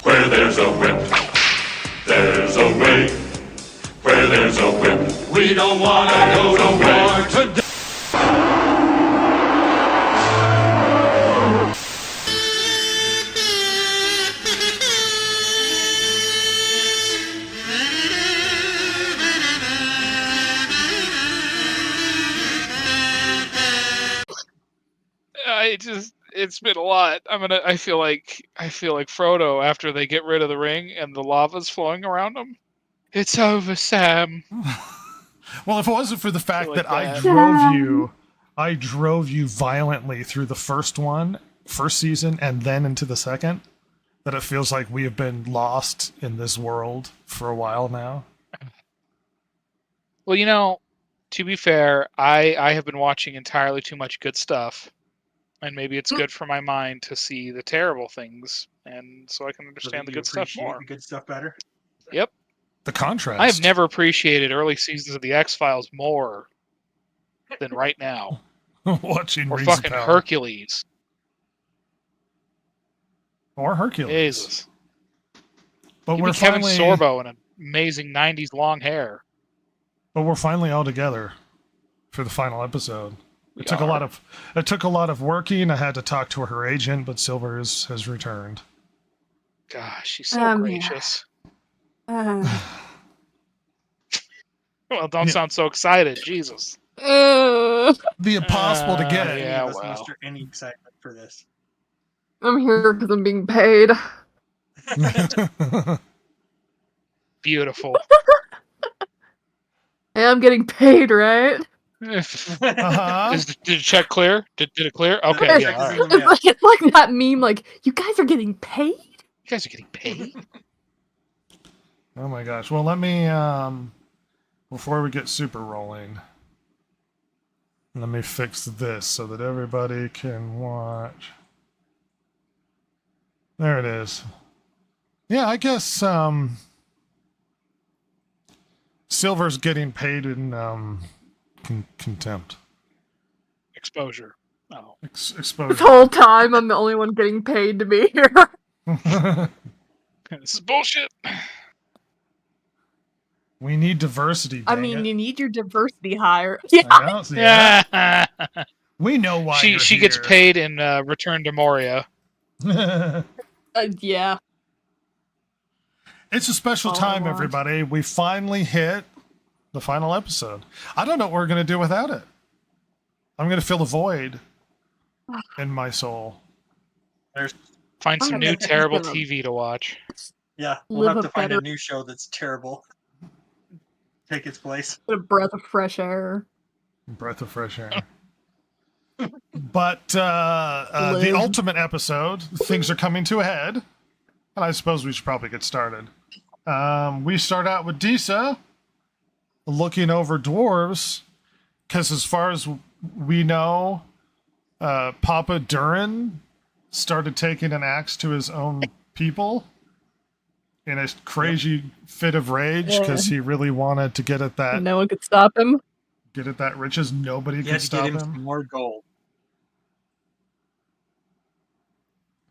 Where there's a whip, there's a way. Where there's a whip, we don't want to go to war today. It's been a lot. I feel like Frodo after they get rid of the ring and the lava's flowing around him. It's over, Sam. Well, if it wasn't for the fact like that I that. drove you violently through the first season, and then into the second, that it feels like we have been lost in this world for a while now. Well, to be fair, I have been watching entirely too much good stuff. And maybe it's good for my mind to see the terrible things, and so I can understand the good stuff more. The good stuff better. Yep. The contrast. I have never appreciated early seasons of the X-Files more than right now. Watching or Rings of fucking Power. Hercules. Or Hercules. Jesus. But Give we're me Kevin finally Sorbo and an amazing 90s long hair. But we're finally all together for the final episode. It took a lot of working. I had to talk to her agent, but Silver has returned. Gosh, she's so gracious. Well, don't sound so excited, Jesus. The impossible to get. Yeah, Let's well. muster any excitement for this. I'm here because I'm being paid. Beautiful. Hey, I'm getting paid, right? Uh-huh. Did it check clear? Did it clear? Okay, yeah, all right. It's like that meme, like, you guys are getting paid? You guys are getting paid? Oh my gosh. Well, let me, before we get super rolling, let me fix this so that everybody can watch. There it is. Yeah, I guess, Silver's getting paid in, contempt. Exposure. Oh. Exposure. This whole time, I'm the only one getting paid to be here. This is bullshit. We need diversity. I dang mean, it. you need your diversity higher. I know, so Yeah. we know why She gets paid in Return to Moria. Yeah. It's a special time, everybody. We finally hit the final episode. I don't know what we're going to do without it. I'm going to fill a void in my soul. Find some new terrible TV to watch. Yeah, we'll have Live to a find a better- new show that's terrible. Take its place. What a breath of fresh air. Breath of fresh air. But the ultimate episode, things are coming to a head. And I suppose we should probably get started. We start out with Disa looking over dwarves, because as far as we know, Papa Durin started taking an axe to his own people in a crazy fit of rage because he really wanted to get at that. No one could stop him. Get at that riches. Nobody You could had to stop get him him. some more gold.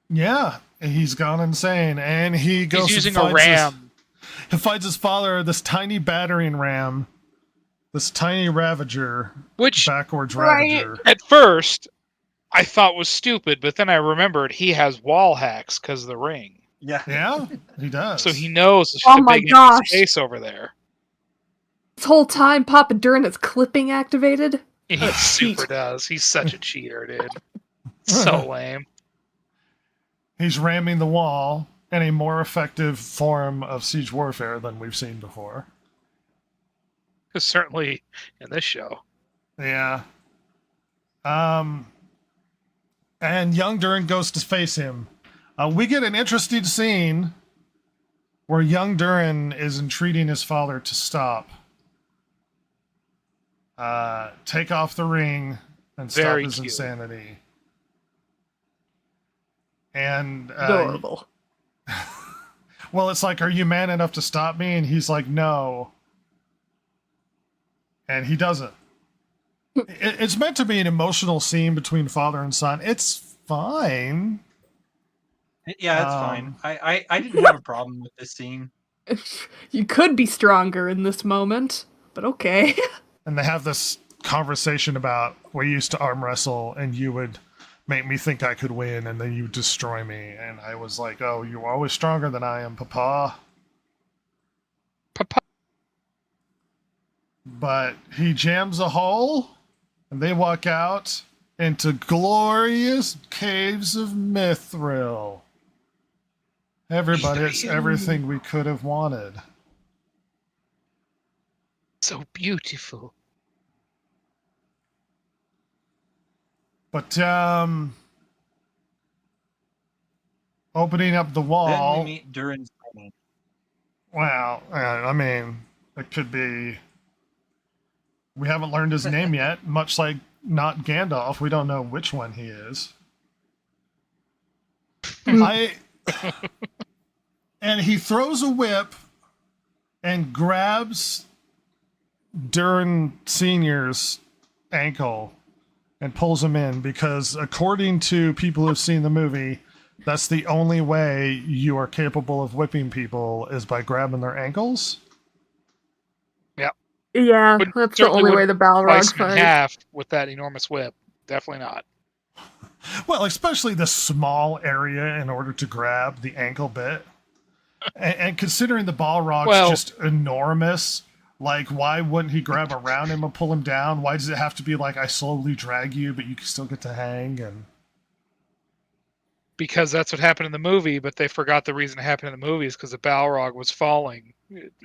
Yeah, he's gone insane, and he goes. He's using and a finds ram. He finds his father, this tiny battering ram, this tiny Ravager, Which, backwards Ravager. at first, I thought was stupid, but then I remembered he has wall hacks because of the ring. Yeah. Yeah, he does. So he knows there's Oh a my big empty gosh. space over there. This whole time, Papa Durin is clipping activated. He super does. He's such a cheater, dude. So lame. He's ramming the wall in a more effective form of siege warfare than we've seen before. Certainly in this show. Yeah. And young Durin goes to face him. We get an interesting scene where young Durin is entreating his father to stop. Take off the ring and stop Very his cute. insanity. And Adorable. well, it's like, are you man enough to stop me? And he's like, no. And he doesn't. It's meant to be an emotional scene between father and son. It's fine. Yeah, it's fine. I didn't have a problem with this scene. You could be stronger in this moment, but okay. And they have this conversation about we used to arm wrestle and you would make me think I could win and then you destroy me. And I was like, oh, you're always stronger than I am, Papa. Papa. But he jams a hole and they walk out into glorious caves of Mithril. Everybody, it's everything we could have wanted. So beautiful. But opening up the Then wall. we meet Durin's family. Well, I mean, it could be. We haven't learned his name yet, much like not Gandalf. We don't know which one he is. And he throws a whip and grabs Durin Sr.'s ankle and pulls him in because, according to people who've seen the movie, that's the only way you are capable of whipping people is by grabbing their ankles. Yeah, But that's the certainly only way wouldn't the Balrog Slice him in fight. half with that enormous whip. Definitely not. Well, especially the small area in order to grab the ankle bit. And considering the Balrog's just enormous, like, why wouldn't he grab around him and pull him down? Why does it have to be like, I slowly drag you, but you can still get to hang? And Because that's what happened in the movie, but they forgot the reason it happened in the movie is because the Balrog was falling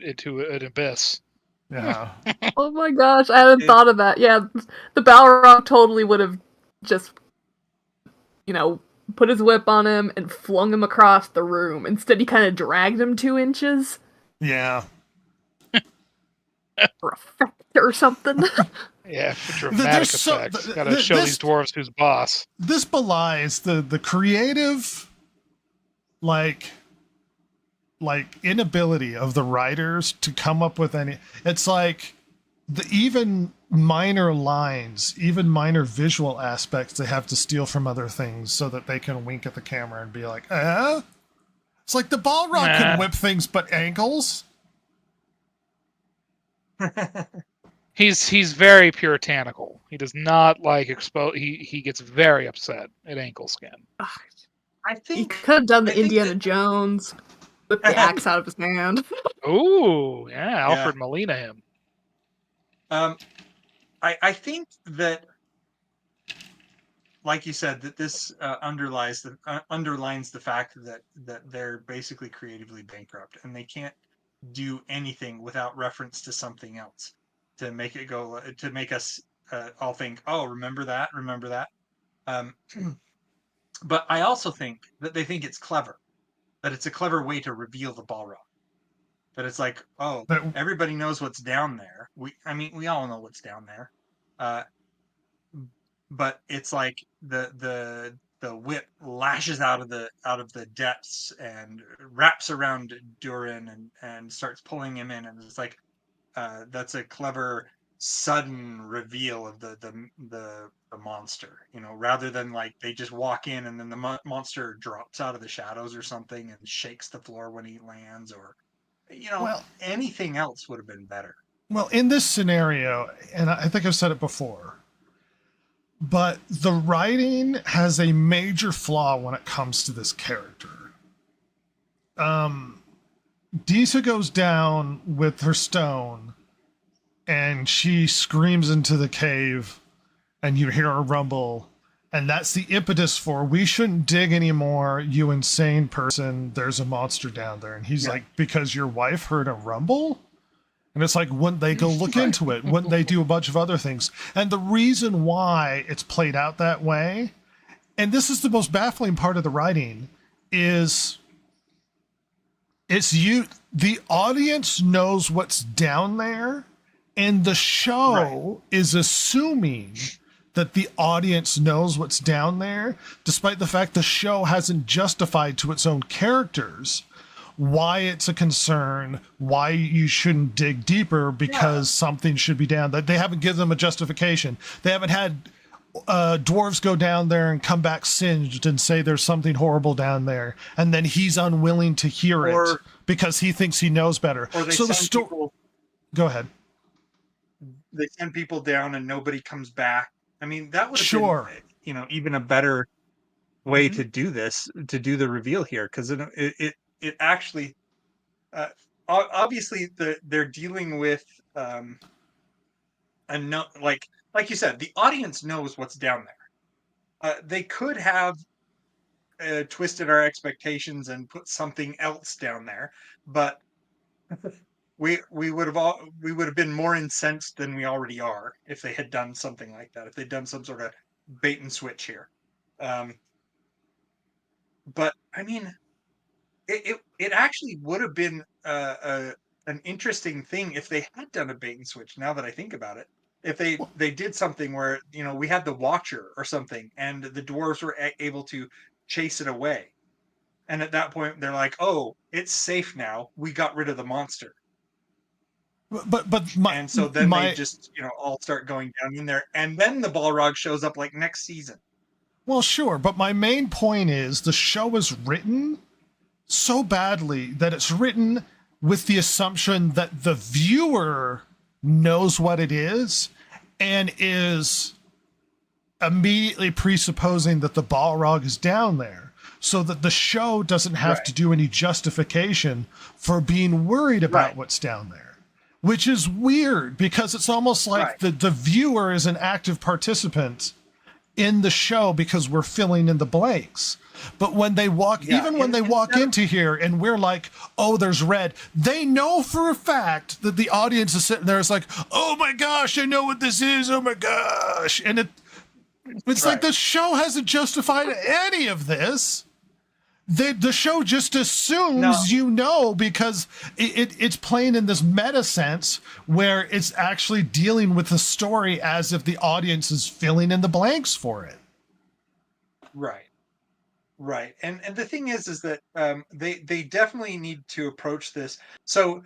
into an abyss. yeah. Oh my gosh, I hadn't thought of that. Yeah, the Balrog totally would have just, put his whip on him and flung him across the room. Instead, he kind of dragged him 2 inches Yeah. for effect or something. Yeah, for dramatic effects. Gotta show these dwarves who's boss. This belies the creative, like inability of the writers to come up with any. It's like the even minor lines, even minor visual aspects they have to steal from other things so that they can wink at the camera and be like, It's like the Balrog can whip things but ankles. He's very puritanical. He does not like expose. He gets very upset at ankle skin. I He think could have done the I think Indiana that- Jones, whip the axe out of his hand. Ooh, yeah, Alfred Molina him. I think that, like you said, that this underlines the fact that they're basically creatively bankrupt and they can't do anything without reference to something else to make it go to make us all think, oh, remember that. But I also think that they think it's clever, that it's a clever way to reveal the Balrog. That it's like, oh, everybody knows what's down there. We all know what's down there. But it's like the whip lashes out of the depths and wraps around Durin and starts pulling him in, and it's like that's a clever sudden reveal of the monster, rather than like they just walk in and then the monster drops out of the shadows or something and shakes the floor when he lands, or anything else would have been better. Well, in this scenario, and I think I've said it before, but the writing has a major flaw when it comes to this character. Disa goes down with her stone and she screams into the cave and you hear a rumble, and that's the impetus for, we shouldn't dig anymore, you insane person, there's a monster down there. And he's like, because your wife heard a rumble? And it's like, wouldn't they go look into it? Wouldn't they do a bunch of other things? And the reason why it's played out that way, and this is the most baffling part of the writing, is the audience knows what's down there, and the show is assuming that the audience knows what's down there, despite the fact the show hasn't justified to its own characters why it's a concern, why you shouldn't dig deeper because something should be down. That they haven't given them a justification. They haven't had dwarves go down there and come back singed and say there's something horrible down there, and then he's unwilling to hear it because he thinks he knows better. Or they So the send story. people, Go ahead. they send people down and nobody comes back. I mean, that would have Sure. been, even a better way Mhm. to do this, to do the reveal here, because it actually, obviously they're dealing with a no, like you said, the audience knows what's down there. They could have twisted our expectations and put something else down there, but we would have been more incensed than we already are if they had done something like that. If they'd done some sort of bait and switch here, but I mean, it actually would have been an interesting thing if they had done a bait and switch. Now that I think about it, if they did something where we had the Watcher or something, and the dwarves were able to chase it away, and at that point they're like, "Oh, it's safe now. We got rid of the monster." But And so then they just all start going down in there, and then the Balrog shows up like next season. Well, sure, but my main point is the show is written so badly that it's written with the assumption that the viewer knows what it is and is immediately presupposing that the Balrog is down there, so that the show doesn't have to do any justification for being worried about what's down there, which is weird because it's almost like the viewer is an active participant in the show because we're filling in the blanks. But when they walk, even when they walk into here and we're like, oh, there's red, they know for a fact that the audience is sitting there. It's like, oh my gosh, I know what this is. Oh my gosh. And it's like the show hasn't justified any of this. The show just assumes because it's playing in this meta sense where it's actually dealing with the story as if the audience is filling in the blanks for it. Right. And the thing is that they definitely need to approach this. So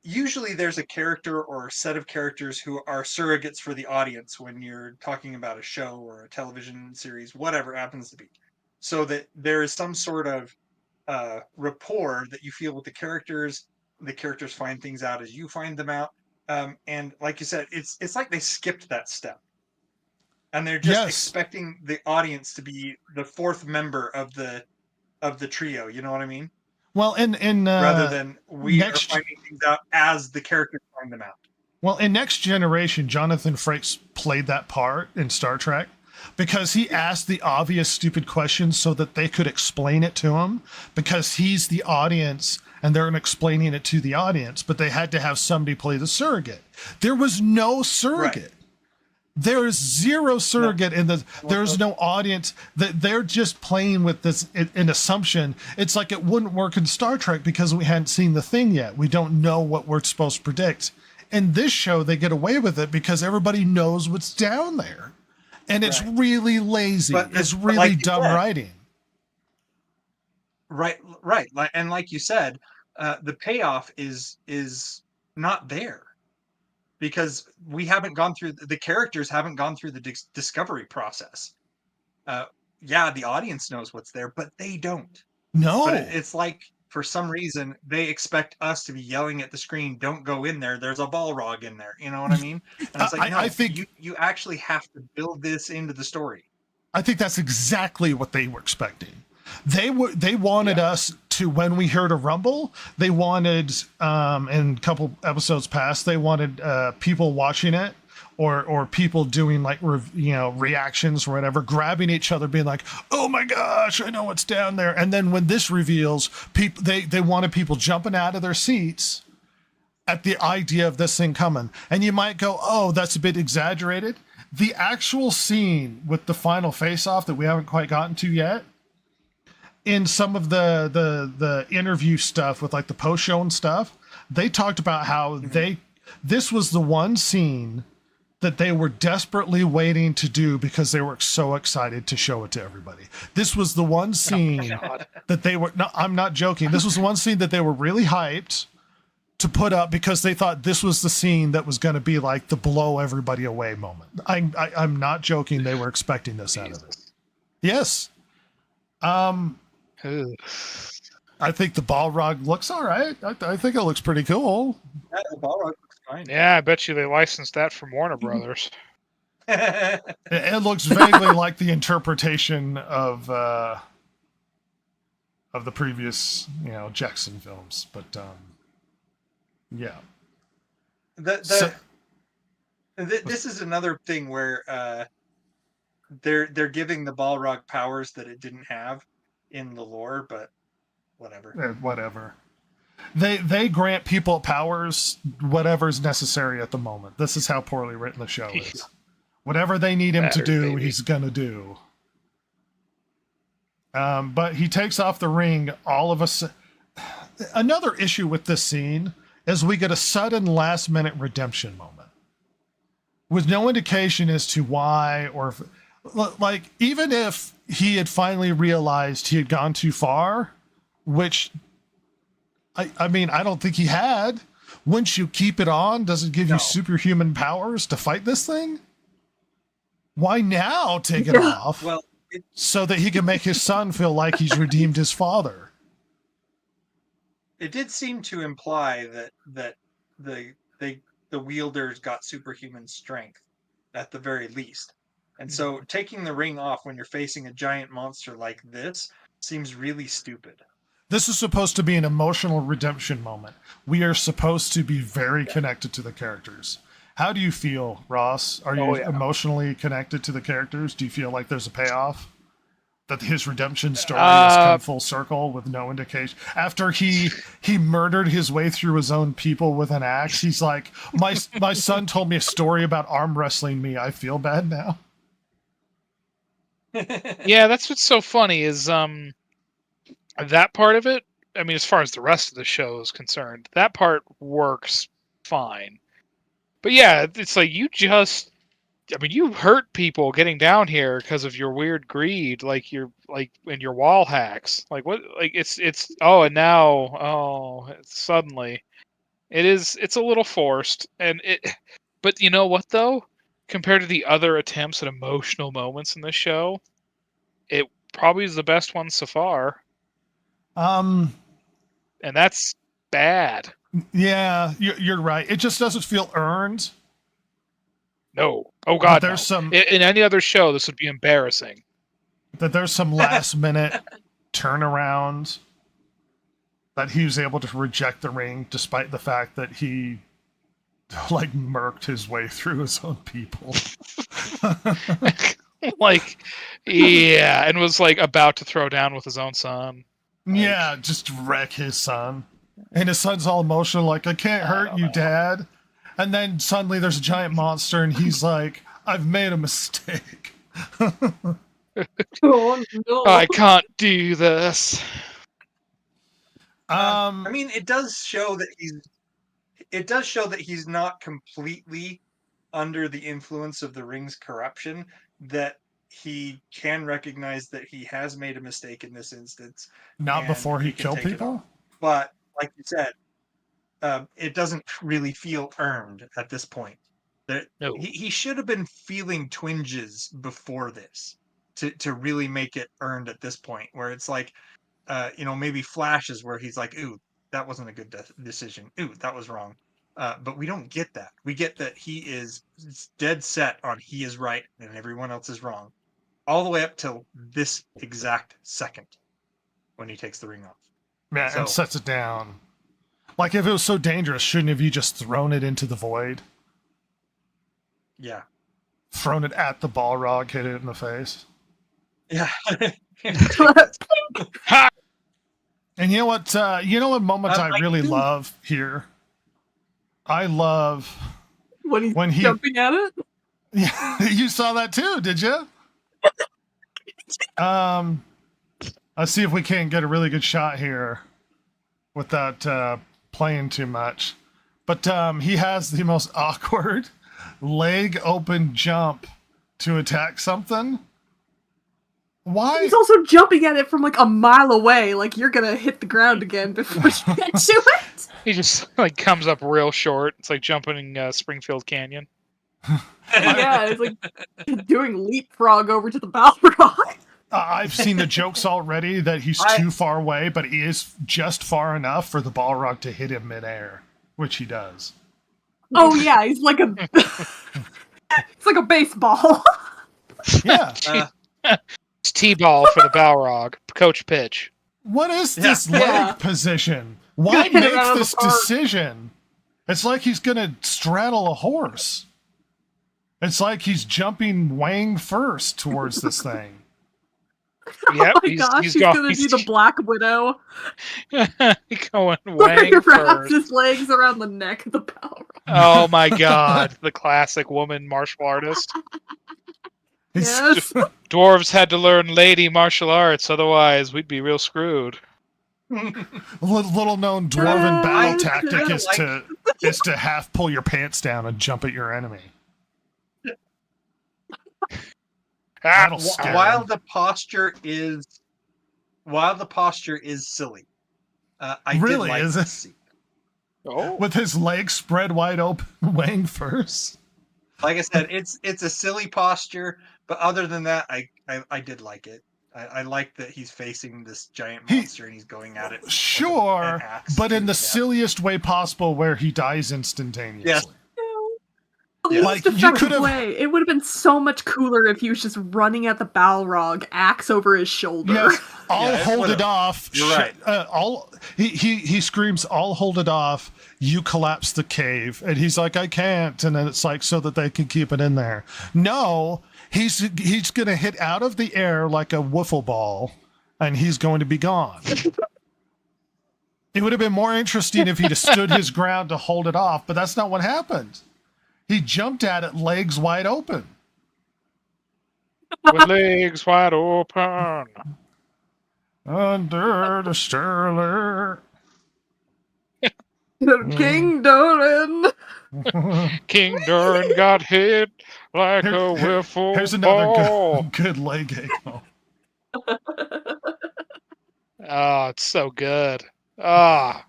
usually there's a character or a set of characters who are surrogates for the audience when you're talking about a show or a television series, whatever it happens to be. So that there is some sort of rapport that you feel with the characters find things out as you find them out. And like you said, it's like they skipped that step. And they're just expecting the audience to be the fourth member of the trio. You know what I mean? Well, rather than we are finding things out as the characters find them out. Well, in Next Generation, Jonathan Frakes played that part in Star Trek because he asked the obvious stupid questions so that they could explain it to him, because he's the audience and they're explaining it to the audience, but they had to have somebody play the surrogate. There was no surrogate. There is zero surrogate in the. There's no audience. That they're just playing with this an assumption. It's like it wouldn't work in Star Trek because we hadn't seen the thing yet. We don't know what we're supposed to predict. In this show, they get away with it because everybody knows what's down there, and it's really lazy. It's really dumb writing. Right. And like you said, the payoff is not there. Because we haven't gone through, the characters haven't gone through the discovery process. The audience knows what's there, but they don't. No. But it's like, for some reason, they expect us to be yelling at the screen, don't go in there, there's a Balrog in there. You know what I mean? And it's like, no, I think you actually have to build this into the story. I think that's exactly what they were expecting. They wanted us to, when we heard a rumble, they wanted, in a couple episodes past, they wanted people watching it or people doing like, reactions or whatever, grabbing each other, being like, oh my gosh, I know what's down there. And then when this reveals, they wanted people jumping out of their seats at the idea of this thing coming. And you might go, oh, that's a bit exaggerated. The actual scene with the final face-off that we haven't quite gotten to yet, in some of the interview stuff with like the post show and stuff, they talked about how this was the one scene that they were desperately waiting to do because they were so excited to show it to everybody. This was the one scene that they were, no, I'm not joking. This was the one scene that they were really hyped to put up because they thought this was the scene that was going to be like the blow everybody away moment. I'm not joking. They were expecting this out of it. Yes. Ugh. I think the Balrog looks all right. I think it looks pretty cool. Yeah, the Balrog looks fine. Yeah, I bet you they licensed that from Warner Brothers. It looks vaguely like the interpretation of the previous, Jackson films, but yeah. This is another thing where they're giving the Balrog powers that it didn't have in the lore, but whatever. Whatever. They grant people powers whatever's necessary at the moment. This is how poorly written the show is. Whatever they need him to do, baby. he's gonna do. But he takes off the ring. All of us. Another issue with this scene is we get a sudden last-minute redemption moment with no indication as to why, or like even if he had finally realized he had gone too far, which I mean I don't think he had. Once you keep it on, does it give you superhuman powers to fight this thing? Why now take it off? Well, so that he can make his son feel like he's redeemed his father. it did seem to imply that the wielders got superhuman strength at the very least. And so taking the ring off when you're facing a giant monster like this seems really stupid. This is supposed to be an emotional redemption moment. We are supposed to be very connected to the characters. How do you feel, Ross? Are you emotionally connected to the characters? Do you feel like there's a payoff? That his redemption story has come full circle with no indication? After he murdered his way through his own people with an axe, he's like, my son told me a story about arm wrestling me. I feel bad now. Yeah, that's what's so funny is that part of it. I mean, as far as the rest of the show is concerned, that part works fine. But yeah, it's like you hurt people getting down here because of your weird greed, like in your wall hacks. Like what? Like it's suddenly it's a little forced, but you know what though? Compared to the other attempts at emotional moments in the show, it probably is the best one so far. And that's bad. Yeah, you're right. It just doesn't feel earned. No. Oh God, there's no. In any other show, this would be embarrassing. That there's some last minute turnaround that he was able to reject the ring despite the fact that he murked his way through his own people. And was about to throw down with his own son. Yeah, just wreck his son. And his son's all emotional, like, I can't hurt you, Dad. And then suddenly there's a giant monster, and he's like, I've made a mistake. Oh no! I can't do this. I mean, it does show that he's not completely under the influence of the ring's corruption, that he can recognize that he has made a mistake in this instance. Not before he killed people? But like you said, it doesn't really feel earned at this point. No. He should have been feeling twinges before this to really make it earned at this point, where it's like, maybe flashes where he's like, ooh, that wasn't a good decision. Ooh, that was wrong. But we don't get that. We get that he is dead set on he is right and everyone else is wrong, all the way up till this exact second when he takes the ring off. Yeah, and sets it down. Like, if it was so dangerous, shouldn't have you just thrown it into the void? Yeah. Thrown it at the Balrog, hit it in the face. Yeah. And you know what? Moments I really love here? I love when he's jumping at it. Yeah, you saw that too, did you? Let's see if we can't get a really good shot here without playing too much. But he has the most awkward leg open jump to attack something. Why? He's also jumping at it from like a mile away, like you're gonna hit the ground again before you get to it. He just like comes up real short. It's like jumping in Springfield Canyon. Yeah, it's like doing leapfrog over to the Balrog. I've seen the jokes already that he's too far away, but he is just far enough for the Balrog to hit him midair, which he does. Oh yeah, he's like a it's like a baseball. Yeah. It's T-ball for the Balrog. Coach pitch. What is this Yeah. leg position? Why Get it make out of the this park. decision? It's like he's gonna straddle a horse. It's like he's jumping wang first towards this thing. Yep, Oh my gosh, he's gonna do the Black Widow. going Where he wang wraps first. his legs around the neck of the Balrog. Oh my god, the classic woman martial artist. He's- Yes. Dwarves had to learn lady martial arts, otherwise we'd be real screwed. Little known dwarven battle I tactic kinda is to half pull your pants down and jump at your enemy. Ah, That'll scare him. While the posture is silly, I Really, did like is this it? scene. oh. With his legs spread wide open, wang first. Like I said, it's a silly posture, but other than that, I did like it. I like that he's facing this giant monster and he's going at it. with an Sure, axe but in to the death. silliest way possible where he dies instantaneously. Yes. The Yeah. most Like, you effective could've- way. It would have been so much cooler if he was just running at the Balrog, axe over his shoulder. Yeah, I'll Yeah, it hold would've. it off. You're right. He screams, "I'll hold it off." You collapse the cave, and he's like, "I can't." And then it's like, so that they can keep it in there. No, he's gonna hit out of the air like a wiffle ball, and he's going to be gone. It would have been more interesting if he'd have stood his ground to hold it off, but that's not what happened. He jumped at it, legs wide open. With legs wide open. Under the sterler. King Doran. King Durin got hit like Here- a wiffle Here's another ball. good leg angle. Oh, it's so good. Ah.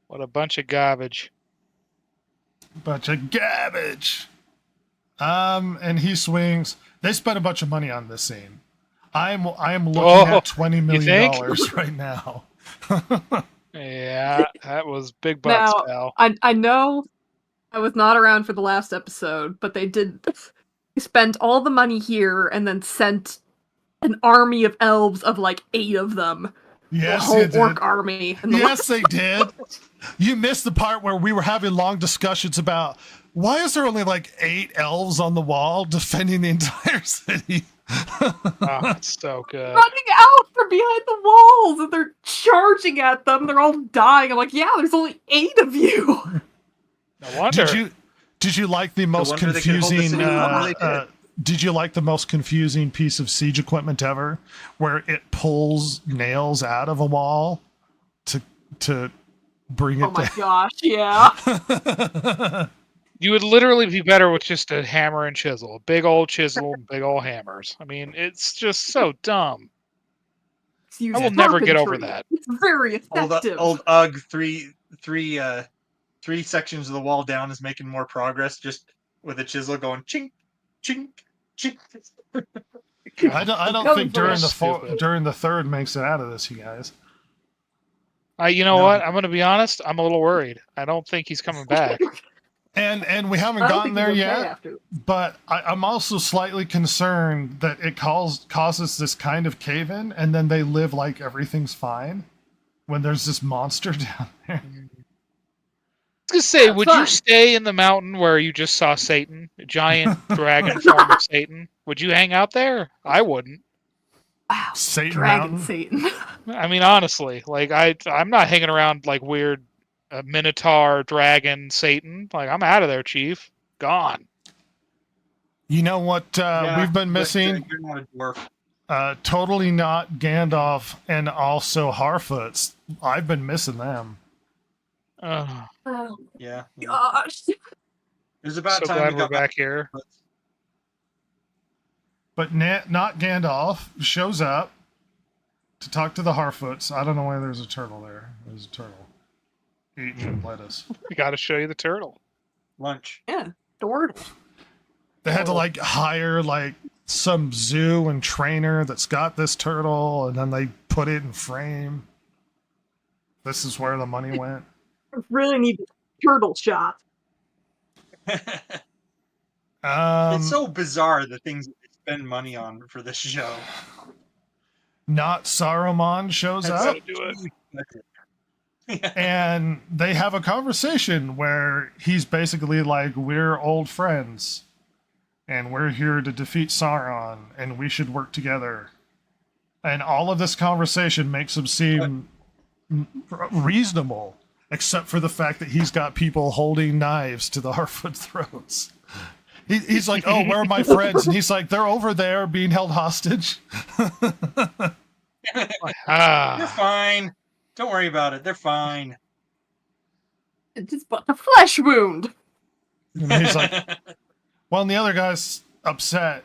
What a bunch of garbage. Bunch of garbage. And he swings. They spent a bunch of money on this scene. I am looking Oh, at $20 million think? right now. Yeah, that was big bucks, Now, pal. I know I was not around for the last episode, but they did spend all the money here and then sent an army of elves of like 8 of them. Yes, a whole you did. orc army. In the Yes, they did. You missed the part where we were having long discussions about why is there only like 8 elves on the wall defending the entire city? Oh, it's so good. running out from behind the walls and they're charging at them. They're all dying. I'm like, yeah, there's only 8 of you. No wonder. Did you like the most wonder they could hold the confusing? city longer than they did. Did you like the most confusing piece of siege equipment ever, where it pulls nails out of a wall to bring it Oh my down? gosh, yeah. You would literally be better with just a hammer and chisel. A big old chisel, big old hammers. I mean, it's just so dumb. Use I will never get over carpentry. that. It's very effective. Old Ugg three sections of the wall down is making more progress just with a chisel going chink chink chink. I don't Going think for during it. Stupid. during the third makes it out of this, you guys. You know No. what? I'm going to be honest. I'm a little worried. I don't think he's coming back. And we haven't I don't gotten think there he's okay yet. after. But I'm also slightly concerned that it causes this kind of cave in, and then they live like everything's fine when there's this monster down there. I was gonna say, Yeah, would fine. you stay in the mountain where you just saw Satan, a giant dragon form of Satan? Would you hang out there? I wouldn't. Wow. Satan Dragon Mountain. Satan. I mean, honestly, like I'm not hanging around like weird Minotaur, dragon, Satan. Like I'm out of there, Chief. Gone. You know what Yeah, we've been but, missing? you're not a dwarf. Totally not Gandalf and also Harfoots. I've been missing them. Oh, Oh Yeah. gosh. It was about so time glad we we're got back here. But But not Gandalf shows up to talk to the Harfoots. I don't know why there's a turtle there. There's a turtle eating lettuce. We got to show you the turtle. Lunch. Yeah, Dord. They had to like hire like some zoo and trainer that's got this turtle, and then they put it in frame. This is where the money went. Really need a turtle shot. It's so bizarre the things that they spend money on for this show. Not Saruman shows That's up, do it. and they have a conversation where he's basically like, "We're old friends, and we're here to defeat Sauron, and we should work together." And all of this conversation makes him seem reasonable, except for the fact that he's got people holding knives to the Harfoot throats. He's like, "Oh, where are my friends?" And he's like, "They're over there being held hostage." They're Ah, fine. Don't worry about it. They're fine. It is but a flesh wound. And he's like, well, and the other guy's upset.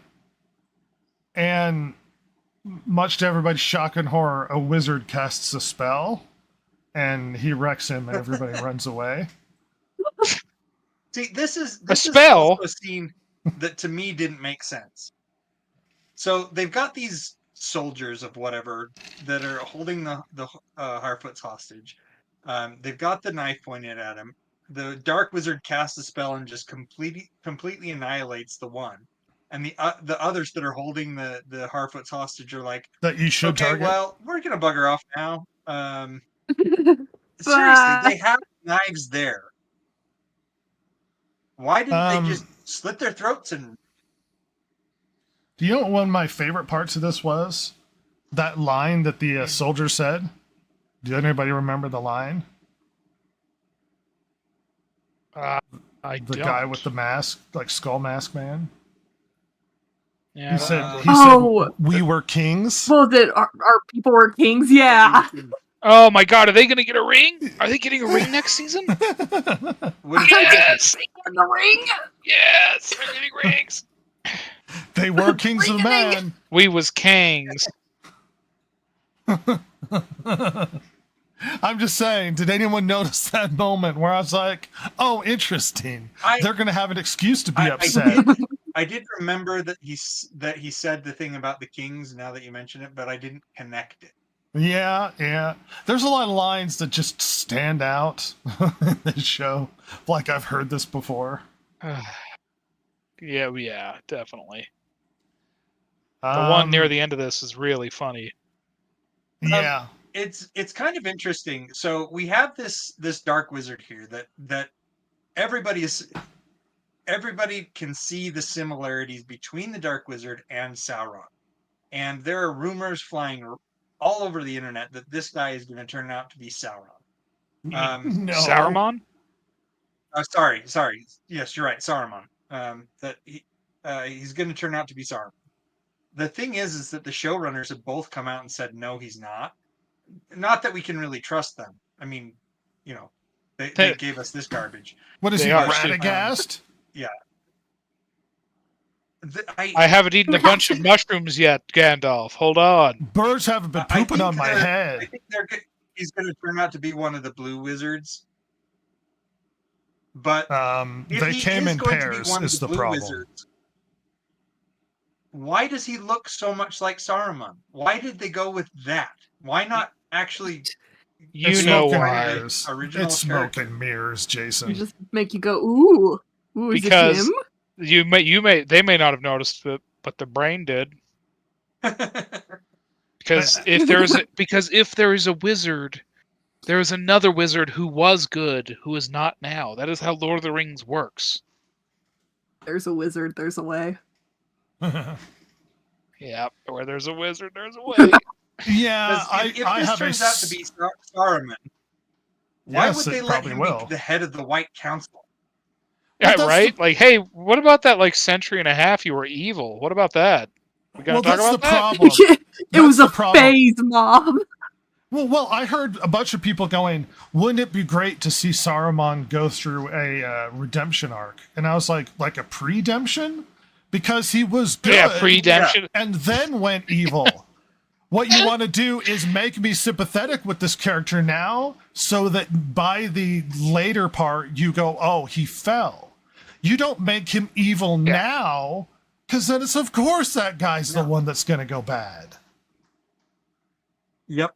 And much to everybody's shock and horror, a wizard casts a spell, and he wrecks him, and everybody runs away. See, this is spell? also a scene that to me didn't make sense. So they've got these soldiers of whatever that are holding the Harfoots hostage. They've got the knife pointed at him. The dark wizard casts a spell and just completely annihilates the one. And the others that are holding the Harfoots hostage are like, That you should okay, target. well, we're gonna bugger off now. Seriously, they have knives there. Why didn't they just slit their throats and? Do you know what one of my favorite parts of this was? That line that the soldier said. Do anybody remember the line? I The don't. guy with the mask, like skull mask man. Yeah, He I don't said, remember. Oh. "We were kings." Well, that our people were kings, yeah. Oh my god, are they going to get a ring? Are they getting a ring next season? What is Yes! In the ring. Yes! They're getting rings! They were kings of man. We was kangs. I'm just saying, did anyone notice that moment where I was like, "Oh, interesting. They're going to have an excuse to be upset." I did remember that he said the thing about the kings. Now that you mention it, but I didn't connect it. Yeah. There's a lot of lines that just stand out in this show. Like I've heard this before. Yeah, definitely. The one near the end of this is really funny. Yeah. It's kind of interesting. So we have this dark wizard here that everybody can see the similarities between the dark wizard and Sauron, and there are rumors flying all over the internet that this guy is going to turn out to be Sauron. No. Saruman? Sorry. Yes, you're right, Saruman. That he's going to turn out to be Sauron. The thing is that the showrunners have both come out and said no, he's not. Not that we can really trust them. I mean, they gave us this garbage. What is They he, are Radagast? I haven't eaten a bunch of mushrooms yet, Gandalf. Hold on. Birds haven't been I pooping think on my I head. think he's going to turn out to be one of the blue wizards. But if They he came is in going to be pairs one of is the blue problem. wizards, why does he look so much like Saruman? Why did they go with that? Why not actually? You It's know smoke and why. mirrors. Original It's smoke character. and mirrors, Jason. We just make you go, ooh, is Because- it him? They may not have noticed it, but the brain did. Because if there is a wizard, there is another wizard who was good, who is not now. That is how Lord of the Rings works. There's a wizard, there's a way. Yeah, where there's a wizard, there's a way. Yeah, 'Cause if I this have turns out to be Saruman, why Yes, would they it let probably him will. be the head of the White Council? Yeah, that's right? Like, hey, what about that like century and a half you were evil? What about that? We gotta Well, talk that's the about that? problem. It was That's a the problem. phase mob. Well, I heard a bunch of people going, "Wouldn't it be great to see Saruman go through a redemption arc?" And I was like a pre-demption? because he was good. Yeah, pre-redemption. And then went evil. What you want to do is make me sympathetic with this character now, so that by the later part you go, oh, he fell. You don't make him evil now, because then it's of course that guy's the one that's going to go bad. Yep.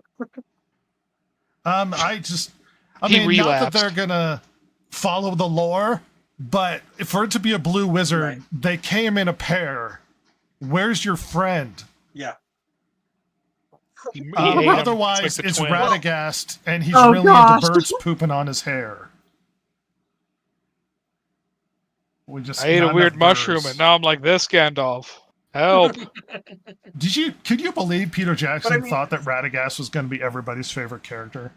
I mean, relapsed. not that they're going to follow the lore, but for it to be a blue wizard, Right. they came in a pair. Where's your friend? Yeah. He ate him. Otherwise, like the it's twin. Radagast, and he's Oh, really gosh. into birds pooping on his hair. We just I ate a not weird enough mushroom, birds. and now I'm like this, Gandalf. Help! Could you believe Peter Jackson But I mean- thought that Radagast was going to be everybody's favorite character?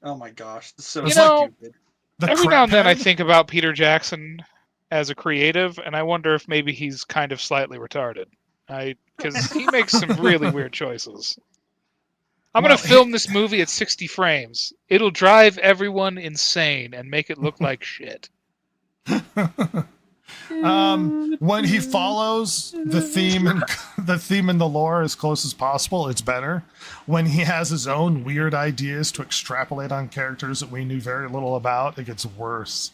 Oh my gosh. This is so You know, stupid. The Every now and then, I craphead? think about Peter Jackson as a creative, and I wonder if maybe he's kind of slightly retarded. Because he makes some really weird choices. I'm Well, going to film this movie at 60 frames. It'll drive everyone insane and make it look like shit. When he follows the theme and the lore as close as possible, it's better. When he has his own weird ideas to extrapolate on characters that we knew very little about, it gets worse.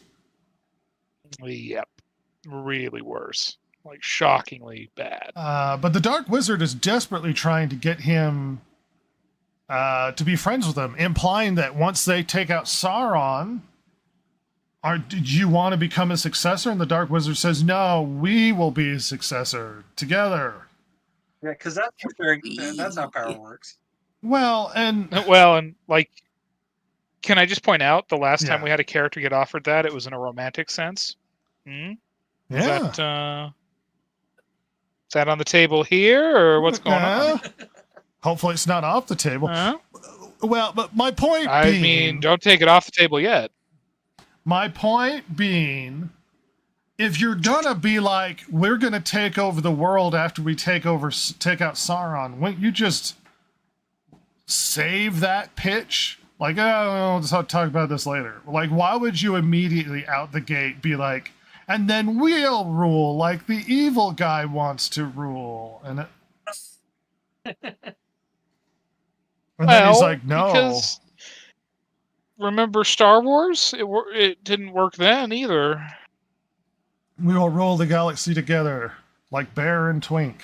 Yep. Really worse. Like, shockingly bad. But the Dark Wizard is desperately trying to get him to be friends with him, implying that once they take out Sauron, did you want to become a successor? And the Dark Wizard says, no, we will be his successor together. Yeah, because that's how power works. Well, and Well, and, like, can I just point out, the last time Yeah. we had a character get offered that, it was in a romantic sense. Hmm? Is yeah. that on the table here, or what's going on? Hopefully it's not off the table. Huh? Well, but my point I being, mean, don't take it off the table yet. if you're gonna be like, we're gonna take over the world after we take out Sauron, wouldn't you just save that pitch? Like, oh, let's talk about this later. Like, why would you immediately out the gate be like, and then we'll rule like the evil guy wants to rule? And then he's like, no. Because remember Star Wars? It didn't work then either. We will rule the galaxy together, like Bear and Twink.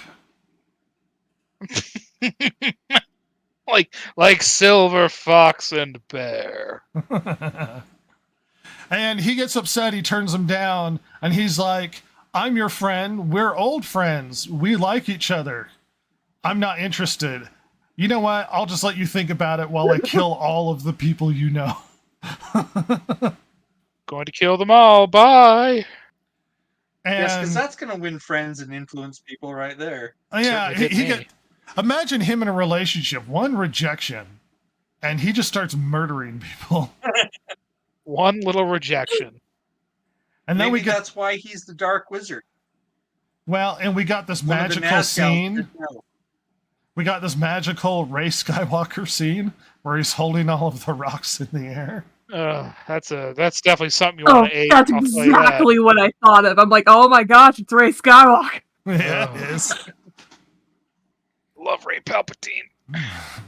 like Silver Fox and Bear. And he gets upset, he turns him down, and he's like, I'm your friend, we're old friends, we like each other. I'm not interested. You know what? I'll just let you think about it while I kill all of the people you know. Going to kill them all. Bye. Yes, because And that's going to win friends and influence people right there. yeah, Certainly did he me. get. Imagine him in a relationship, one rejection, and he just starts murdering people. One little rejection. And then Maybe we get that's why he's the Dark Wizard. and we got this One of the magical Nazgûl scene. didn't know. We got this magical Rey Skywalker scene where he's holding all of the rocks in the air. That's definitely something you Oh, want to aid. that's I'll tell you that. exactly what I thought of. I'm like, oh my gosh, it's Rey Skywalker. Yeah, Oh. it is. Love Ray Palpatine.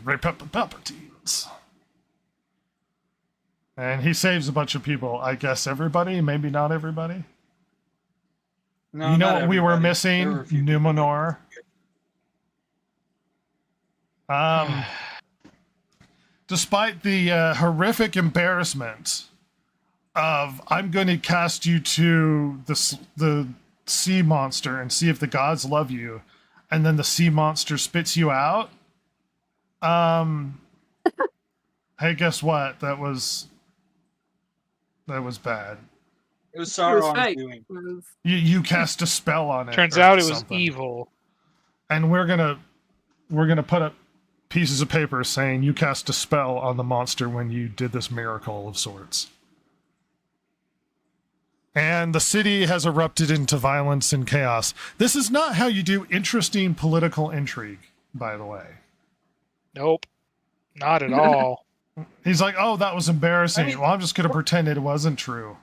Ray Palpatines. And he saves a bunch of people. I guess everybody, maybe not everybody. No, You know not what we were everybody. missing? There were a few people. Numenor. Despite the horrific embarrassment of, I'm going to cast you to the sea monster and see if the gods love you, and then the sea monster spits you out. Hey, guess what? That was bad. It was It was Sauron's fake. doing. It was- You cast a spell on it. Turns or out it was something. evil. And we're gonna put up pieces of paper saying you cast a spell on the monster when you did this miracle of sorts. And the city has erupted into violence and chaos. This is not how you do interesting political intrigue, by the way. Nope. Not at all. He's like, oh, that was embarrassing. I mean- well, I'm just going to pretend it wasn't true.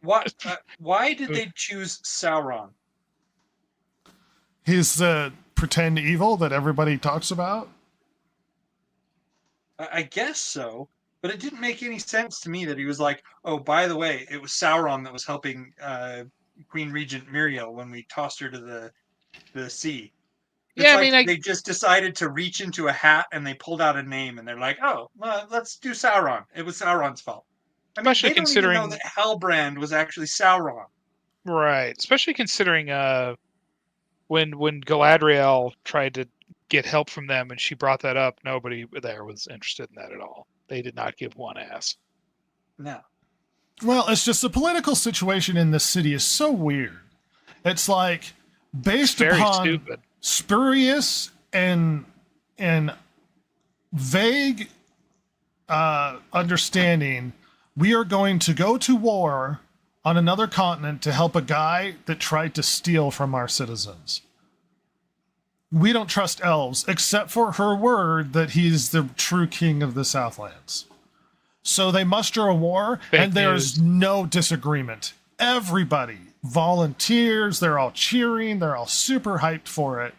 Why did they choose Sauron? He's the pretend evil that everybody talks about. I guess so, but it didn't make any sense to me that he was like, "Oh, by the way, it was Sauron that was helping Queen Regent Muriel when we tossed her to the sea." It's Yeah, I like mean, they just decided to reach into a hat and they pulled out a name and they're like, "Oh, well, let's do Sauron." It was Sauron's fault. I mean, especially they don't even know considering, that Halbrand was actually Sauron. right? Especially considering when Galadriel tried to get help from them and she brought that up, nobody there was interested in that at all. They did not give one ass. No. Well, it's just the political situation in this city is so weird. It's like based Very upon stupid. spurious and vague understanding, we are going to go to war on another continent to help a guy that tried to steal from our citizens. We don't trust elves, except for her word that he's the true king of the Southlands. So they muster a war, Fake and there's news. no disagreement. Everybody volunteers, they're all cheering, they're all super hyped for it.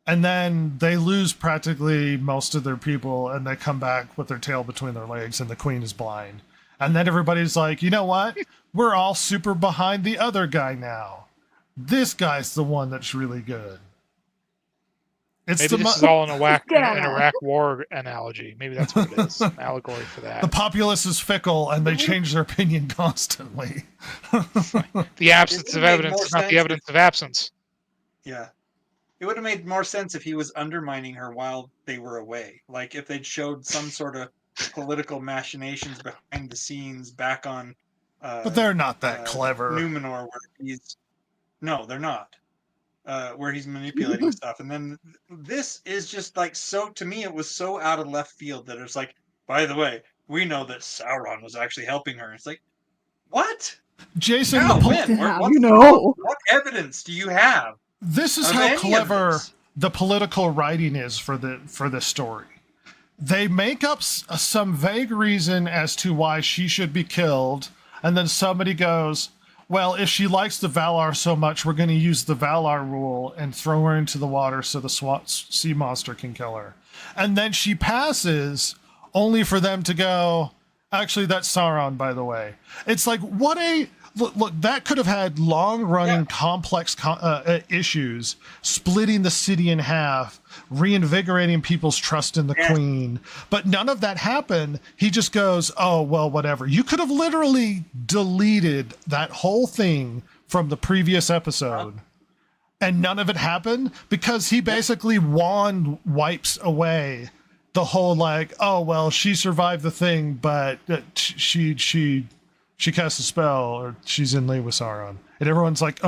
And then they lose practically most of their people, and they come back with their tail between their legs, and the queen is blind. And then everybody's like, you know what? We're all super behind the other guy now. This guy's the one that's really good. It's Maybe the this is all an Iraq, Yeah. an Iraq war analogy. Maybe that's what it is. An allegory for that. the populace is fickle, and they change their opinion constantly. The absence It of made evidence more is not sense the evidence of absence. Yeah. It would have made more sense if he was undermining her while they were away. Like if they'd showed some sort of political machinations behind the scenes back on But they're not that clever. Numenor where he's no, they're not. Where he's manipulating stuff. And then this is just like so to me it was so out of left field that it's like, by the way, we know that Sauron was actually helping her. It's like, what? Jason, How? the When? How? What, You know. what evidence do you have? this is of how any of clever this? the political writing is for this story. They make up some vague reason as to why she should be killed, and then somebody goes, well, if she likes the Valar so much, we're going to use the Valar rule and throw her into the water so the sea monster can kill her. And then she passes, only for them to go, actually, that's Sauron, by the way. It's like, what a... Look, that could have had long-running, complex issues, splitting the city in half, reinvigorating people's trust in the queen. But none of that happened. He just goes, oh, well, whatever. You could have literally deleted that whole thing from the previous episode. And none of it happened because he basically wand wipes away the whole like, oh, well, she survived the thing, but she casts a spell, or she's in league with Sauron. And everyone's like,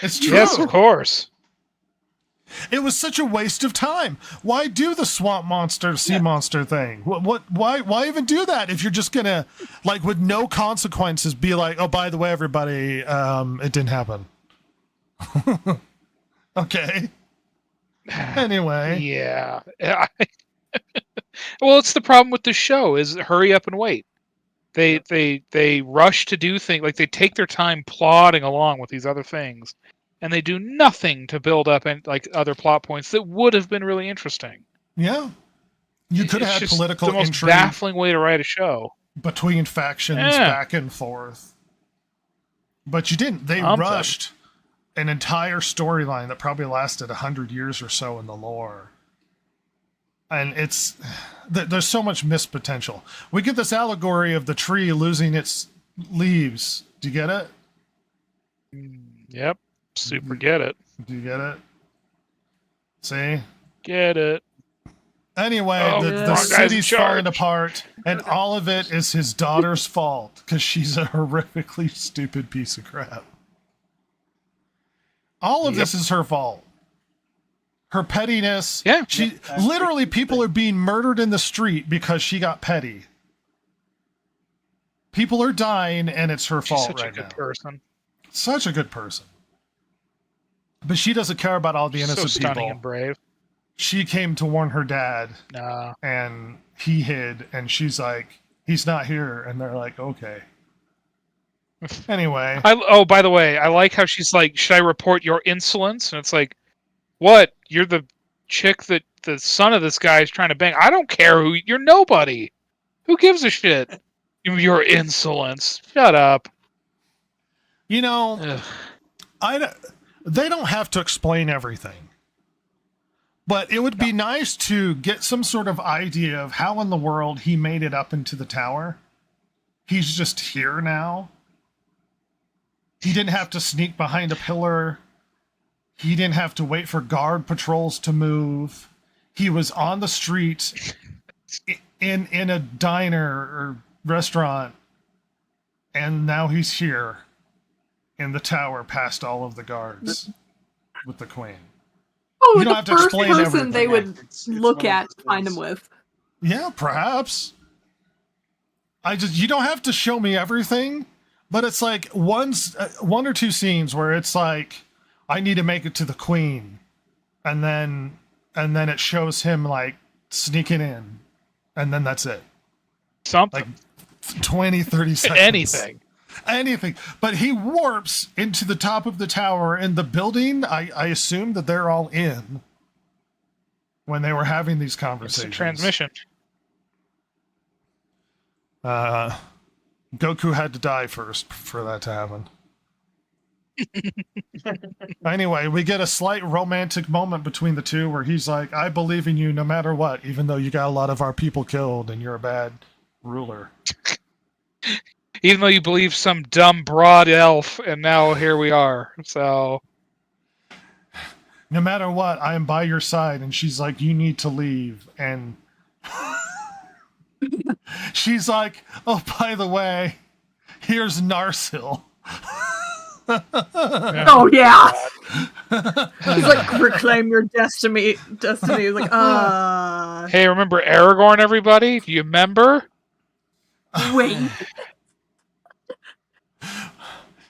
It's true. Yes, of course. It was such a waste of time. Why do the swamp monster, sea monster thing? Why even do that if you're just gonna, like, with no consequences, be like, oh, by the way, everybody, it didn't happen. Okay. Anyway. Yeah. Well, it's the problem with the show is hurry up and wait. They rush to do things, like they take their time plodding along with these other things, and they do nothing to build up and like other plot points that would have been really interesting. Yeah. You could have had It's just political the most intrigue baffling way to write a show. between factions back and forth. But you didn't. They rushed an entire storyline that probably lasted 100 years or so in the lore. And there's so much missed potential. We get this allegory of the tree losing its leaves. Do you get it? Yep. Super get it. Do you get it? See? Get it. Anyway, Oh, the wrong guy's in city's falling charge. apart, and all of it is his daughter's fault because she's a horrifically stupid piece of crap. All of this is her fault. Her pettiness. Yeah. She literally, people are being murdered in the street because she got petty. People are dying, and it's her She's fault such right a good now. person. Such a good person. But she doesn't care about all the So innocent stunning people. and brave. She came to warn her dad, Nah. and he hid, and she's like, He's not here. And they're like, okay. Anyway. Oh, by the way, I like how she's like, should I report your insolence? And it's like, what? You're the chick that the son of this guy is trying to bang. I don't care who. You're nobody. Who gives a shit? Your insolence. Shut up. You know, they don't have to explain everything. But it would be nice to get some sort of idea of how in the world he made it up into the tower. He's just here now. He didn't have to sneak behind a pillar. He didn't have to wait for guard patrols to move. He was on the street in a diner or restaurant. And now he's here in the tower past all of the guards with the queen. Oh, You don't the have to first explain person everything. they would It's look one of at those to find him things. with. Yeah, perhaps. You don't have to show me everything, but it's like one or two scenes where it's like, I need to make it to the queen. And then it shows him like sneaking in. And then that's it. Something. Like 20, 30 seconds. Anything. But he warps into the top of the tower in the building. I assume that they're all in when they were having these It's conversations. a transmission. Goku had to die first for that to happen. Anyway, we get a slight romantic moment between the two where he's like, I believe in you no matter what, even though you got a lot of our people killed and you're a bad ruler. Even though you believe some dumb broad elf, and now here we are. So No matter what, I am by your side. And she's like, you need to leave. And she's like, oh, by the way, here's Narsil. Oh yeah. He's like, reclaim your destiny. He's like, hey, remember Aragorn, everybody? Do you remember? wait.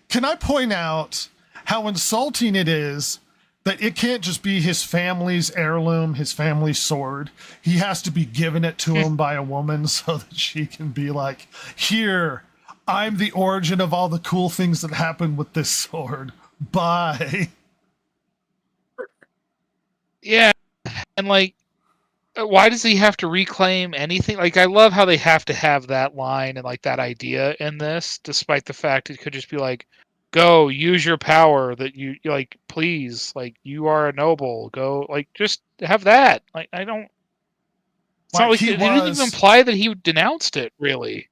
Can I point out how insulting it is that it can't just be his family's heirloom, his family's sword. He has to be given it to him by a woman so that she can be like, here, I'm the origin of all the cool things that happened with this sword. Bye. Yeah, and like, why does he have to reclaim anything? Like, I love how they have to have that line and like that idea in this, despite the fact it could just be like, go use your power that you like, please, like you are a noble, go, like just have that. Like, I don't. It's not like they didn't even imply that he denounced it, really.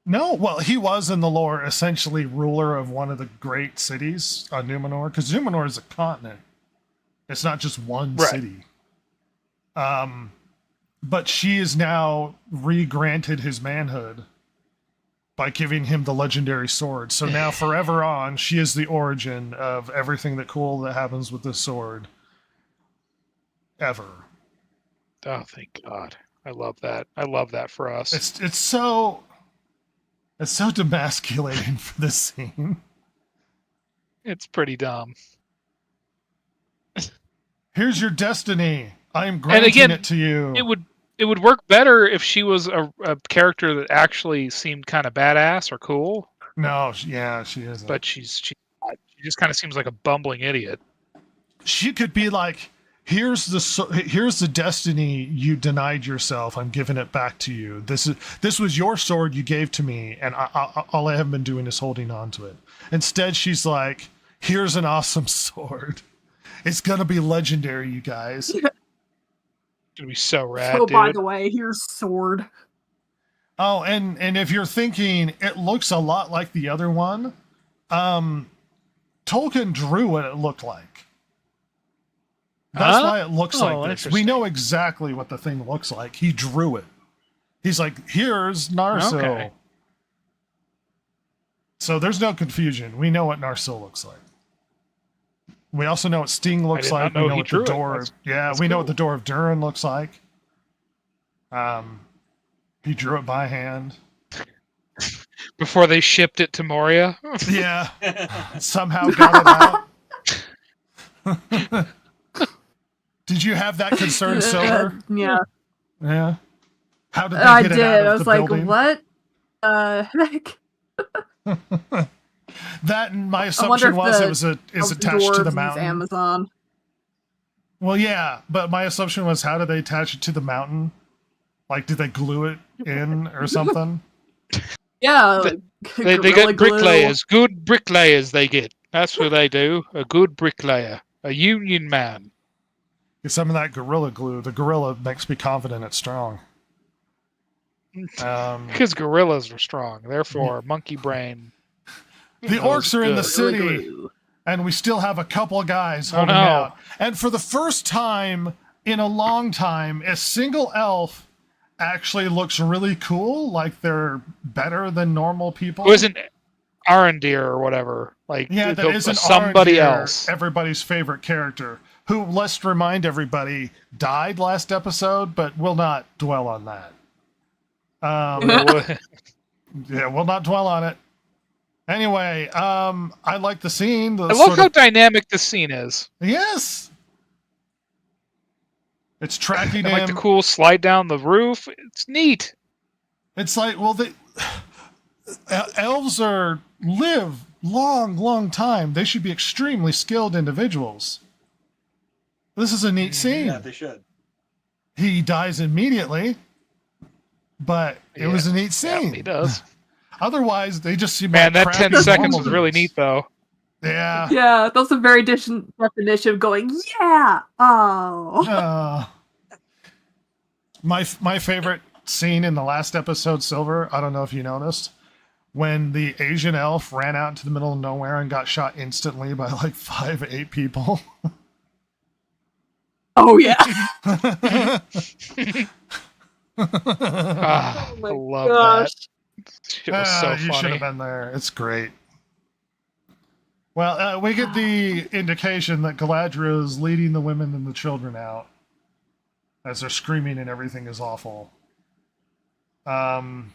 No, well, he was in the lore essentially ruler of one of the great cities on Numenor, because Numenor is a continent. It's not just one city. But she is now re-granted his manhood by giving him the legendary sword. So now forever on, she is the origin of everything that happens with this sword. Ever. Oh, thank God. I love that. I love that for us. It's so demasculating for this scene. It's pretty dumb. Here's your destiny. I am granting it to you. It would work better if she was a character that actually seemed kind of badass or cool. No, yeah, she isn't. But she just kind of seems like a bumbling idiot. She could be like, here's the destiny you denied yourself. I'm giving it back to you. This was your sword you gave to me, and all I have been doing is holding on to it. Instead, she's like, here's an awesome sword. It's gonna be legendary, you guys. It's gonna be so rad. So, dude. by the way, here's sword. Oh, and if you're thinking it looks a lot like the other one, Tolkien drew what it looked like. That's why it looks like this. We know exactly what the thing looks like. He drew it. He's like, here's Narsil. Okay. So there's no confusion. We know what Narsil looks like. We also know what Sting looks like. We know what the door. We know what the door of Durin looks like. He drew it by hand before they shipped it to Moria. Yeah, somehow got it out. Did you have that concern, Silver? Yeah. Yeah. How did they I get did. it out of I was the like, building? what? Heck. That and my I wonder assumption if was the it was Elves and attached to the dwarves use mountain. Amazon. Well, yeah, but my assumption was how did they attach it to the mountain? Like, did they glue it in or something? Yeah, They Gorilla get Glue. bricklayers. Good bricklayers they get. That's what they do. A good bricklayer. A union man. Get some of that gorilla glue. The gorilla makes me confident it's strong. Because gorillas are strong. Therefore, monkey brain. The knows orcs are in the good. city, Gorilla Glue. and we still have a couple of guys Oh, holding no. out. And for the first time in a long time, a single elf actually looks really cool, like they're better than normal people. Who isn't Arendir or whatever? Like Yeah, that isn't somebody Arondir, else. everybody's favorite character, who, let's remind everybody, died last episode, but we'll not dwell on that. Yeah, we'll not dwell on it. Anyway, I like the scene. I love how dynamic this scene is. Yes! It's tracking And him. like the cool slide down the roof. It's neat. It's like, well, elves live long time. They should be extremely skilled individuals. This is a neat scene. Yeah, they should. He dies immediately, but it was a neat Yeah, scene. he does. Otherwise, they just seem Man, like that crappy 10 seconds normal was really dudes. neat, though. Yeah. Yeah, that's a very definition of going, yeah! Oh. My favorite scene in the last episode, Silver, I don't know if you noticed, when the Asian elf ran out into the middle of nowhere and got shot instantly by like 5-8 people. Oh, yeah. Ah, Oh my I love gosh. that. Shit was so You should funny. have been there. It's great. Well, we get the indication that Galadriel is leading the women and the children out as they're screaming and everything is awful. And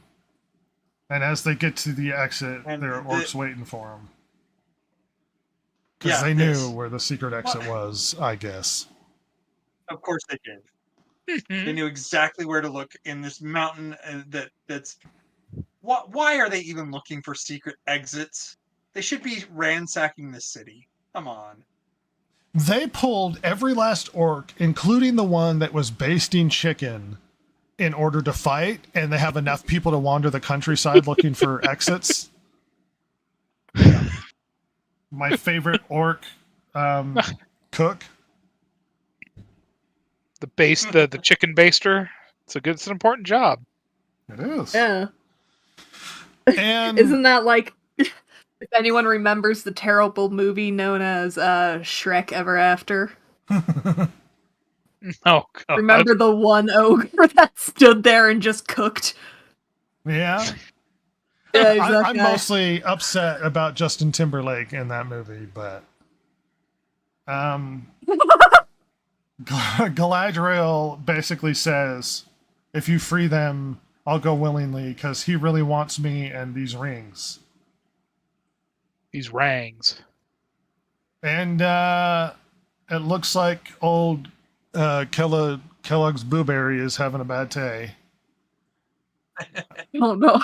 as they get to the exit, And there are orcs waiting for them. Because Yeah, they knew this- where the secret exit was, I guess. Of course they did. They knew exactly where to look in this mountain. That's why are they even looking for secret exits? They should be ransacking the city. Come on. They pulled every last orc, including the one that was basting chicken, in order to fight, and they have enough people to wander the countryside looking for exits. My favorite orc cook. The chicken baster. It's an important job. It is. Yeah. And Isn't that like, if anyone remembers the terrible movie known as Shrek Ever After? Oh god. Remember the one ogre that stood there and just cooked? yeah, Yeah, he's I'm that guy. mostly upset about Justin Timberlake in that movie, but Galadriel basically says, if you free them, I'll go willingly, because he really wants me and these rings. These rangs. And it looks like old Kellogg's Blueberry is having a bad day. Oh no.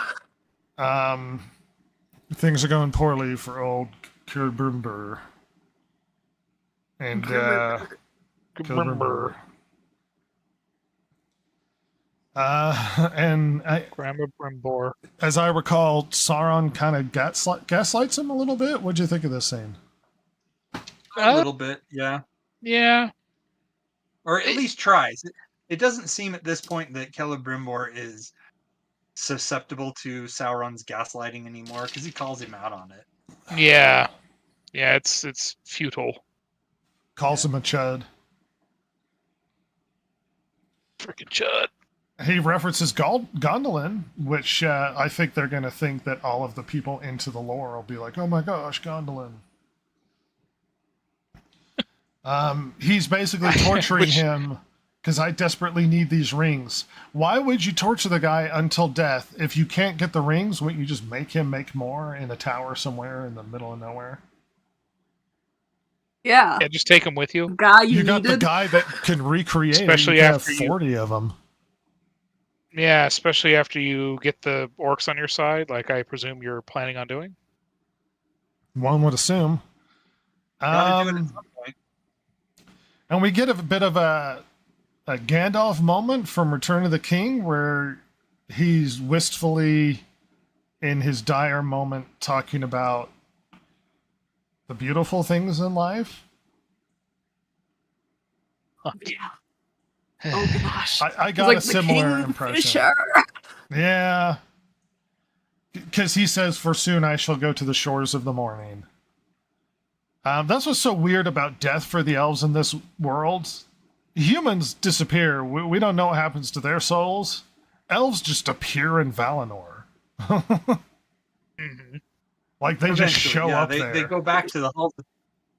Things are going poorly for old Kerbrimber. And Kerbrimber. And Grandma Brimbor. as I recall, Sauron kind of gaslights him a little bit. What'd you think of this scene? A little bit, yeah. Yeah. Or at least tries. It doesn't seem at this point that Celebrimbor is susceptible to Sauron's gaslighting anymore, because he calls him out on it. Yeah. Yeah, it's futile. Calls him a chud. Freaking chud. He references Gondolin, which I think they're going to think that all of the people into the lore will be like, oh my gosh, Gondolin. He's basically torturing Which- him because I desperately need these rings. Why would you torture the guy until death? If you can't get the rings, wouldn't you just make him make more in a tower somewhere in the middle of nowhere? Yeah. Yeah, just take them with you. Guy You you got the needed. guy that can recreate Especially it. You can after have you- 40 of them. Yeah, especially after you get the orcs on your side, like I presume you're planning on doing. One would assume. Gotta do it at some point. And we get a bit of a Gandalf moment from Return of the King where he's wistfully, in his dire moment, talking about the beautiful things in life. Yeah. Oh gosh. I He's got like a the similar impression. Kingfisher. Yeah. Because he says, "For soon I shall go to the shores of the morning." That's what's so weird about death for the elves in this world. Humans disappear. We don't know what happens to their souls. Elves just appear in Valinor. Mhm. Like they just Eventually, show yeah, up there. They go back to the halls.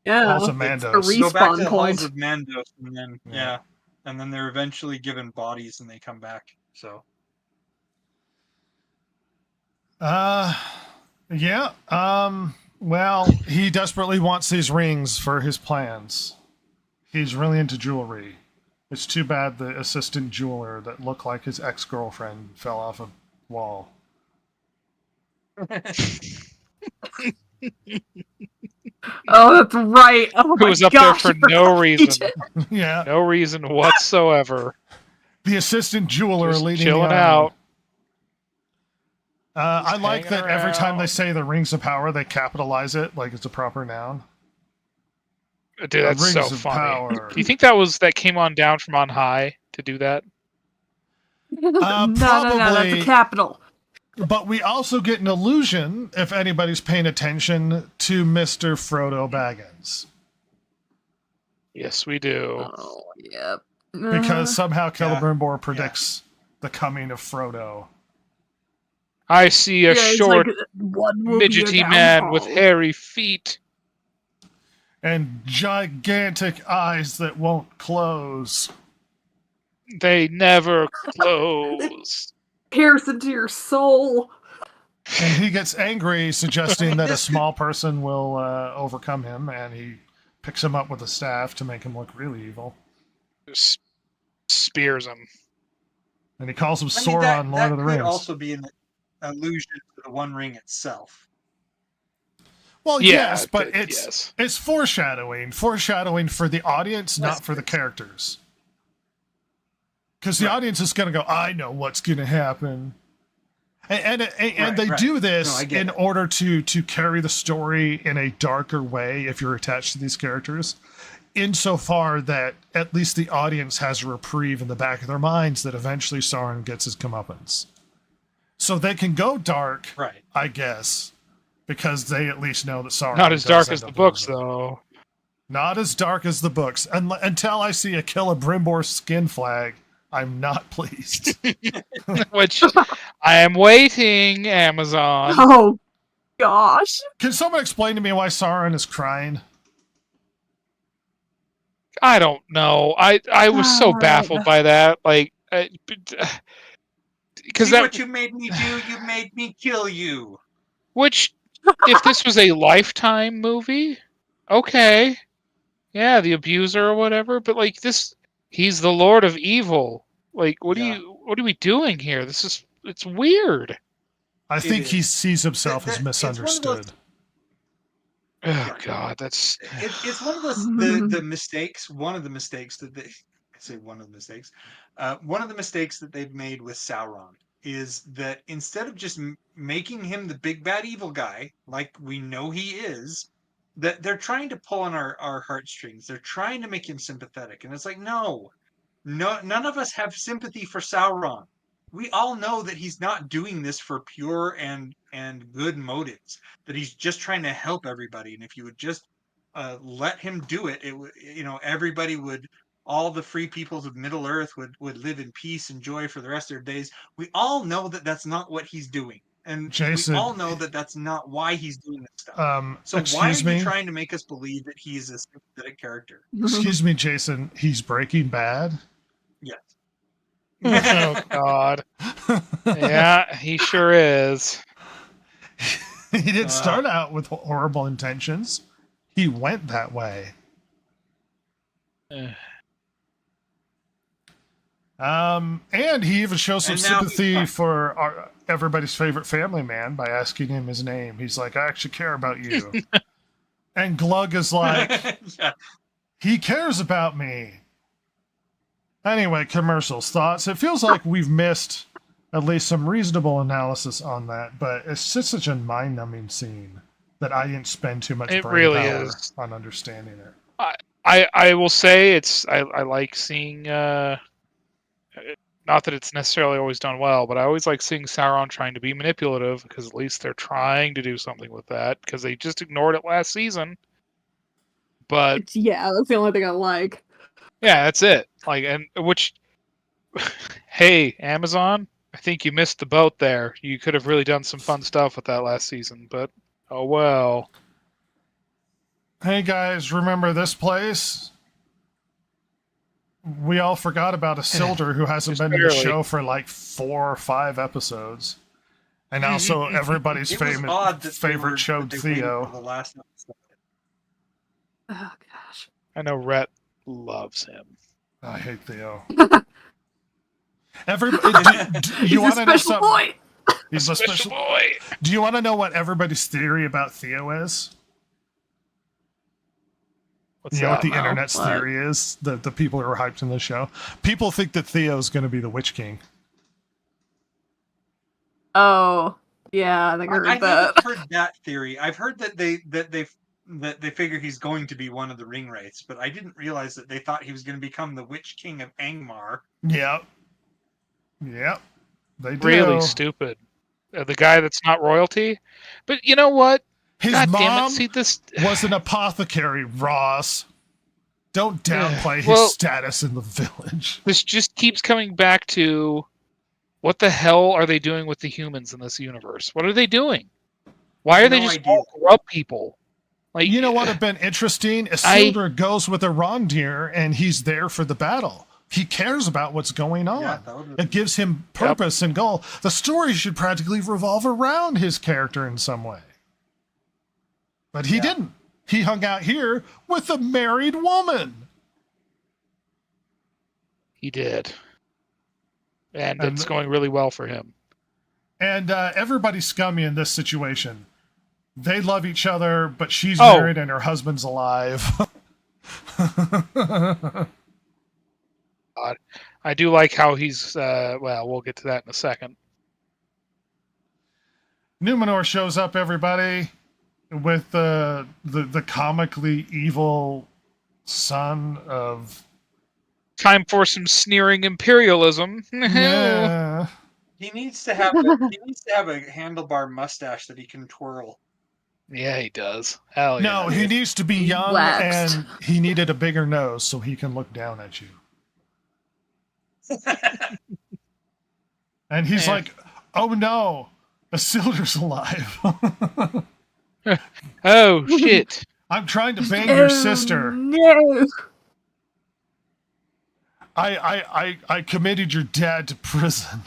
Yeah. Halls of It's a Mandos. Go back to respawn the point. halls of Mandos, and then Yeah. and then they're eventually given bodies, and they come back. So Yeah. Well, he desperately wants these rings for his plans. He's really into jewelry. It's too bad the assistant jeweler that looked like his ex-girlfriend fell off a wall. Oh, that's right. Oh Who my was up gosh, there I for no forgot he reason. did. Yeah. No reason whatsoever. The assistant jeweler Just leading chilling the out. I like hanging that every time they around. say the rings of power, they capitalize it like it's a proper noun. Dude, The that's so rings of funny. power. Do you think that came on down from on high to do that? No, that's Probably. a capital. But we also get an illusion, if anybody's paying attention, to Mr. Frodo Baggins. Yes, we do. Oh, yep. Because somehow Yeah. Celebrimbor predicts the coming of Frodo. I see a yeah, it's short, like, one will be your midgety man with downfall. hairy feet. And gigantic eyes that won't close. They never close. Pierce into your soul. And he gets angry, suggesting that a small person will overcome him, and he picks him up with a staff to make him look really evil. Just spears him. And he calls him I mean, Sauron, Lord that of the could Rings. also be an allusion to the One Ring itself. Well, Yeah, yes, but yes. it's foreshadowing for the audience, not for the characters. Because the audience is going to go, "I know what's going to happen," and they Right. do No, this I get in it. order to carry the story in a darker way. If you're attached to these characters, insofar that at least the audience has a reprieve in the back of their minds that eventually Sauron gets his comeuppance, so they can go dark, Right. I guess. Because they at least know that Sauron Not as does dark end as the up books, losing. though. Not as dark as the books. Until I see a Celebrimbor skin flag, I'm not pleased. Which I am waiting, Amazon. Oh, gosh. Can someone explain to me why Sauron is crying? I don't know. I was so baffled by that. Like, because See that, what you made me do? You made me kill you. which, if this was a Lifetime movie, okay, yeah, the abuser or whatever. But like this, he's the Lord of Evil. Like, what Yeah. are we doing here? It's weird. I think he is. sees himself as It's one of those- misunderstood. Oh Yeah. God, that's It's one of those the mistakes. One of the mistakes that they I say one of the mistakes. One of the mistakes that they've made with Sauron is that instead of just making him the big bad evil guy like we know he is, that they're trying to pull on our heartstrings. They're trying to make him sympathetic, and it's like no, none of us have sympathy for Sauron. We all know that he's not doing this for pure and good motives. That he's just trying to help everybody, and if you would just let him do it, it would, everybody would, all the free peoples of Middle Earth would live in peace and joy for the rest of their days. We all know that that's not what he's doing, and Jason, we all know that that's not why he's doing this stuff. So why are excuse you me? trying to make us believe that he's a sympathetic character? Excuse me, Jason. He's Breaking Bad. Yes. oh God. Yeah, he sure is. He didn't start out with horrible intentions. He went that way. Eh. And he even shows some And now he's sympathy back. for everybody's favorite family man by asking him his name. He's like, I actually care about you. And Glug is like, Yeah. he cares about me. Anyway, commercials, thoughts. It feels like we've missed at least some reasonable analysis on that, but it's just such a mind-numbing scene that I didn't spend too much It brain really power is. on understanding it. I will say I like seeing not that it's necessarily always done well, but I always like seeing Sauron trying to be manipulative because at least they're trying to do something with that because they just ignored it last season. But Yeah, that's the only thing I like. yeah, that's it. Like, and which, hey, Amazon, I think you missed the boat there. You could have really done some fun stuff with that last season, but oh well. Hey guys, remember this place? We all forgot about Isildur, who hasn't Just been in the barely. show for like 4 or 5 episodes. And also everybody's It was odd that they favorite were- showed that they waited Theo. for the last episode. Oh gosh. I know Rhett loves him. I hate Theo. You He's a want to know special something? boy. He's a Special special. boy. Do you want to know what everybody's theory about Theo is? What's You know what that? the internet's What? theory is? The people who are hyped in the show. People think that Theo's going to be the Witch King. Oh, yeah, I think I heard I that. haven't heard that theory. I've heard that they figure he's going to be one of the ring wraiths, but I didn't realize that they thought he was going to become the Witch King of Angmar. Yep. Yep. They do. Really stupid. The guy that's not royalty. But you know what? His God damn mom it! See this. was an apothecary, Ross. Don't downplay his Well- status in the village. This just keeps coming back to what the hell are they doing with the humans in this universe? What are they doing? Why are they No just idea. all corrupt people? Like, You know what would have been interesting? Isildur goes with Arondir and he's there for the battle. He cares about what's going on. Yeah, that would've- It gives him purpose and goal. The story should practically revolve around his character in some way. But he Yeah. didn't. He hung out here with a married woman. He did, and And- it's going really well for him. And everybody's scummy in this situation. They love each other, but she's Oh. married and her husband's alive. I do like how he's. Well, we'll get to that in a second. Numenor shows up, everybody, with the comically evil son of Time for some sneering imperialism. yeah. He needs to have a handlebar mustache that he can twirl. Yeah, he does. Hell No, yeah. he needs to be young Waxed. and he needed a bigger nose so he can look down at you. And he's Eh. like, "Oh no, Isildur's alive. Oh shit! I'm trying to bang your Oh, sister. No. I committed your dad to prison."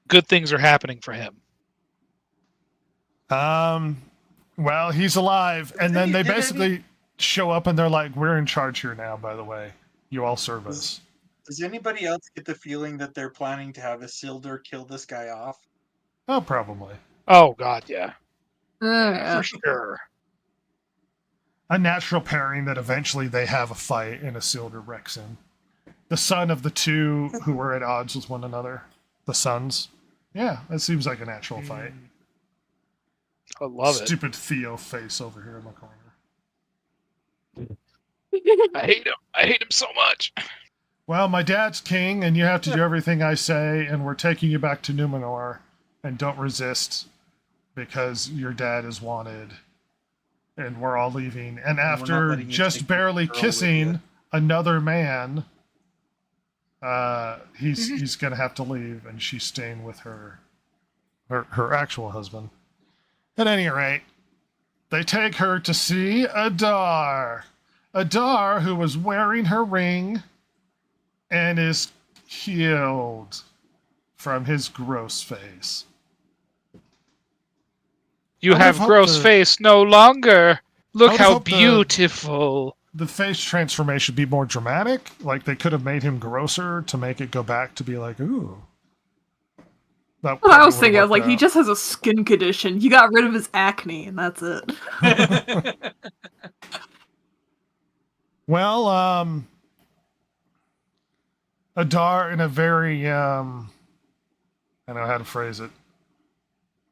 Good things are happening for him. Well, he's alive, and then they Did any- basically show up and they're like, "We're in charge here now, by the way. You all serve us." Does anybody else get the feeling that they're planning to have Isildur kill this guy off? Oh, probably. Oh god, yeah, Oh, yeah. for sure. A natural pairing that eventually they have a fight and Isildur wrecks him. The son of the two who were at odds with one another. The sons. Yeah, that seems like a natural fight. I love Stupid Theo face over here in the corner. it. I hate him. I hate him so much. Well, my dad's king, and you have to do everything I say, and we're taking you back to Numenor, and don't resist, because your dad is wanted, and we're all leaving. And not after letting you just take barely the girl with kissing you. another man, he's gonna have to leave, and she's staying with her actual husband. At any rate, they take her to see Adar. Adar, who was wearing her ring and is healed from his gross face. You I would have hope gross the- face no longer. I Look would how hope the- beautiful. the face transformation be more dramatic. Like they could have made him grosser to make it go back to be like, ooh. That What I was probably thinking, I was would've like, he worked just has a skin condition. You got rid of his acne, and that's it. out. Well, Adar in a very I don't know how to phrase it.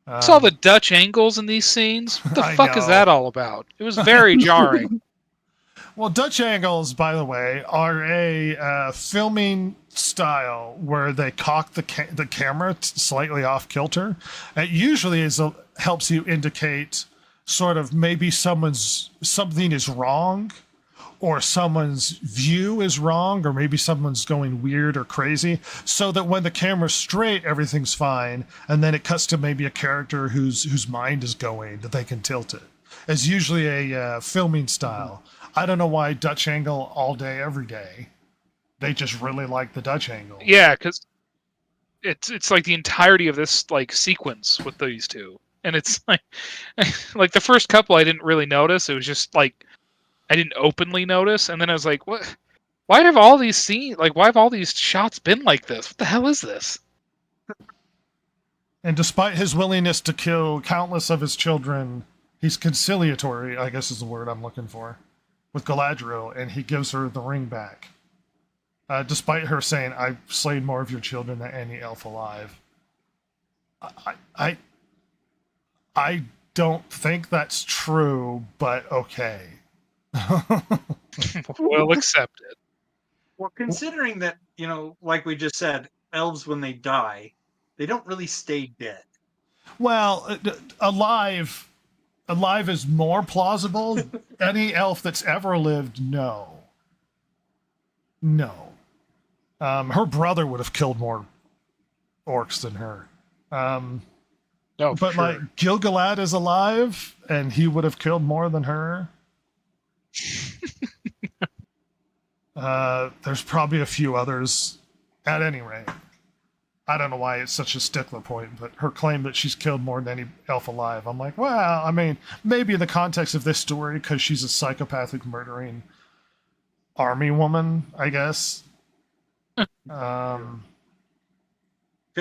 It's all the Dutch angles in these scenes. What the I fuck is know. that all about? It was very jarring. Well, Dutch angles, by the way, are a filming style where they cock the camera slightly off kilter. It usually helps you indicate sort of maybe something is wrong, or someone's view is wrong, or maybe someone's going weird or crazy, so that when the camera's straight, everything's fine, and then it cuts to maybe a character whose mind is going, that they can tilt it. It's usually a filming style. I don't know why Dutch angle all day, every day. They just really like the Dutch angle. Yeah, because it's like the entirety of this like sequence with these two, and it's like like the first couple I didn't really notice. It was just like I didn't openly notice, and then I was like, what? Why have all these why have all these shots been like this? What the hell is this? And despite his willingness to kill countless of his children, he's conciliatory, I guess is the word I'm looking for, with Galadriel, and he gives her the ring back. Despite her saying, I've slain more of your children than any elf alive. I don't think that's true, but okay. We'll accept it. Well, considering that, like we just said, elves, when they die, they don't really stay dead. Well, alive is more plausible. Any elf that's ever lived, no. Her brother would have killed more orcs than her. No, But sure. like Gil-galad is alive, and he would have killed more than her. There's probably a few others. At any rate, I don't know why it's such a stickler point, but her claim that she's killed more than any elf alive. I'm like, well, I mean, maybe in the context of this story, because she's a psychopathic murdering army woman, I guess. Could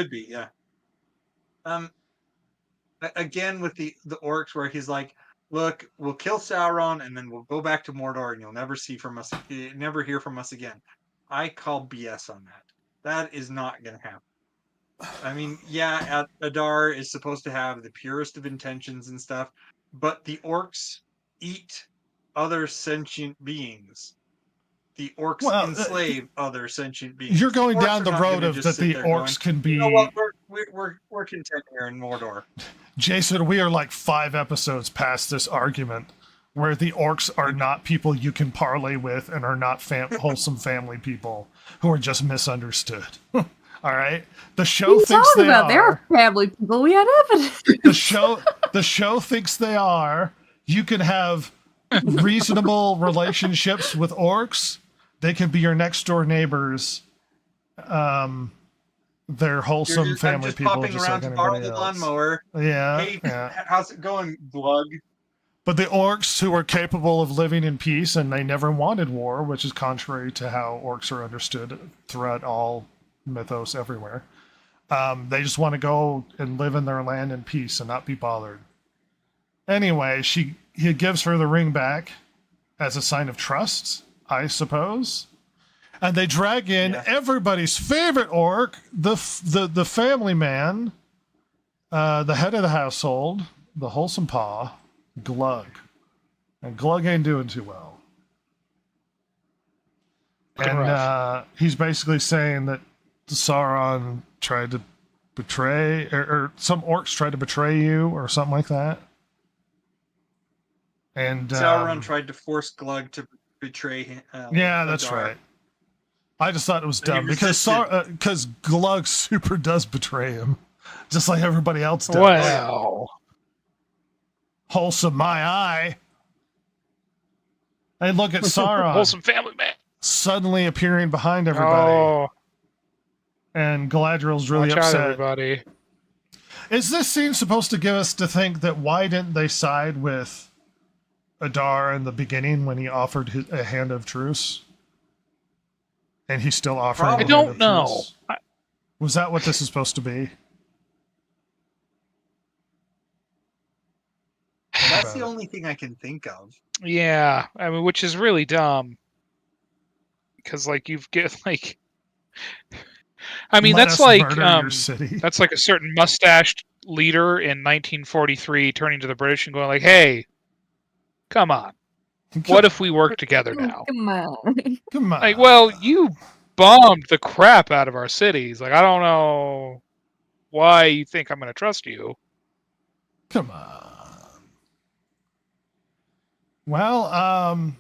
be, yeah. Again, with the orcs, where he's like, look, we'll kill Sauron and then we'll go back to Mordor and you'll never hear from us again. I call BS on that. That is not going to happen. I mean, yeah, Adar is supposed to have the purest of intentions and stuff, but the orcs eat other sentient beings. The orcs enslave other sentient beings. You're going Orcs down are the not road gonna of just that sit the there orcs going, can be. You know what? We're content here in Mordor. Jason, we are like 5 episodes past this argument where the orcs are not people you can parlay with and are not wholesome family people who are just misunderstood. All right, the show What are you thinks talking they about? are. They're family people. We had evidence. The show thinks they are. You can have reasonable relationships with orcs. They can be your next door neighbors. They're wholesome I'm family just people, popping just around like to borrow anybody the else. lawnmower. Yeah, Hey, yeah. how's it going, Glug? But the orcs who are capable of living in peace, and they never wanted war, which is contrary to how orcs are understood throughout all mythos everywhere. They just want to go and live in their land in peace and not be bothered. Anyway, he gives her the ring back as a sign of trust, I suppose. And they drag in everybody's favorite orc, the family man, the head of the household, the wholesome paw, Glug. And Glug ain't doing too well. And he's basically saying that Sauron tried to betray, or some orcs tried to betray you, or something like that. And Sauron tried to force Glug to betray him. Yeah, that's Adar. right. I just thought it was But he dumb because Glug super does betray him, just like everybody else does. Wow. Wholesome my eye. And look at Sauron Wholesome family man. suddenly appearing behind everybody. Oh, And Galadriel's really watch out, upset. everybody. Is this scene supposed to give us to think that why didn't they side with Adar in the beginning when he offered a hand of truce? And he's still offering. Probably. a I hand don't of know. truce? Was that what this is supposed to be? That's the about it. only thing I can think of. Yeah, I mean, which is really dumb. Because like you've get like, I mean, Let that's us like murder your city. that's like a certain mustached leader in 1943 turning to the British and going like, "Hey, come on, what if we work together now?" Come on. Come on. Like, well, you bombed the crap out of our cities. Like, I don't know why you think I'm going to trust you. Come on. Well,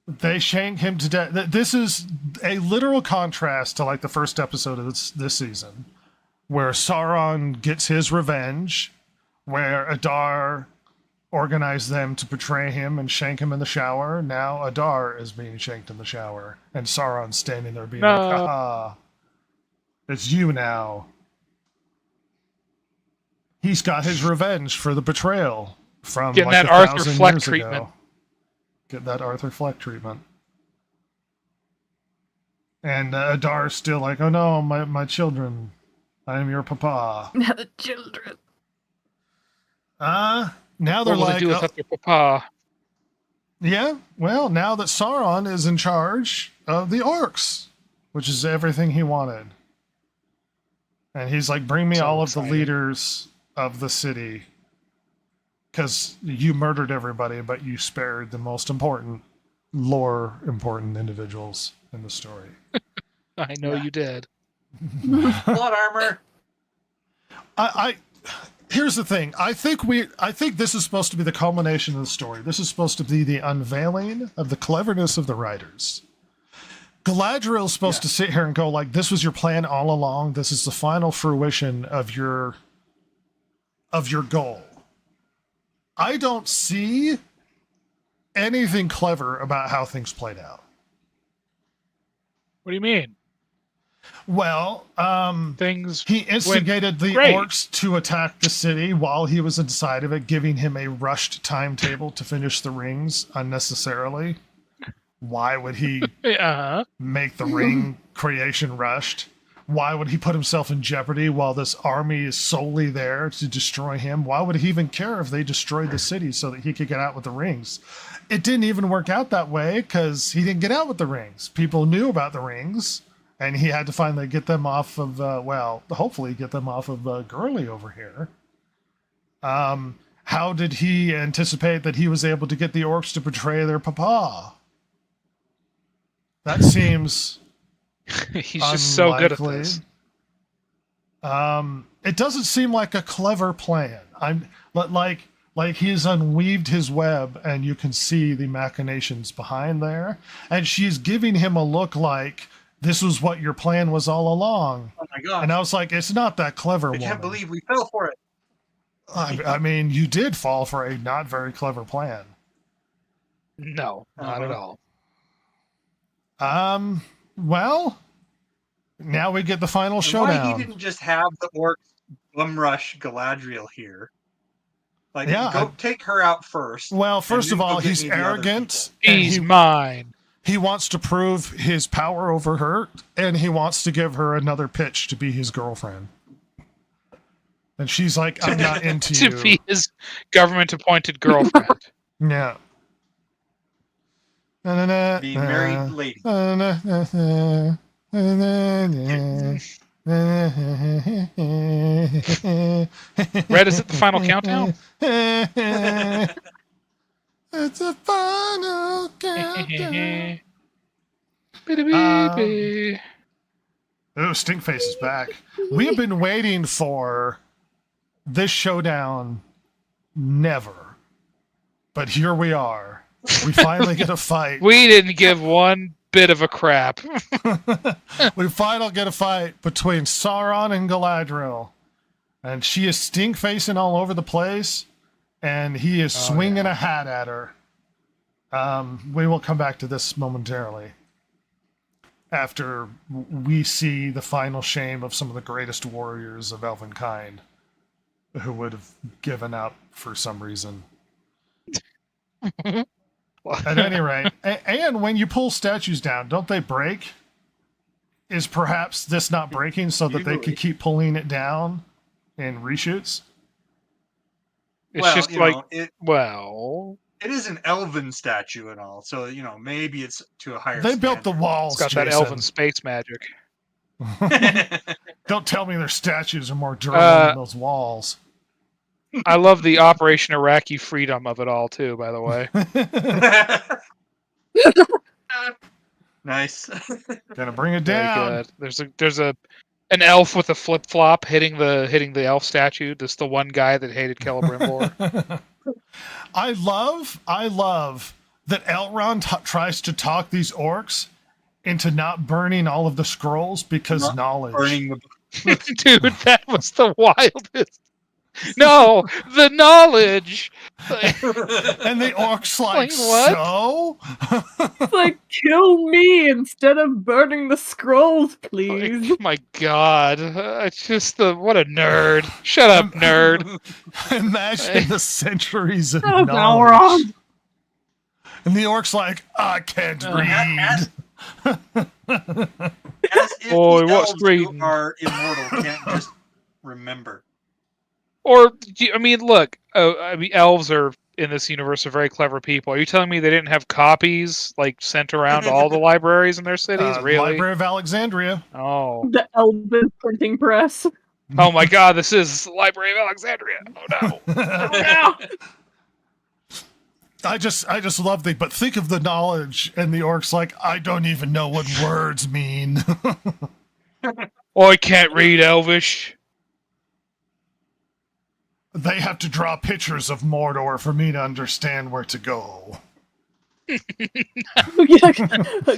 they shank him to death. This is a literal contrast to like the first episode of this season, where Sauron gets his revenge, where Adar organized them to betray him and shank him in the shower. Now Adar is being shanked in the shower, and Sauron's standing there being like, No. haha, it's you now. He's got his revenge for the betrayal from Getting like that 1,000 Arthur Fleck years treatment. ago. Get that Arthur Fleck treatment. And Adar's still like, oh no, my children. I am your papa. The children. Now they're What will like, they do without their papa? yeah, well, now that Sauron is in charge of the orcs, which is everything he wanted. And he's like, bring me So all of exciting. the leaders of the city. Because you murdered everybody, but you spared the most important, important individuals in the story. I know you did. Plot armor. I here's the thing. I think this is supposed to be the culmination of the story. This is supposed to be the unveiling of the cleverness of the writers. Galadriel's supposed to sit here and go like, this was your plan all along. This is the final fruition of your goal. I don't see anything clever about how things played out. What do you mean? Well, Things he instigated the great. orcs to attack the city while he was inside of it, giving him a rushed timetable to finish the rings unnecessarily. Why would he make the ring creation rushed? Why would he put himself in jeopardy while this army is solely there to destroy him? Why would he even care if they destroyed the city so that he could get out with the rings? It didn't even work out that way because he didn't get out with the rings. People knew about the rings, and he had to finally get them off of, hopefully get them off of Gurley over here. How did he anticipate that he was able to get the orcs to betray their papa? That seems... he's just so good at unlikely. this. It doesn't seem like a clever plan. Like he's unweaved his web, and you can see the machinations behind there. And she's giving him a look like this was what your plan was all along. Oh my god. And I was like, it's not that clever. I can't woman. believe we fell for it. I mean, you did fall for a not very clever plan. No, not at all. Well, now we get the final And showdown. why he didn't just have the orcs bum rush Galadriel here? Like, Yeah, go take her out first. Well, and first then of go all, get he's me the other arrogant. people. and He's mine. He wants to prove his power over her, and he wants to give her another pitch to be his girlfriend. And she's like, I'm not into To you. be his government-appointed girlfriend. Yeah. The married lady. Red, is it the final countdown? It's a final countdown. Biddy-bee-bee. Oh, Stinkface is back. We have been waiting for this showdown never. But here we are. We finally get a fight. We didn't give one bit of a crap. We finally get a fight between Sauron and Galadriel. And she is stink-facing all over the place. And he is swinging a hat at her. We will come back to this momentarily. After we see the final shame of some of the greatest warriors of Elvenkind who would have given up for some reason. At any rate, and when you pull statues down, don't they break? Is perhaps this not breaking so that they Usually. could keep pulling it down in reshoots? It's well, just you like, know, it is an elven statue and all, so you know maybe it's to a higher. They built the standard. walls, it's got Jason. that elven space magic. Don't tell me their statues are more durable than those walls. I love the Operation Iraqi freedom of it all too. By the way, Nice. Gonna bring it very down. good. There's an elf with a flip flop hitting the elf statue. That's the one guy that hated Celebrimbor. I love that Elrond tries to talk these orcs into not burning all of the scrolls because Not knowledge. Burning the Dude, that was the wildest. No, the knowledge. And the orcs like, what? so? It's like, kill me instead of burning the scrolls, please. Like, my God, it's just what a nerd. Shut up, nerd. Imagine the centuries of Oh, knowledge. Balrog. And the orcs like, I can't read. As if Boy, the what's elves who reading? are immortal can't just remember. Or, I mean, look, elves are in this universe are very clever people. Are you telling me they didn't have copies like sent around to all the libraries in their cities? Really? Library of Alexandria. Oh. The Elven printing press. Oh my God, this is Library of Alexandria. Oh no. I just love but think of the knowledge, and the orcs like, I don't even know what words mean. Oh, I can't read Elvish. They have to draw pictures of Mordor for me to understand where to go.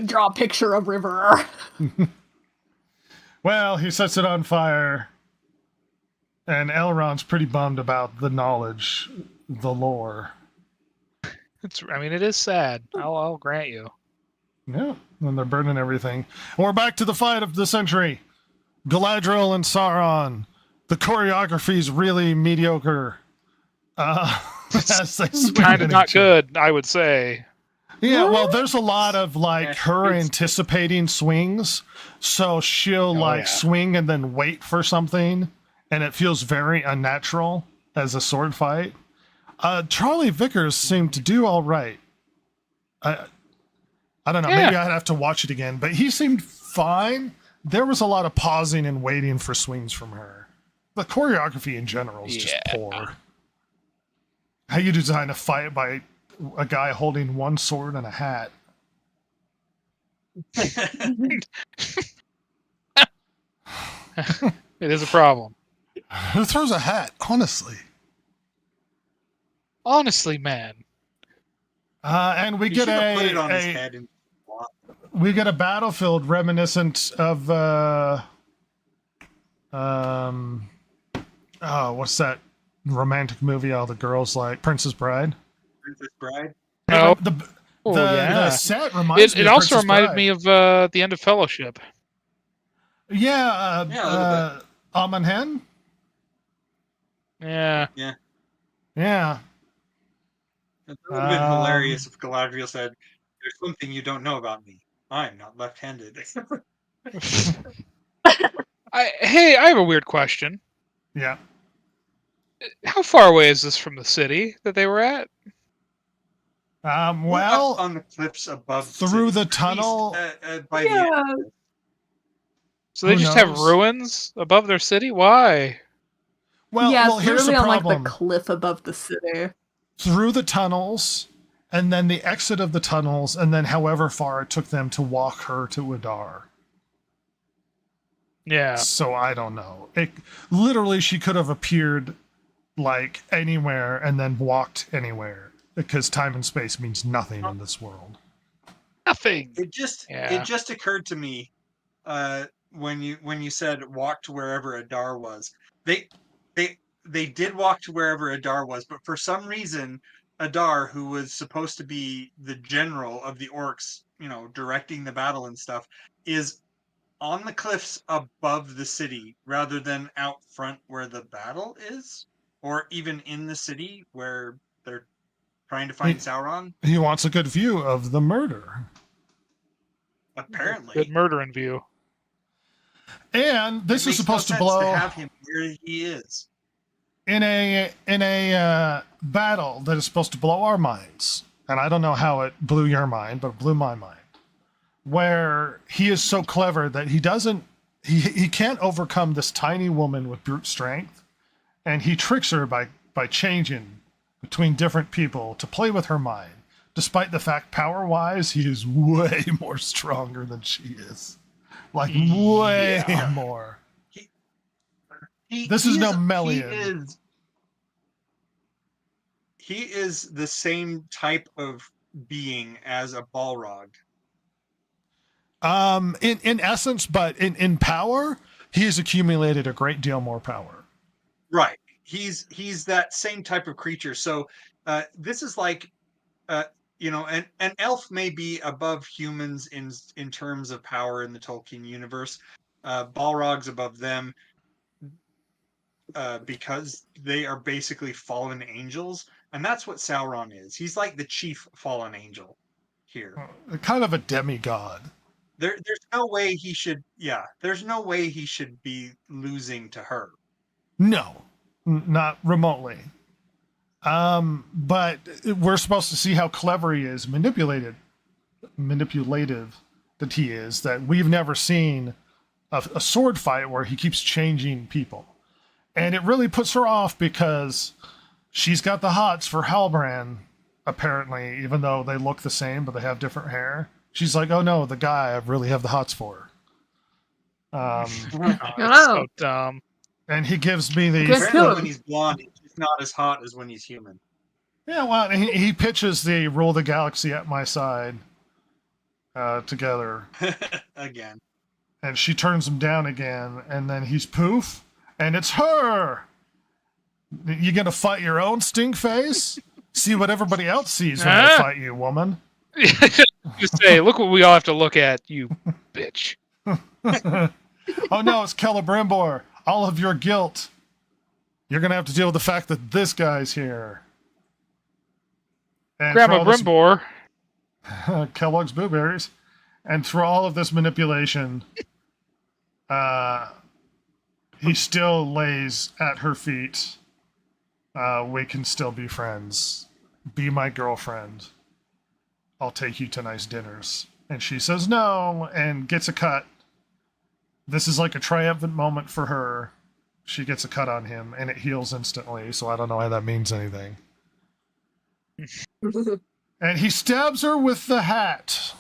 Draw a picture of river. Well, he sets it on fire, and Elrond's pretty bummed about the knowledge, the lore. It is sad. I'll grant you. Yeah, and they're burning everything. And we're back to the fight of the century. Galadriel and Sauron. The choreography is really mediocre. As they swing Kind of at not each other. good, I would say. Yeah, well, there's a lot of like Yeah, her it's- anticipating swings, so she'll yeah. swing and then wait for something, and it feels very unnatural as a sword fight. Charlie Vickers seemed to do all right. I don't know, Yeah. maybe I'd have to watch it again, but he seemed fine. There was a lot of pausing and waiting for swings from her. The choreography in general is just poor. How you design a fight by a guy holding one sword and a hat. It is a problem. Who throws a hat? Honestly. Honestly, man. And we You get should have put it on his a head and we get a battlefield reminiscent of what's that romantic movie all the girls like, Princess Bride? Princess Bride. No. The Oh, yeah. set reminds me It of also Princess reminded Bride. me of the end of Fellowship. Yeah, Yeah, a little Amon Hen? Yeah. Yeah. It would have been hilarious if Galadriel said, "There's something you don't know about me. I'm not left-handed." Hey, I have a weird question. Yeah. How far away is this from the city that they were at? Well, Up on the cliffs above through city, the tunnel- by the Yeah. end. So they Who just have knows? ruins above their city? Why? well, it's here's the literally on problem. like the cliff above the city. Through the tunnels, and then the exit of the tunnels, and then however far it took them to walk her to Adar. Yeah. So I don't know. It literally, she could have appeared like anywhere and then walked anywhere, because time and space means nothing in this world. Nothing. It just occurred to me when you said walk to wherever Adar was. They did walk to wherever Adar was, but for some reason Adar, who was supposed to be the general of the orcs, directing the battle and stuff, is on the cliffs above the city rather than out front where the battle is, or even in the city where they're trying to find Sauron. He wants a good view of the murder. Apparently, Good murdering view. And this It is makes supposed no to sense blow have him where he is. in a battle that is supposed to blow our minds. And I don't know how it blew your mind, but it blew my mind. Where he is so clever that he can't overcome this tiny woman with brute strength, and he tricks her by changing between different people to play with her mind, despite the fact power-wise he is way more stronger than she is. Like, way Yeah. more. He This is no is- Melian. He is the same type of being as a Balrog. In essence, but in power, he has accumulated a great deal more power. Right. He's that same type of creature. So this is like an elf may be above humans in terms of power in the Tolkien universe. Balrog's above them because they are basically fallen angels, and that's what Sauron is. He's like the chief fallen angel here. Kind of a demigod. There's no way he should. Yeah, there's no way he should be losing to her. No, not remotely. But we're supposed to see how clever he is, manipulative that he is, that we've never seen a sword fight where he keeps changing people. And it really puts her off because she's got the hots for Halbrand, apparently, even though they look the same, but they have different hair. She's like, oh no, the guy I really have the hots for. That's Oh. so dumb. And he gives me Good. these... Apparently, kill when him. he's blonde, he's not as hot as when he's human. Yeah, well, he pitches the rule the galaxy at my side together. Again. And she turns him down again, and then he's poof, and it's her! You gonna fight your own stink face? See what everybody else sees when they Huh? fight you, woman. Just say, look what we all have to look at, you bitch. Oh no, it's Celebrimbor. All of your guilt. You're gonna have to deal with the fact that this guy's here. And Grandma through all this- Brimbor. Kellogg's Blueberries. And through all of this manipulation, he still lays at her feet. We can still be friends. Be my girlfriend. I'll take you to nice dinners. And she says no and gets a cut. This is like a triumphant moment for her. She gets a cut on him and it heals instantly, so I don't know why that means anything. And he stabs her with the hat.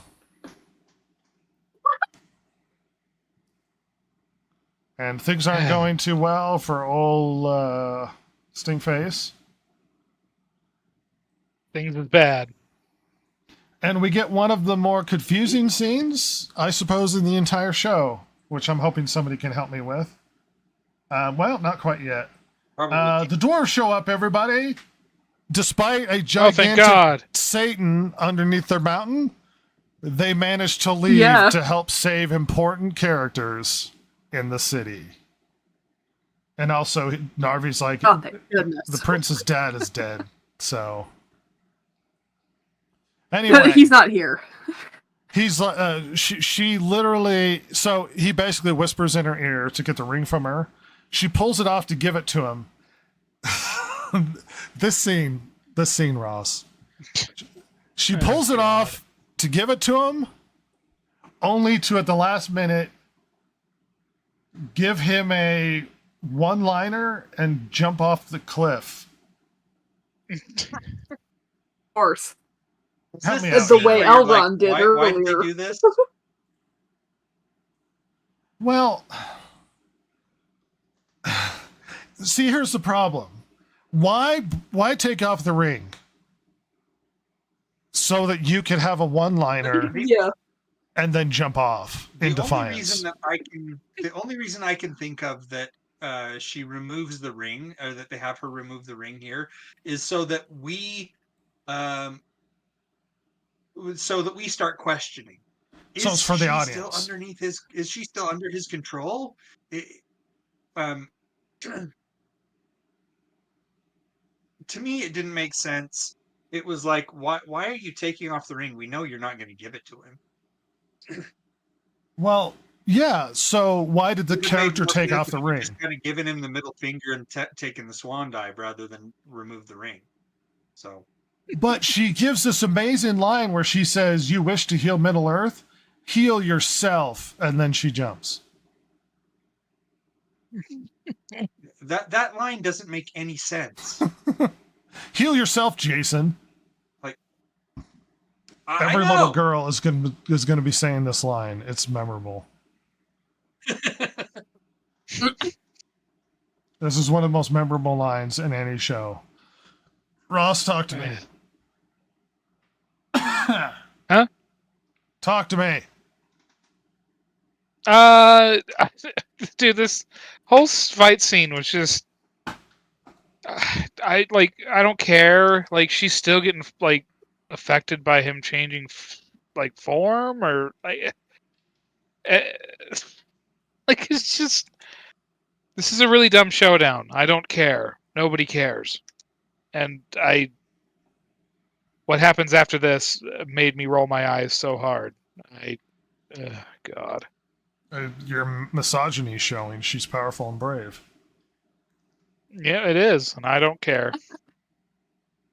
And things aren't going too well for old Stinkface. Things is bad. And we get one of the more confusing scenes, I suppose, in the entire show, which I'm hoping somebody can help me with. Well, not quite yet. Probably. The dwarves show up, everybody. Despite a Oh, thank gigantic God. Satan underneath their mountain, they managed to leave Yeah. to help save important characters in the city. And also, Narvi's like, Oh, thank goodness. the prince's dad is dead. So, anyway, He's not here. he's she literally. So he basically whispers in her ear to get the ring from her. She pulls it off to give it to him. This scene, Ross. She pulls it off to give it to him, only to at the last minute give him a one-liner and jump off the cliff. Of course. Help me Is out this The way where you're Elrond did why did they earlier. do this? Well, see, here's the problem. Why take off the ring? So that you could have a one-liner Yeah. and then jump off in The defiance. only reason I can think of that she removes the ring, or that they have her remove the ring here, is so that we start questioning. So it's for the she audience. Still underneath his? Is she still under his control? To me, it didn't make sense. It was like, why are you taking off the ring? We know you're not going to give it to him. Well, yeah. So why did the It would've made character more take sense off if the you ring? Just kind of given him the middle finger and taken the swan dive rather than remove the ring. So But she gives this amazing line where she says, "You wish to heal Middle Earth? Heal yourself," and then she jumps. that line doesn't make any sense. Heal yourself, Jason. I Every know. little girl is gonna be saying this line. It's memorable. This is one of the most memorable lines in any show. Ross, talk to me. Huh? Talk to me. Dude, this whole fight scene was just. I don't care. Like, she's still getting like affected by him changing like form, or like, like it's just. This is a really dumb showdown. I don't care. Nobody cares. And what happens after this made me roll my eyes so hard. God. Your misogyny showing. She's powerful and brave. Yeah, it is, and I don't care.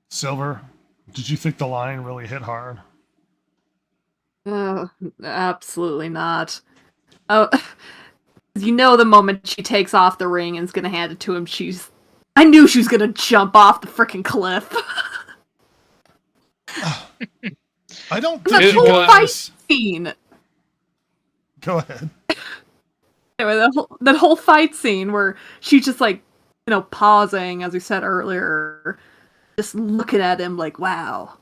Silver, did you think the line really hit hard? Absolutely not. Oh, you know, the moment she takes off the ring and is gonna hand it to him, I knew she was gonna jump off the freaking cliff. I don't That think It whole was- fight scene. Go ahead. Anyway, that whole fight scene where she's just like, you know, pausing, as we said earlier, just looking at him like, wow,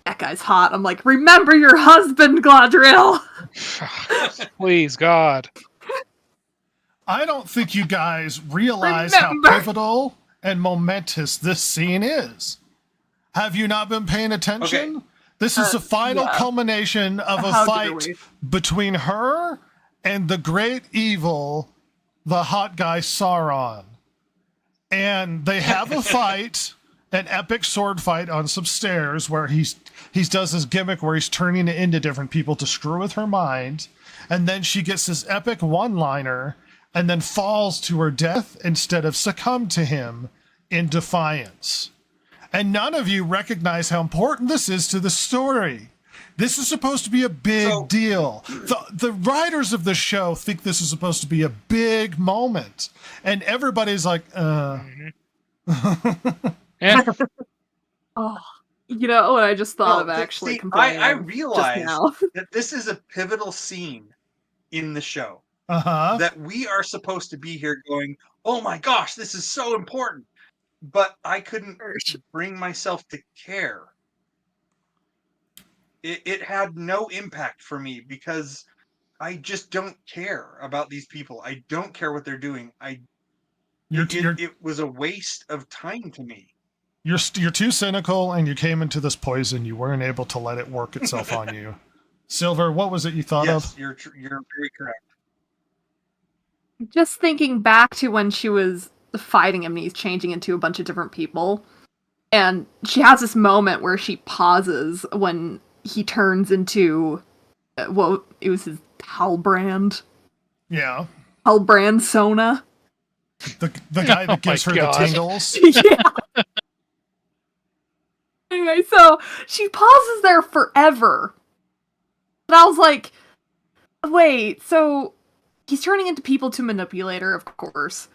that guy's hot. I'm like, remember your husband, Gladriel! Please, God. I don't think you guys realize Remember. how pivotal and momentous this scene is. Have you not been paying attention? Okay. This is the final yeah. culmination of a How dare fight we? between her and the great evil, the hot guy Sauron. And they have a fight, an epic sword fight on some stairs where he does this gimmick where he's turning it into different people to screw with her mind. And then she gets this epic one-liner and then falls to her death instead of succumb to him in defiance. And none of you recognize how important this is to the story. This is supposed to be a big deal. The writers of the show think this is supposed to be a big moment. And everybody's like, Yeah. Oh, you know what I just thought No, of actually see, comparing I them just realize now. that this is a pivotal scene in the show. uh-huh. That we are supposed to be here going, oh my gosh, this is so important. But I couldn't bring myself to care. It had no impact for me because I just don't care about these people. I don't care what they're doing. It was a waste of time to me. You're too cynical, and you came into this poison. You weren't able to let it work itself on you. Silver, what was it you thought Yes, of? you're very correct. Just thinking back to when she was fighting him and he's changing into a bunch of different people. And she has this moment where she pauses when he turns into, it was his Halbrand. Yeah. Halbrand Sona. The guy that Oh gives my her God. the tingles. Yeah. Anyway, so she pauses there forever. And I was like, wait, so he's turning into people to manipulate her, of course.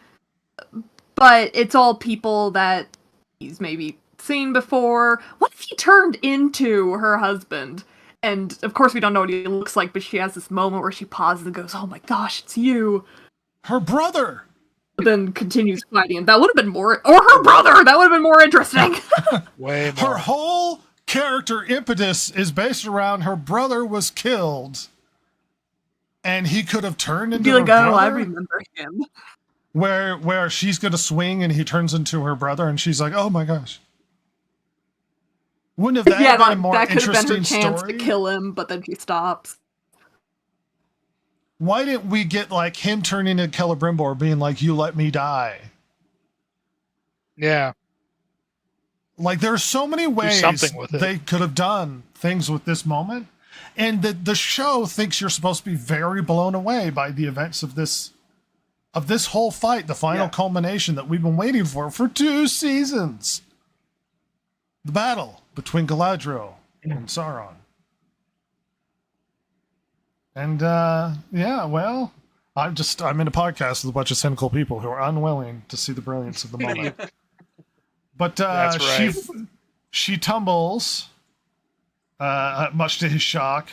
But it's all people that he's maybe seen before. What if he turned into her husband? And of course we don't know what he looks like, but she has this moment where she pauses and goes, oh my gosh, it's you. Her brother. But then continues fighting. And that would have been more, or her brother! That would have been more interesting. Way Her more. whole character impetus is based around her brother was killed. And he could have turned into Be her like, oh, I brother. remember him. Where she's gonna swing and he turns into her brother, and she's like, "Oh my gosh!" Wouldn't have that Yeah, been a that, more that could have been her interesting chance story? to kill him, but then she stops. Why didn't we get like him turning into Celebrimbor, being like, "You let me die"? Yeah. Like there's so many ways something with it. they could have done things with this moment, and the show thinks you're supposed to be very blown away by the events of this whole fight, the final culmination that we've been waiting for 2 seasons. The battle between Galadriel and Sauron. And well, I'm in a podcast with a bunch of cynical people who are unwilling to see the brilliance of the moment. But That's right. she tumbles, much to his shock.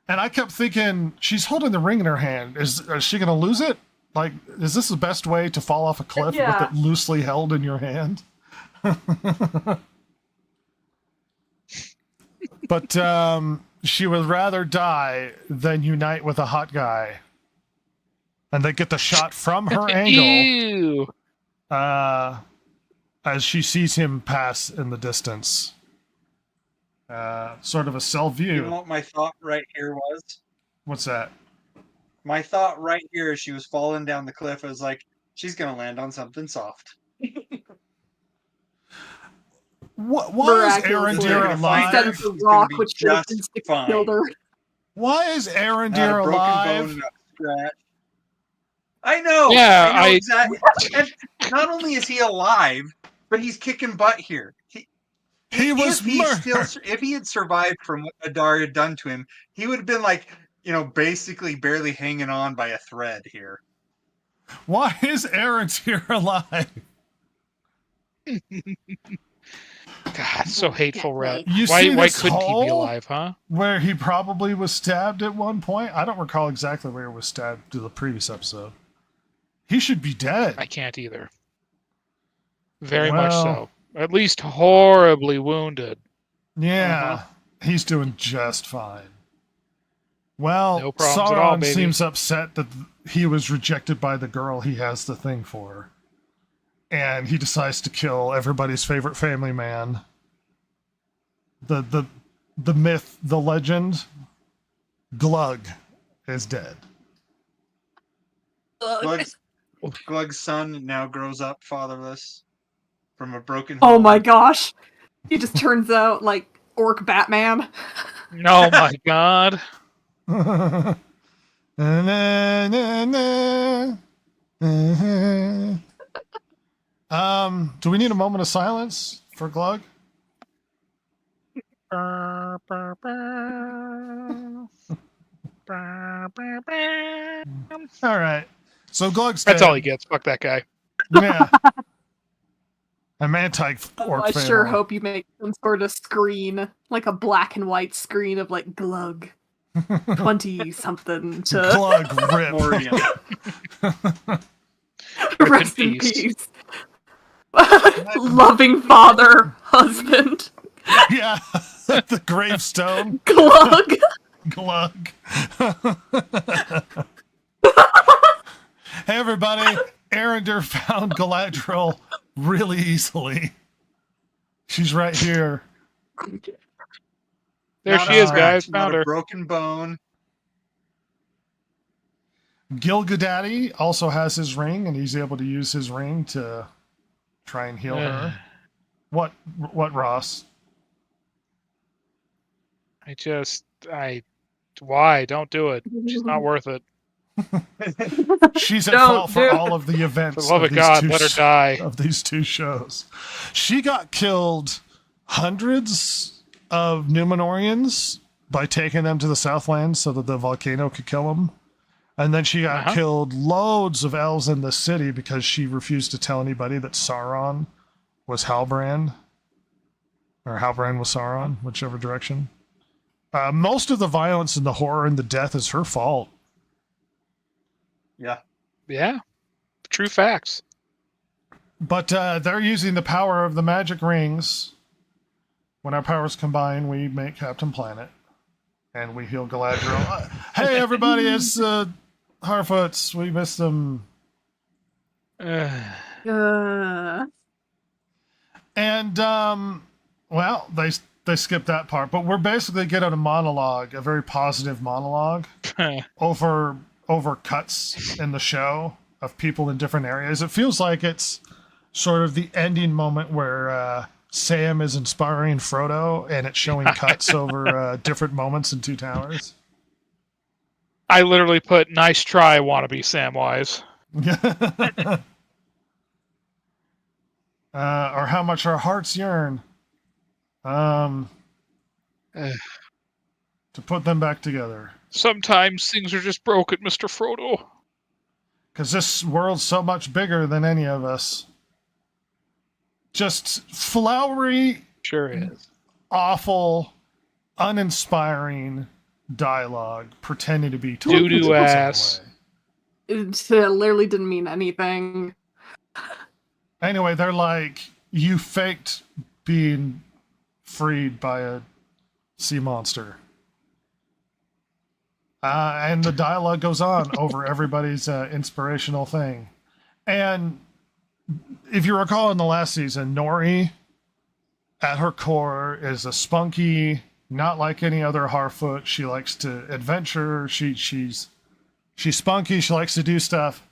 And I kept thinking, she's holding the ring in her hand. Is she going to lose it? Like, is this the best way to fall off a cliff with it loosely held in your hand? But she would rather die than unite with a hot guy. And they get the shot from her angle. Ew. As she sees him pass in the distance. Sort of a self view. You know what my thought right here was? What's that? My thought right here as she was falling down the cliff was like, she's gonna land on something soft. Why is Arendir alive? Instead of the rock, which just killed her. Why is Not a Arendir broken alive? bone, not a scratch. I know. Yeah, I know exactly. And not only is he alive, but he's kicking butt here. He was murdered. If he had survived from what Adar had done to him, he would have been like, basically barely hanging on by a thread here. Why is Arendir alive? God, so hateful, Red. You Why see this couldn't he be hole alive, huh? where he probably was stabbed at one point? I don't recall exactly where he was stabbed to the previous episode. He should be dead. I can't either. Very much so. At least horribly wounded. Yeah, he's doing just fine. Well, No problems Sauron at all, baby. seems upset that he was rejected by the girl he has the thing for. And he decides to kill everybody's favorite family man. The myth, the legend, Glug is dead. Glug's son now grows up fatherless from a broken Oh home. my gosh. He just turns out like Orc Batman. Oh my god. Na, na, na, na. Do we need a moment of silence for Glug? All All right. So Glug's dead. That's all he gets. Fuck that guy. Yeah. A anti-orc I family. sure hope you make some sort of screen, like a black and white screen of like Glug 20 something to Glug rip. Moria. rest in peace. Loving father, husband, Yeah. The gravestone. Glug. Glug. Hey everybody, Arendir found Galadriel really easily. She's right here. There Not she a is, guys. scratch, not Found a her. broken bone. Gilgadaddy also has his ring, and he's able to use his ring to try and heal her. What, Ross? Why? Don't do it. She's not worth it. She's at Don't fault for do- all of the events. For the love of of these God, two let her sh- die. Of these 2 shows, she got killed hundreds of Numenorians by taking them to the Southlands so that the volcano could kill them, and then she got killed loads of elves in the city because she refused to tell anybody that Sauron was Halbrand, or Halbrand was Sauron, whichever direction. Most of the violence and the horror and the death is her fault. Yeah. Yeah. True facts. But they're using the power of the magic rings. When our powers combine, we make Captain Planet. And we heal Galadriel. Hey, everybody, it's Harfoots. We missed them. And, well, they skipped that part. But we're basically getting a monologue, a very positive monologue, over cuts in the show of people in different areas. It feels like it's sort of the ending moment where Sam is inspiring Frodo, and it's showing cuts over different moments in Two Towers. I literally put "nice try, wannabe Samwise." Or how much our hearts yearn. To put them back together. Sometimes things are just broken, Mr. Frodo. Because this world's so much bigger than any of us. Just flowery, Sure is. awful, uninspiring dialogue pretending to be told Doo-doo in some ass. way. It literally didn't mean anything. Anyway, they're like, you faked being freed by a sea monster. And the dialogue goes on over everybody's inspirational thing. And if you recall in the last season, Nori, at her core, is a spunky, not like any other Harfoot. She likes to adventure. She's spunky. She likes to do stuff.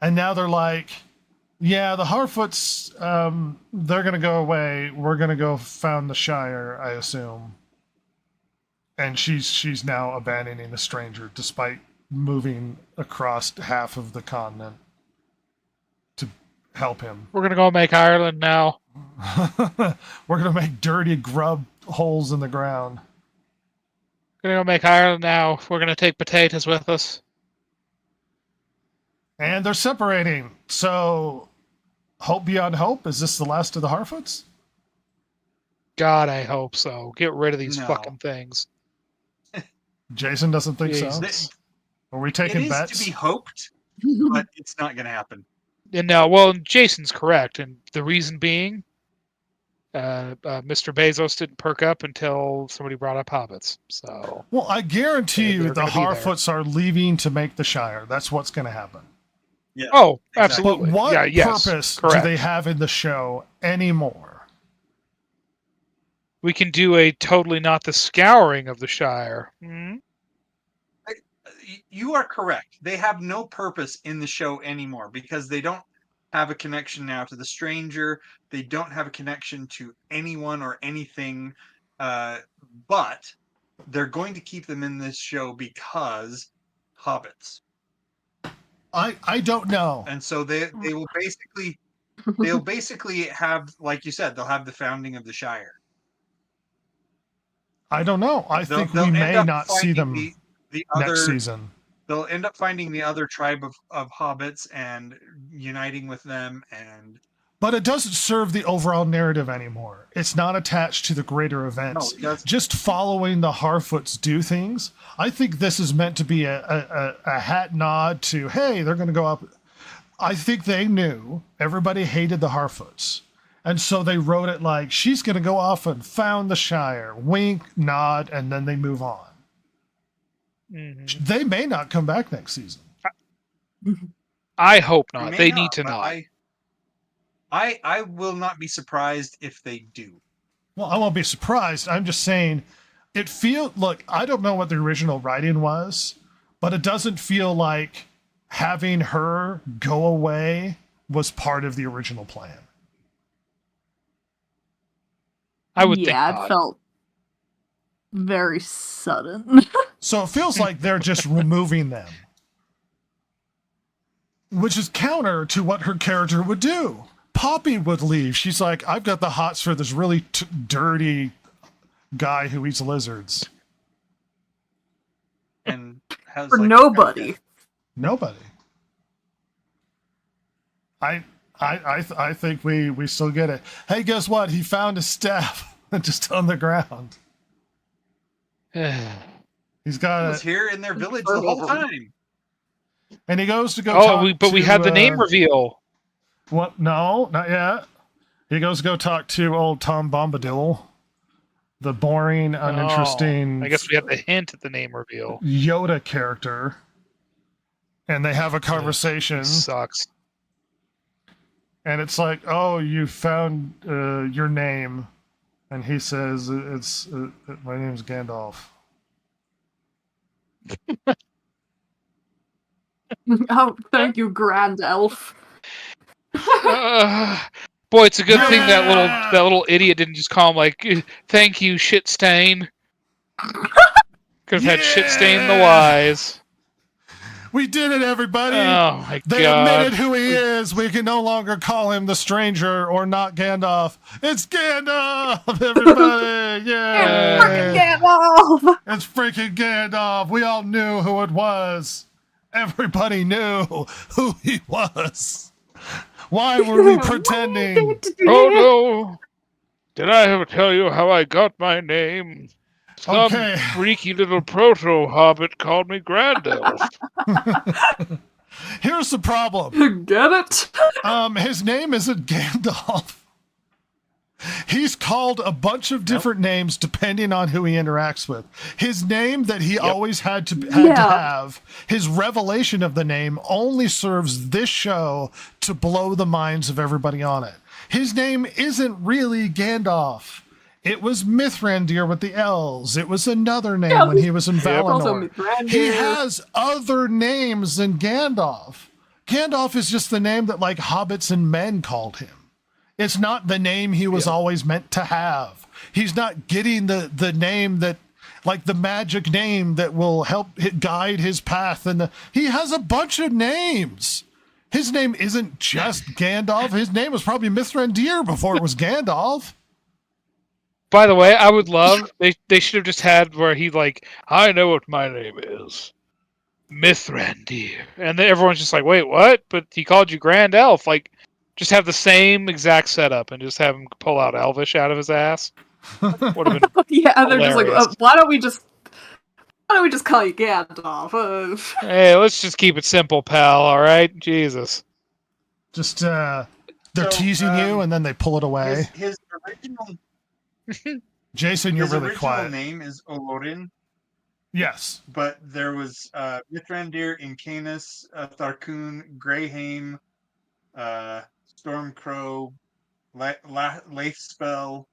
And now they're like, yeah, the Harfoots, they're going to go away. We're going to go found the Shire, I assume. And she's now abandoning the stranger despite moving across half of the continent to help him. We're gonna go make Ireland now. We're going to make dirty grub holes in the ground. We're gonna go make Ireland now. We're gonna take potatoes with us. And they're separating. So, hope beyond hope? Is this the last of the Harfoots? God, I hope so. Get rid of these No. fucking things. Jason doesn't think so. Jesus. Are we It taking is bets? to be hoped, but it's not going to happen. And no, well, Jason's correct, and the reason being, Mr. Bezos didn't perk up until somebody brought up hobbits. So Well, I guarantee you They're the gonna be there. Harfoots are leaving to make the Shire. That's what's going to happen. Yeah. oh, Exactly. absolutely. But what yeah, yes, purpose correct. do they have in the show anymore? We can do a totally not the scouring of the Shire. Hmm? You are correct. They have no purpose in the show anymore because they don't have a connection now to the stranger. They don't have a connection to anyone or anything. But they're going to keep them in this show because hobbits. I don't know. And so they will basically have, like you said, they'll have the founding of the Shire. I don't know. I They'll- think they'll we end may up not see finding them the next other season. They'll end up finding the other tribe of hobbits and uniting with them, and But it doesn't serve the overall narrative anymore. It's not attached to the greater events. it doesn't. Just following the Harfoots do things. I think this is meant to be a hat nod to, hey, they're going to go up. I think they knew everybody hated the Harfoots. And so they wrote it like, she's going to go off and found the Shire. Wink, nod, and then they move on. Mhm. They may not come back next season. I hope They not. may They not, need to but not. I will not be surprised if they do. Well, I won't be surprised. I'm just saying, look, I don't know what the original writing was, but it doesn't feel like having her go away was part of the original plan. I would think yeah, not. it felt very sudden. So it feels like they're just removing them, which is counter to what her character would do. Poppy would leave. She's like, I've got the hots for this really dirty guy who eats lizards. And has For like, nobody. Nobody. I think we still get it. Hey, guess what? He found a staff just on the ground. He's He got was it, here in their village the whole time. and he goes to go. Oh, talk but we to, had the name reveal. What? No, not yet. He goes to go talk to old Tom Bombadil, the boring, uninteresting. Oh, I guess we had the hint at the name reveal. Yoda character, and they have a conversation. Sucks. And it's like, oh, you found your name. And he says, it's my name's Gandalf. Oh, thank you, Grand Elf. Boy, it's a good thing that Yeah! little idiot didn't just call him like, "Thank you, shit stain." Could have had shit stain the wise. We did it, everybody! Oh my They god! admitted who he is. We can no longer call him the stranger or not Gandalf. It's Gandalf, everybody! Freaking Yeah! Gandalf! It's freaking Gandalf. We all knew who it was. Everybody knew who he was. Why were we pretending? Oh no! Did I ever tell you how I got my name? Some Okay. freaky little proto-hobbit called me Grand Elf. Here's the problem. Get it? His name isn't Gandalf. He's called a bunch of different names depending on who he interacts with. His name that he always had to have, his revelation of the name only serves this show to blow the minds of everybody on it. His name isn't really Gandalf. It was Mithrandir with the L's. It was another name when he was in Also Valinor. Mithrandir. He has other names than Gandalf. Gandalf is just the name that like hobbits and men called him. It's not the name he was always meant to have. He's not getting the name that, like the magic name that will help guide his path. He has a bunch of names. His name isn't just Gandalf. His name was probably Mithrandir before it was Gandalf. By the way, I would love they should have just had where he like, I know what my name is, Mithrandir, and then everyone's just like, wait, what? But he called you Grand Elf. Like, just have the same exact setup and just have him pull out Elvish out of his ass. Would have been Yeah, they're just like, hilarious. why don't we just call you Gandalf? Hey, let's just keep it simple, pal. All right, Jesus. Just they're So, teasing you and then they pull it away. His original Jason, you're his really original quiet. name is Olorin, Yes. but there was Mithrandir, Incanus, Tharkun, Greyhaim, Stormcrow, Laithspell.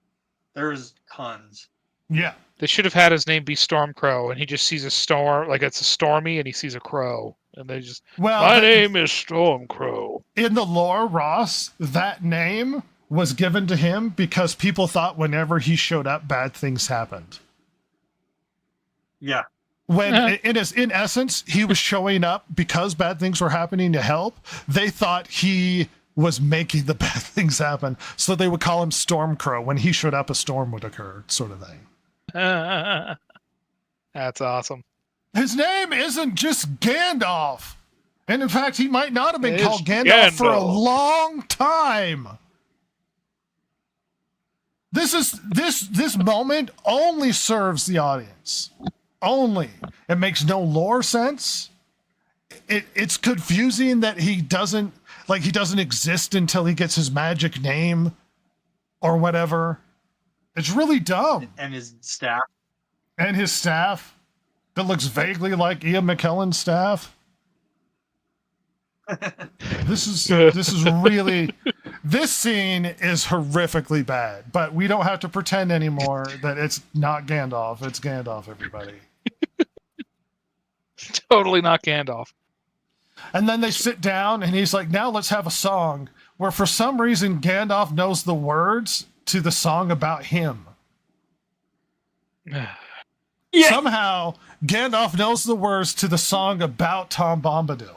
There was tons. Yeah. They should have had his name be Stormcrow, and he just sees a storm, like it's a stormy, and he sees a crow, and they just, Well, my name is Stormcrow. in the lore, Ross, that name was given to him because people thought whenever he showed up, bad things happened. Yeah. When in essence, he was showing up because bad things were happening to help. They thought he was making the bad things happen. So they would call him Stormcrow. When he showed up, a storm would occur, sort of thing. That's awesome. His name isn't just Gandalf. And in fact, he might not have been It's called Gandalf for a Gandalf. long time. This moment only serves the audience. Only. It makes no lore sense. It's confusing that he doesn't exist until he gets his magic name or whatever. It's really dumb. And his staff. And his staff that looks vaguely like Ian McKellen's staff. This is really, this scene is horrifically bad, but we don't have to pretend anymore that it's not Gandalf. It's Gandalf, everybody. Totally not Gandalf. And then they sit down and he's like, now let's have a song, where for some reason Gandalf knows the words to the song about him. Yeah. Somehow Gandalf knows the words to the song about Tom Bombadil.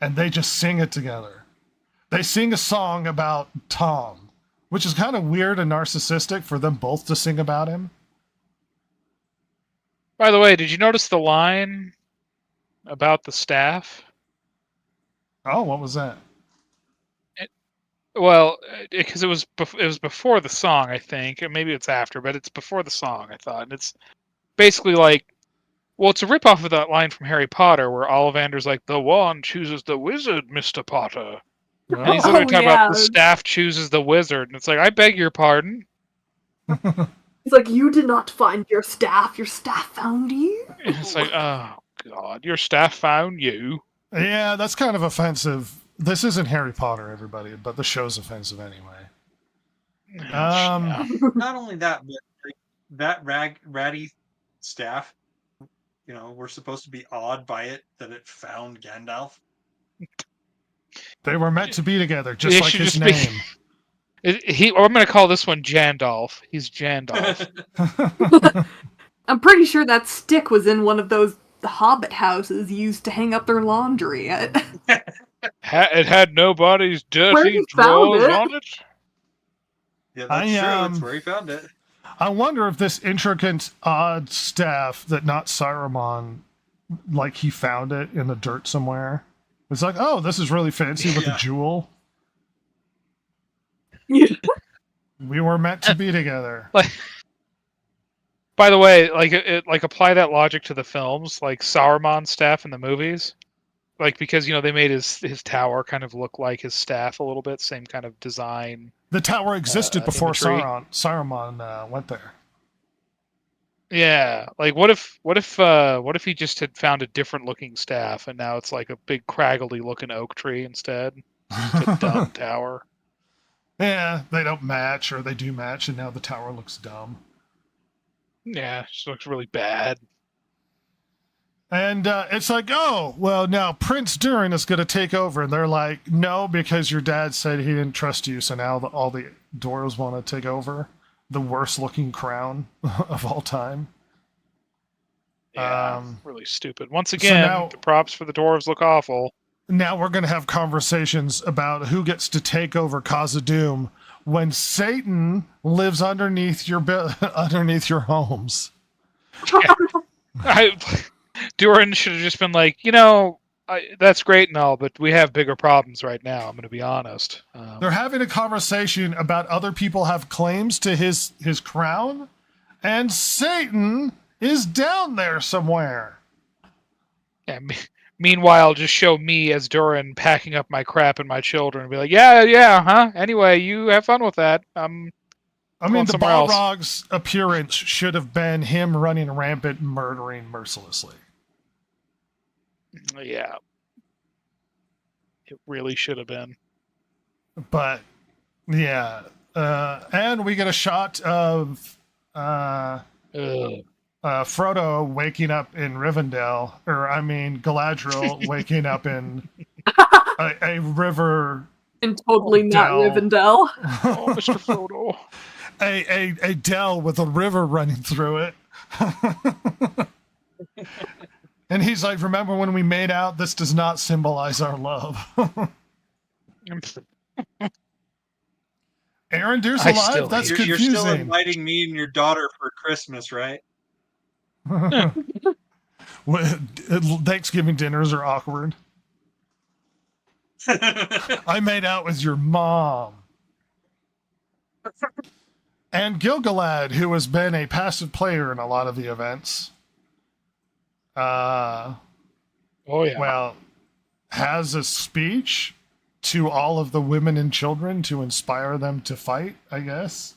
And they just sing it together. They sing a song about Tom, which is kind of weird and narcissistic for them both to sing about him. By the way, did you notice the line about the staff? Oh, what was that? Well, because it was before the song, I think, or maybe it's after, but it's before the song, I thought. And it's basically like, well, it's a ripoff of that line from Harry Potter where Ollivander's like, the wand chooses the wizard, Mr. Potter. And he's literally talking about the staff chooses the wizard. And it's like, I beg your pardon. He's like, you did not find your staff found you. And it's like, oh, God, your staff found you. Yeah, that's kind of offensive. This isn't Harry Potter, everybody, but the show's offensive anyway. Not only that, but like, that ratty staff, you know, we're supposed to be awed by it that it found Gandalf. They were meant to be together, just They like should his just be- name. I'm going to call this one Jandalf. He's Jandalf. I'm pretty sure that stick was in one of those hobbit houses used to hang up their laundry. It had nobody's Where dirty he found drawers it. on it. Yeah, that's I, true. um, That's where he found it. I wonder if this intricate, odd staff that not Saruman, like he found it in the dirt somewhere. It's like, oh, this is really fancy with a Yeah. jewel. Yeah. We were meant to be together. By the way, like apply that logic to the films, like Saruman's staff in the movies, like because they made his tower kind of look like his staff a little bit, same kind of design. The tower existed before imagery. Saruman went there. Yeah, like what if he just had found a different looking staff and now it's like a big craggly looking oak tree instead, a dumb tower. Yeah, they don't match, or they do match, and now the tower looks dumb. Yeah, it just looks really bad. And it's like, oh, well, now Prince Durin is going to take over. And they're like, no, because your dad said he didn't trust you. So now all the dwarves want to take over the worst looking crown of all time. Yeah, Um, really stupid. Once again, now- the props for the dwarves look awful. Now we're going to have conversations about who gets to take over Khazad-dûm when Satan lives underneath your underneath your homes. Durin should have just been like, that's great and all, but we have bigger problems right now. I'm going to be honest. They're having a conversation about other people have claims to his crown, and Satan is down there somewhere. Yeah, meanwhile, just show me as Durin packing up my crap and my children and be like, yeah, huh? Anyway, you have fun with that. I mean, Going the somewhere else. Balrog's appearance should have been him running rampant, murdering mercilessly. Yeah. It really should have been. But yeah, and we get a shot of Ugh. Frodo waking up in Rivendell, Galadriel waking up in a river, And totally not Dell. Rivendell. Oh, Mr. Frodo. a dell with a river running through it. And he's like, remember when we made out? This does not symbolize our love. Arendir's I alive? still That's You're still confusing. inviting me and your daughter for Christmas, right? Thanksgiving dinners are awkward. I made out with your mom. And Gil-galad, who has been a passive player in a lot of the events, Oh, yeah. well, has a speech to all of the women and children to inspire them to fight, I guess.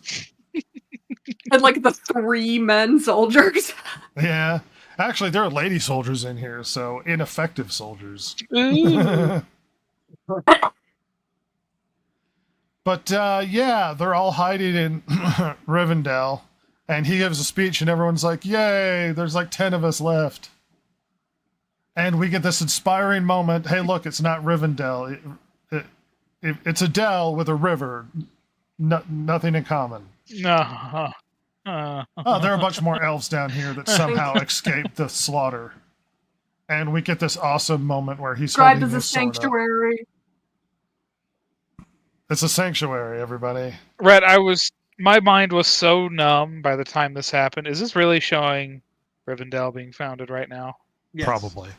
And like the 3 men soldiers. Yeah. Actually, there are lady soldiers in here, so ineffective soldiers. Ooh. But yeah, they're all hiding in Rivendell, and he gives a speech, and everyone's like, "Yay! There's like 10 of us left." And we get this inspiring moment. Hey, look, it's not Rivendell. It's a dell with a river. Nothing in common. No. Oh, there are a bunch more elves down here that somehow escaped the slaughter. And we get this awesome moment where he's Described holding as a his sword up. sanctuary. It's a sanctuary, everybody. Rhett, my mind was so numb by the time this happened. Is this really showing Rivendell being founded right now? Yes. Probably.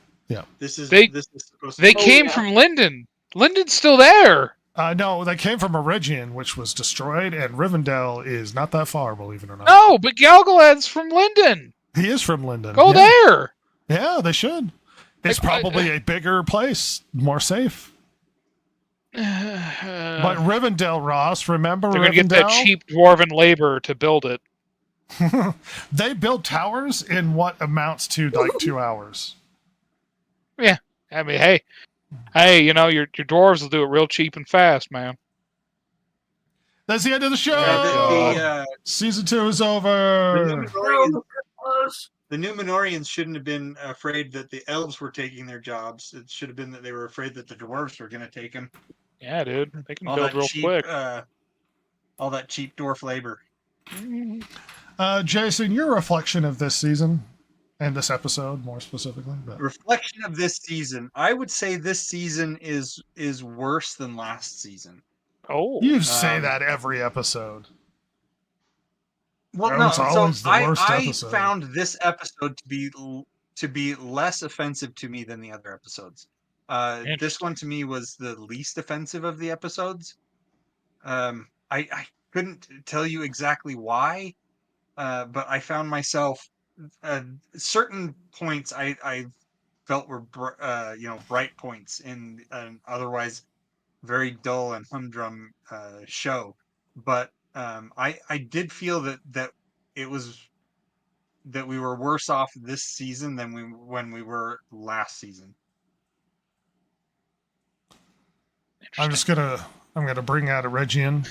This is They- supposed to They be- came yeah. from Linden. Linden's still there. No, they came from Eregion, which was destroyed, and Rivendell is not that far, believe it or not. No, but Gil-galad's from Linden. He is from Linden. Go yeah. there. Yeah, they should. It's probably a bigger place, more safe. But Rivendell, Ross, remember They're going to get Rivendell? that cheap dwarven labor to build it. They build towers in what amounts to like 2 hours. I mean, hey, your dwarves will do it real cheap and fast, man. That's the end of the show. Yeah, Season 2 is the over. Numenorians shouldn't have been afraid that the elves were taking their jobs. It should have been that they were afraid that the dwarves were going to take them. Yeah, dude, they can All build that real cheap, quick. All that cheap dwarf labor. Jason, your reflection of this season and this episode more specifically. But Reflection of this season. I would say this season is worse than last season. Oh, you say Um, that every episode. Well, Oh, no. it's So always the worst I episode. found this episode to be less offensive to me than the other episodes. This Interesting. one to me was the least offensive of the episodes. I couldn't tell you exactly why, but I found myself certain points I felt were bright points in an otherwise very dull and humdrum show. But I did feel that it was that we were worse off this season than when we were last season. I'm gonna bring out a Regian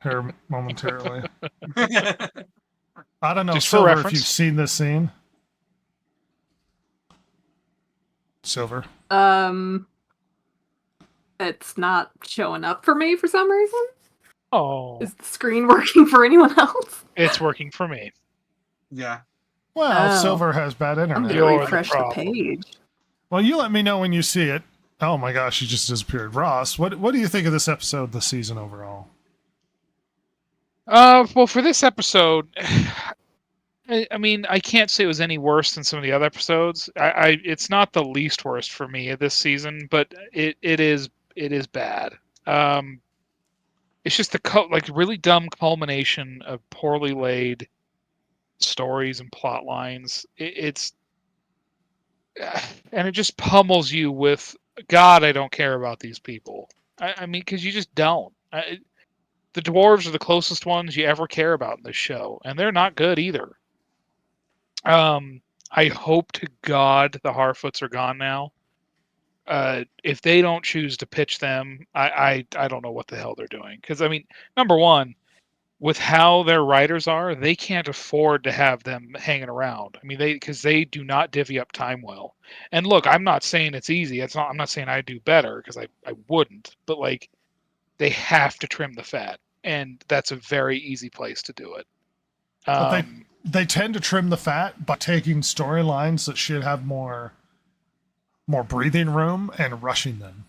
here momentarily. I don't know, Just for Silver, if reference. you've seen this scene. Silver. It's not showing up for me for some reason. Oh, Is the screen working for anyone else? it's working for me. Yeah. Well, Oh. Silver has bad I'm internet. gonna You're the refresh the problem. page. Well, you let me know when you see it. Oh my gosh, she just disappeared. Ross, what do you think of this episode, this season overall? Well, for this episode, I mean, I can't say it was any worse than some of the other episodes. It's not the least worst for me this season, but it is bad. It's just the really dumb culmination of poorly laid stories and plot lines. It's and it just pummels you with, God, I don't care about these people. I mean, because you just don't. The dwarves are the closest ones you ever care about in this show, and they're not good either. I hope to God the Harfoots are gone now. If they don't choose to pitch them, I don't know what the hell they're doing. Because I mean, number one, with how their writers are, they can't afford to have them hanging around. I mean, because they do not divvy up time well. And look, I'm not saying it's easy. I'm not saying I do better, because I wouldn't. But like, they have to trim the fat, and that's a very easy place to do it. But they tend to trim the fat by taking storylines that should have more breathing room and rushing them.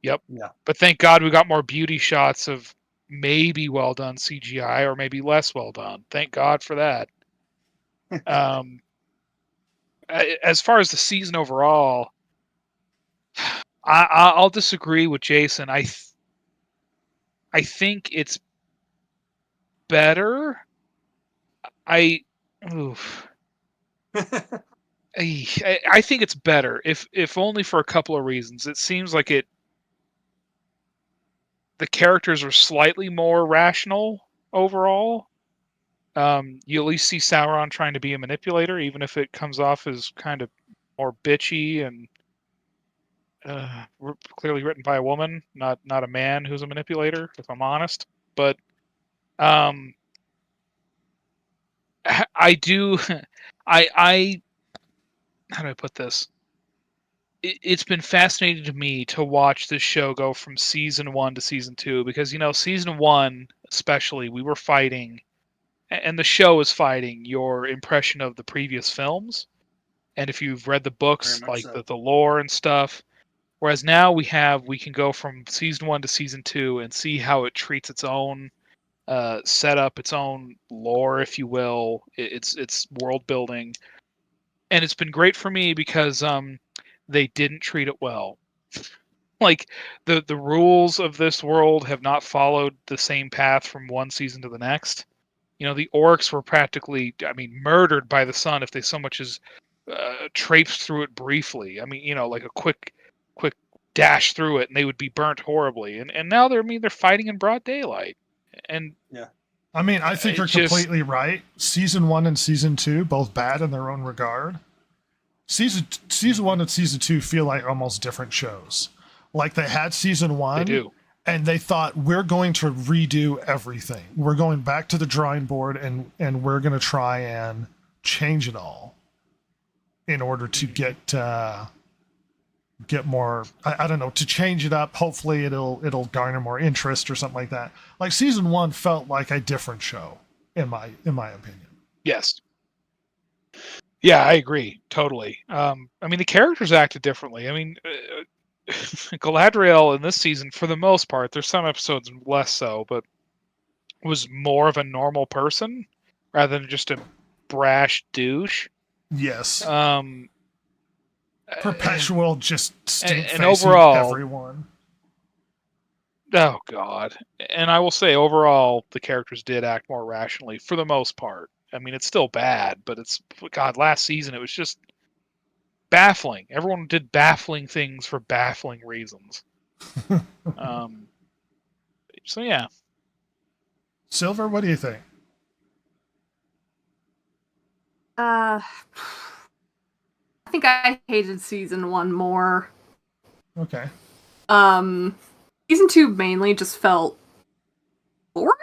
Yep. Yeah. But thank God we got more beauty shots of maybe well done CGI or maybe less well done. Thank God for that. As far as the season overall, I'll disagree with Jason. I think it's better. I think it's better, if only for a couple of reasons. It seems like the characters are slightly more rational overall. You at least see Sauron trying to be a manipulator, even if it comes off as kind of more bitchy and clearly written by a woman, not a man who's a manipulator, if I'm honest. But I do. I how do I put this? It's been fascinating to me to watch this show go from season 1 to season 2, because season 1 especially, we were fighting, and the show is fighting your impression of the previous films, and if you've read the books, Very much like so. the lore and stuff. Whereas now we can go from season 1 to season 2 and see how it treats its own setup, its own lore, if you will, its world building, and it's been great for me because they didn't treat it well. Like the rules of this world have not followed the same path from one season to the next. The orcs were practically, murdered by the sun if they so much as traipsed through it briefly. Like a quick dash through it, and they would be burnt horribly. And now they're fighting in broad daylight. And I think you're completely right. Season 1 and season 2, both bad in their own regard. Season 1 and season 2 feel like almost different shows. Like they had season 1, they do. and they thought, we're going to redo everything. We're going back to the drawing board, and we're going to try and change it all in order to get get more. I don't know, to change it up. Hopefully, it'll garner more interest or something like that. Like season 1 felt like a different show, in my opinion. Yes. Yeah, I agree totally. I mean, the characters acted differently. I mean, Galadriel in this season, for the most part, there's some episodes less so, but was more of a normal person rather than just a brash douche. Yes. Uh, Perpetual just stink and facing overall- everyone. Oh God! And I will say, overall, the characters did act more rationally for the most part. I mean, it's still bad, but it's God. Last season, it was just baffling. Everyone did baffling things for baffling reasons. So yeah, Silver, what do you think? I think I hated season 1 more. Okay. Season 2 mainly just felt boring.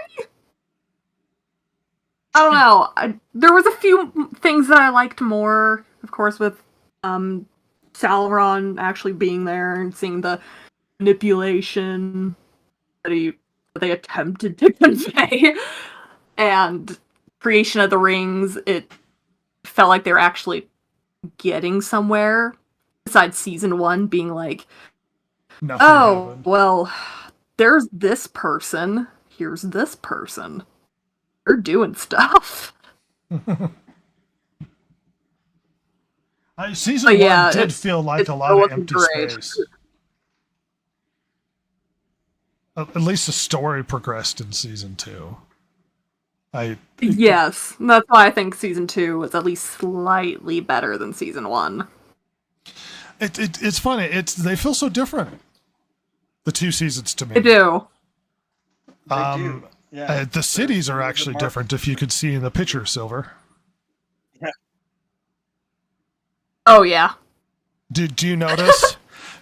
I don't know. There was a few things that I liked more, of course, with Sauron actually being there and seeing the manipulation that they attempted to convey, and creation of the rings. It felt like they were actually getting somewhere. Besides season 1 being like, Nothing oh, happened. well, there's this person. Here's this person. They're doing stuff. Season But yeah, 1 did feel like it a lot of wasn't empty great. space. At least the story progressed in season 2. Yes, that's why I think season 2 was at least slightly better than season 1. It's funny. They feel so different. The 2 seasons to me. They do. They do. Yeah. The cities are There's a actually mark- different. If you could see in the picture, Silver. Oh yeah. Do you notice?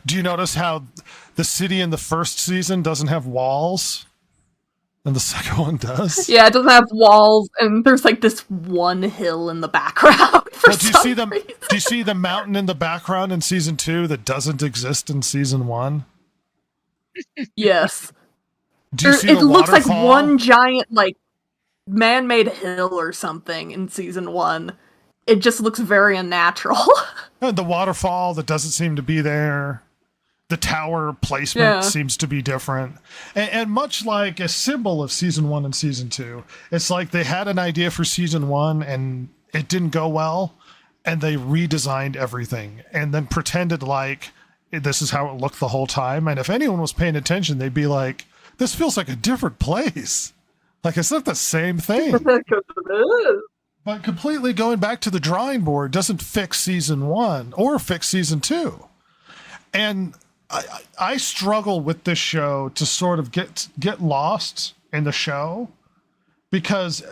Do you notice how the city in the first season doesn't have walls, and the second one does? Yeah, it doesn't have walls, and there's like this one hill in the background. Well, do you see the mountain in the background in season 2 that doesn't exist in season 1? Yes. Do you see It the looks like waterfall? one giant, like, man-made hill or something in season 1. It just looks very unnatural. The waterfall that doesn't seem to be there. The tower placement Yeah. seems to be different. And much like a symbol of season 1 and season 2, it's like they had an idea for season 1 and it didn't go well, and they redesigned everything and then pretended like this is how it looked the whole time. And if anyone was paying attention, they'd be like, this feels like a different place. Like, it's not the same thing. But completely going back to the drawing board doesn't fix season 1 or fix season 2. And I struggle with this show to sort of get lost in the show, because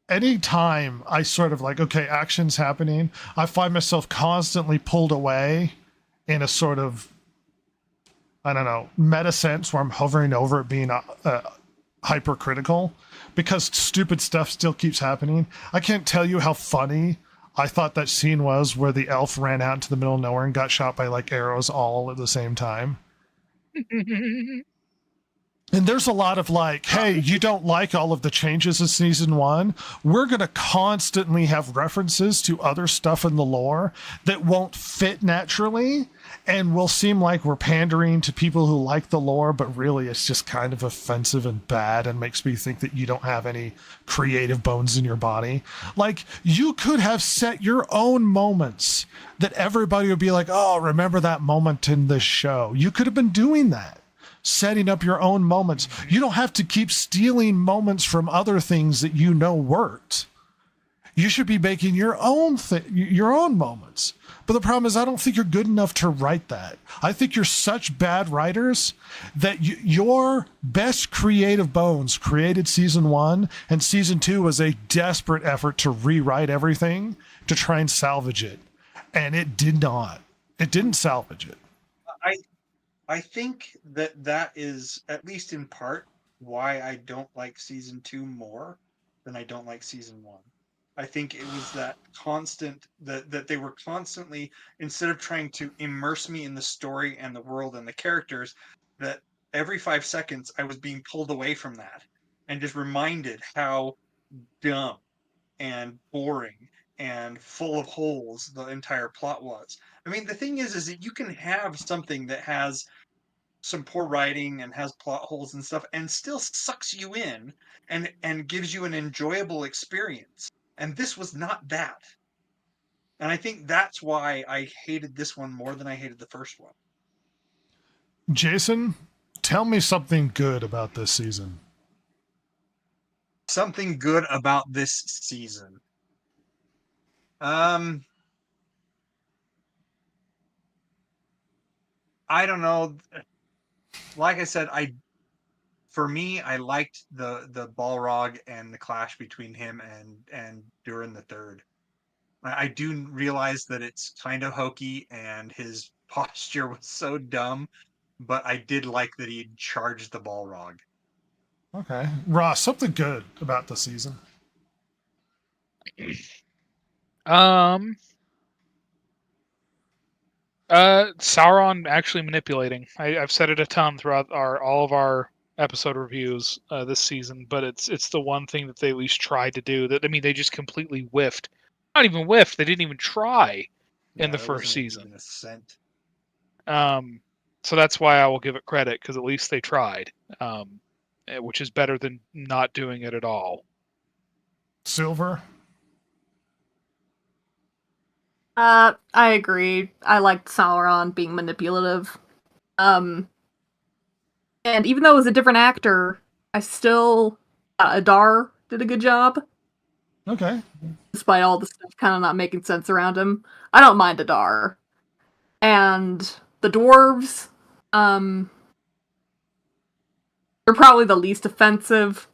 anytime I sort of like, okay, action's happening, I find myself constantly pulled away in a sort of, I don't know, meta sense where I'm hovering over it being hypercritical, because stupid stuff still keeps happening. I can't tell you how funny I thought that scene was where the elf ran out into the middle of nowhere and got shot by like arrows all at the same time. And there's a lot of like, hey, you don't like all of the changes in season 1. We're going to constantly have references to other stuff in the lore that won't fit naturally, and will seem like we're pandering to people who like the lore, but really it's just kind of offensive and bad and makes me think that you don't have any creative bones in your body. Like, you could have set your own moments that everybody would be like, oh, remember that moment in this show. You could have been doing that. Setting up your own moments. You don't have to keep stealing moments from other things that you know worked. You should be making your own your own moments. But the problem is, I don't think you're good enough to write that. I think you're such bad writers that your best creative bones created season 1, and season 2 was a desperate effort to rewrite everything to try and salvage it. And it did not. It didn't salvage it. I think that is, at least in part, why I don't like season 2 more than I don't like season 1. I think it was that constant that they were constantly, instead of trying to immerse me in the story and the world and the characters, that every 5 seconds I was being pulled away from that and just reminded how dumb and boring and full of holes the entire plot was. I mean, the thing is that you can have something that has some poor writing and has plot holes and stuff and still sucks you in and gives you an enjoyable experience. And this was not that. And I think that's why I hated this one more than I hated the first one. Jason, tell me something good about this season. Something good about this season. I don't know. Like I said, for me, I liked the Balrog and the clash between him and Durin the Third. I do realize that it's kind of hokey and his posture was so dumb, but I did like that he charged the Balrog. Okay. Ross, something good about the season. Sauron actually manipulating. I've said it a ton throughout all of our episode reviews this season, but it's the one thing that they at least tried to do. That, I mean, they just completely whiffed. Not even whiffed. They didn't even try in the that first wasn't season. even a cent. So that's why I will give it credit, because at least they tried, which is better than not doing it at all. Silver. I agree. I liked Sauron being manipulative. And even though it was a different actor, I still Adar did a good job, Okay. despite all the stuff kind of not making sense around him. I don't mind Adar. And the dwarves, they're probably the least offensive.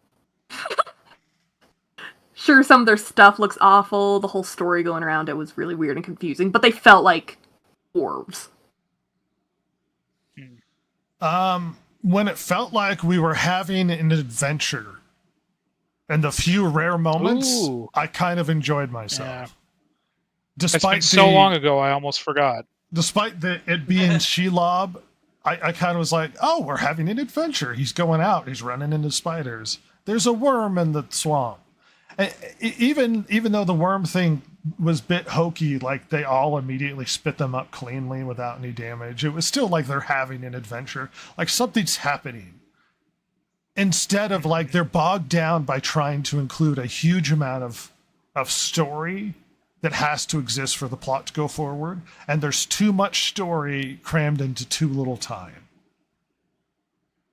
Sure, some of their stuff looks awful. The whole story going around it was really weird and confusing, but they felt like dwarves. When it felt like we were having an adventure and the few rare moments, Ooh. I kind of enjoyed myself. Yeah. It's Despite been so long ago, I almost forgot. Despite it being Shelob, I kind of was like, oh, we're having an adventure. He's going out. He's running into spiders. There's a worm in the swamp. Even though the worm thing was a bit hokey, like they all immediately spit them up cleanly without any damage, it was still like they're having an adventure. Like something's happening. Instead of like they're bogged down by trying to include a huge amount of story that has to exist for the plot to go forward, and there's too much story crammed into too little time.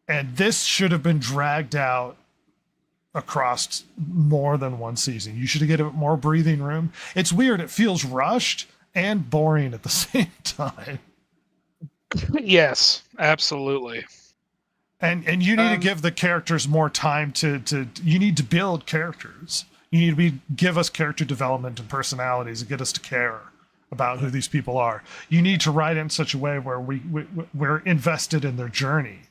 And this should have been dragged out across more than one season. You should get more breathing room. It's weird. It feels rushed and boring at the same time. Yes, absolutely. And you need to give the characters more time to you need to build characters. You need to give us character development and personalities and get us to care about who these people are. You need to write it in such a way where we're invested in their journey.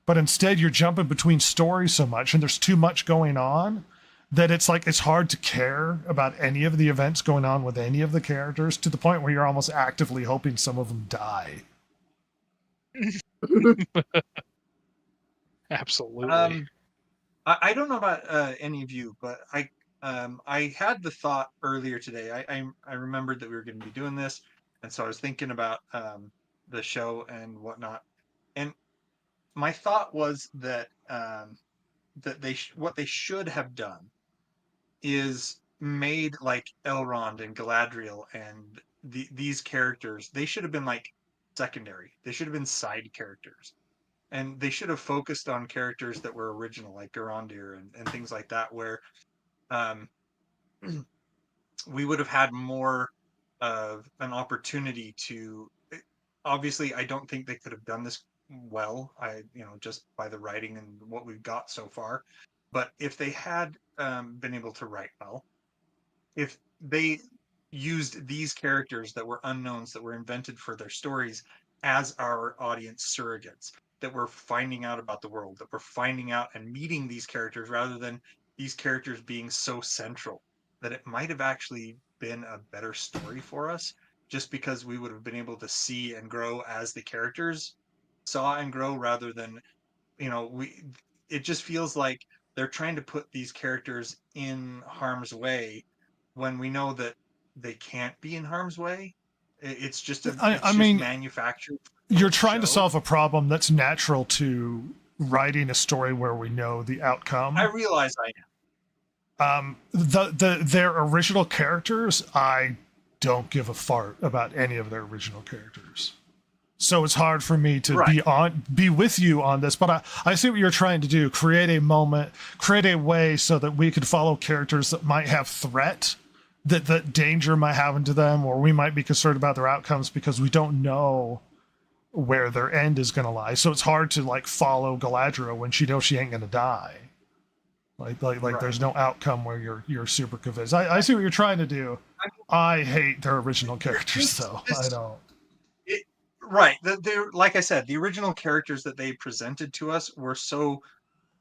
But instead, you're jumping between stories so much, and there's too much going on that it's like it's hard to care about any of the events going on with any of the characters, to the point where you're almost actively hoping some of them die. Absolutely. I don't know about any of you, but I had the thought earlier today. I remembered that we were going to be doing this, and so I was thinking about the show and whatnot. And my thought was that what they should have done is made like Elrond and Galadriel and these characters. They should have been like secondary. They should have been side characters, and they should have focused on characters that were original, like Garondir and things like that, where we would have had more of an opportunity to. Obviously, I don't think they could have done this well, just by the writing and what we've got so far. But if they had been able to write well, if they used these characters that were unknowns, that were invented for their stories, as our audience surrogates, that we're finding out about the world, that we're finding out and meeting these characters, rather than these characters being so central. that it might have actually been a better story for us, just because we would have been able to see and grow as the characters saw and grow, rather than, it just feels like they're trying to put these characters in harm's way when we know that they can't be in harm's way. It's just I mean, manufactured. you're trying to show. solve a problem that's natural to writing a story where we know the outcome. I realize I am. Their original characters, I don't give a fart about any of their original characters. So it's hard for me to be with you on this, but I see what you're trying to do. Create a moment, create a way so that we could follow characters that might have threat, that danger might happen to them, or we might be concerned about their outcomes because we don't know where their end is going to lie. So it's hard to like follow Galadriel when she knows she ain't going to die. Like there's no outcome where you're super convinced. I see what you're trying to do. I hate their original characters though. I don't. Right. They're, like I said, the original characters that they presented to us were so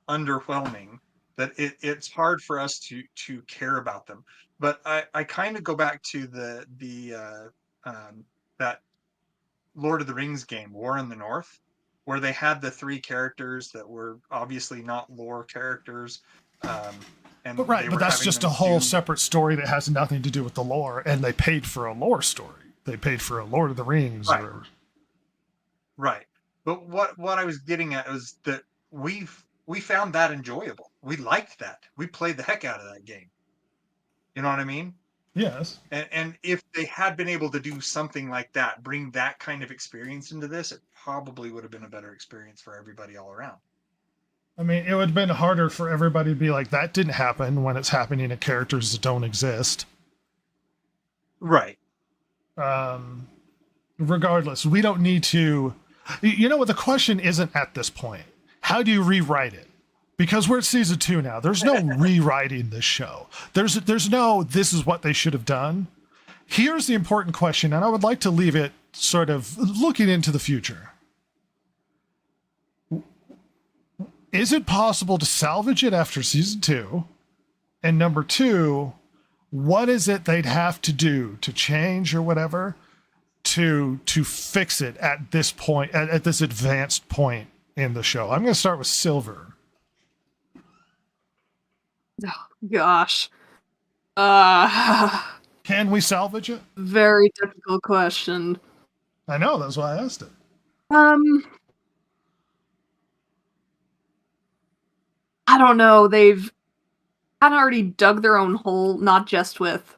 underwhelming that it's hard for us to care about them. But I kind of go back to that Lord of the Rings game, War in the North, where they had the three characters that were obviously not lore characters. But that's just a whole separate story that has nothing to do with the lore, and they paid for a lore story. They paid for a Lord of the Rings. Right. But what I was getting at was that we found that enjoyable. We liked that. We played the heck out of that game. You know what I mean? Yes. And if they had been able to do something like that, bring that kind of experience into this, it probably would have been a better experience for everybody all around. I mean, it would have been harder for everybody to be like, that didn't happen, when it's happening to characters that don't exist. Right. Regardless, we don't need to... You know what? The question isn't at this point. How do you rewrite it? Because we're at season 2 now. There's no rewriting this show. There's no, this is what they should have done. Here's the important question, and I would like to leave it sort of looking into the future. Is it possible to salvage it after season 2? And number 2, what is it they'd have to do to change or whatever to fix it at this point, at this advanced point in the show? I'm going to start with Silver. Oh, gosh. Can we salvage it? Very difficult question. I know, that's why I asked it. I don't know. They've kind of already dug their own hole, not just with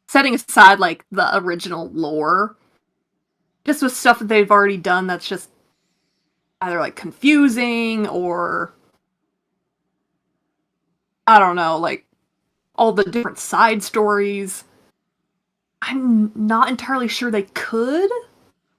setting aside like the original lore, just with stuff that they've already done that's just either like confusing or I don't know, like all the different side stories. I'm not entirely sure they could.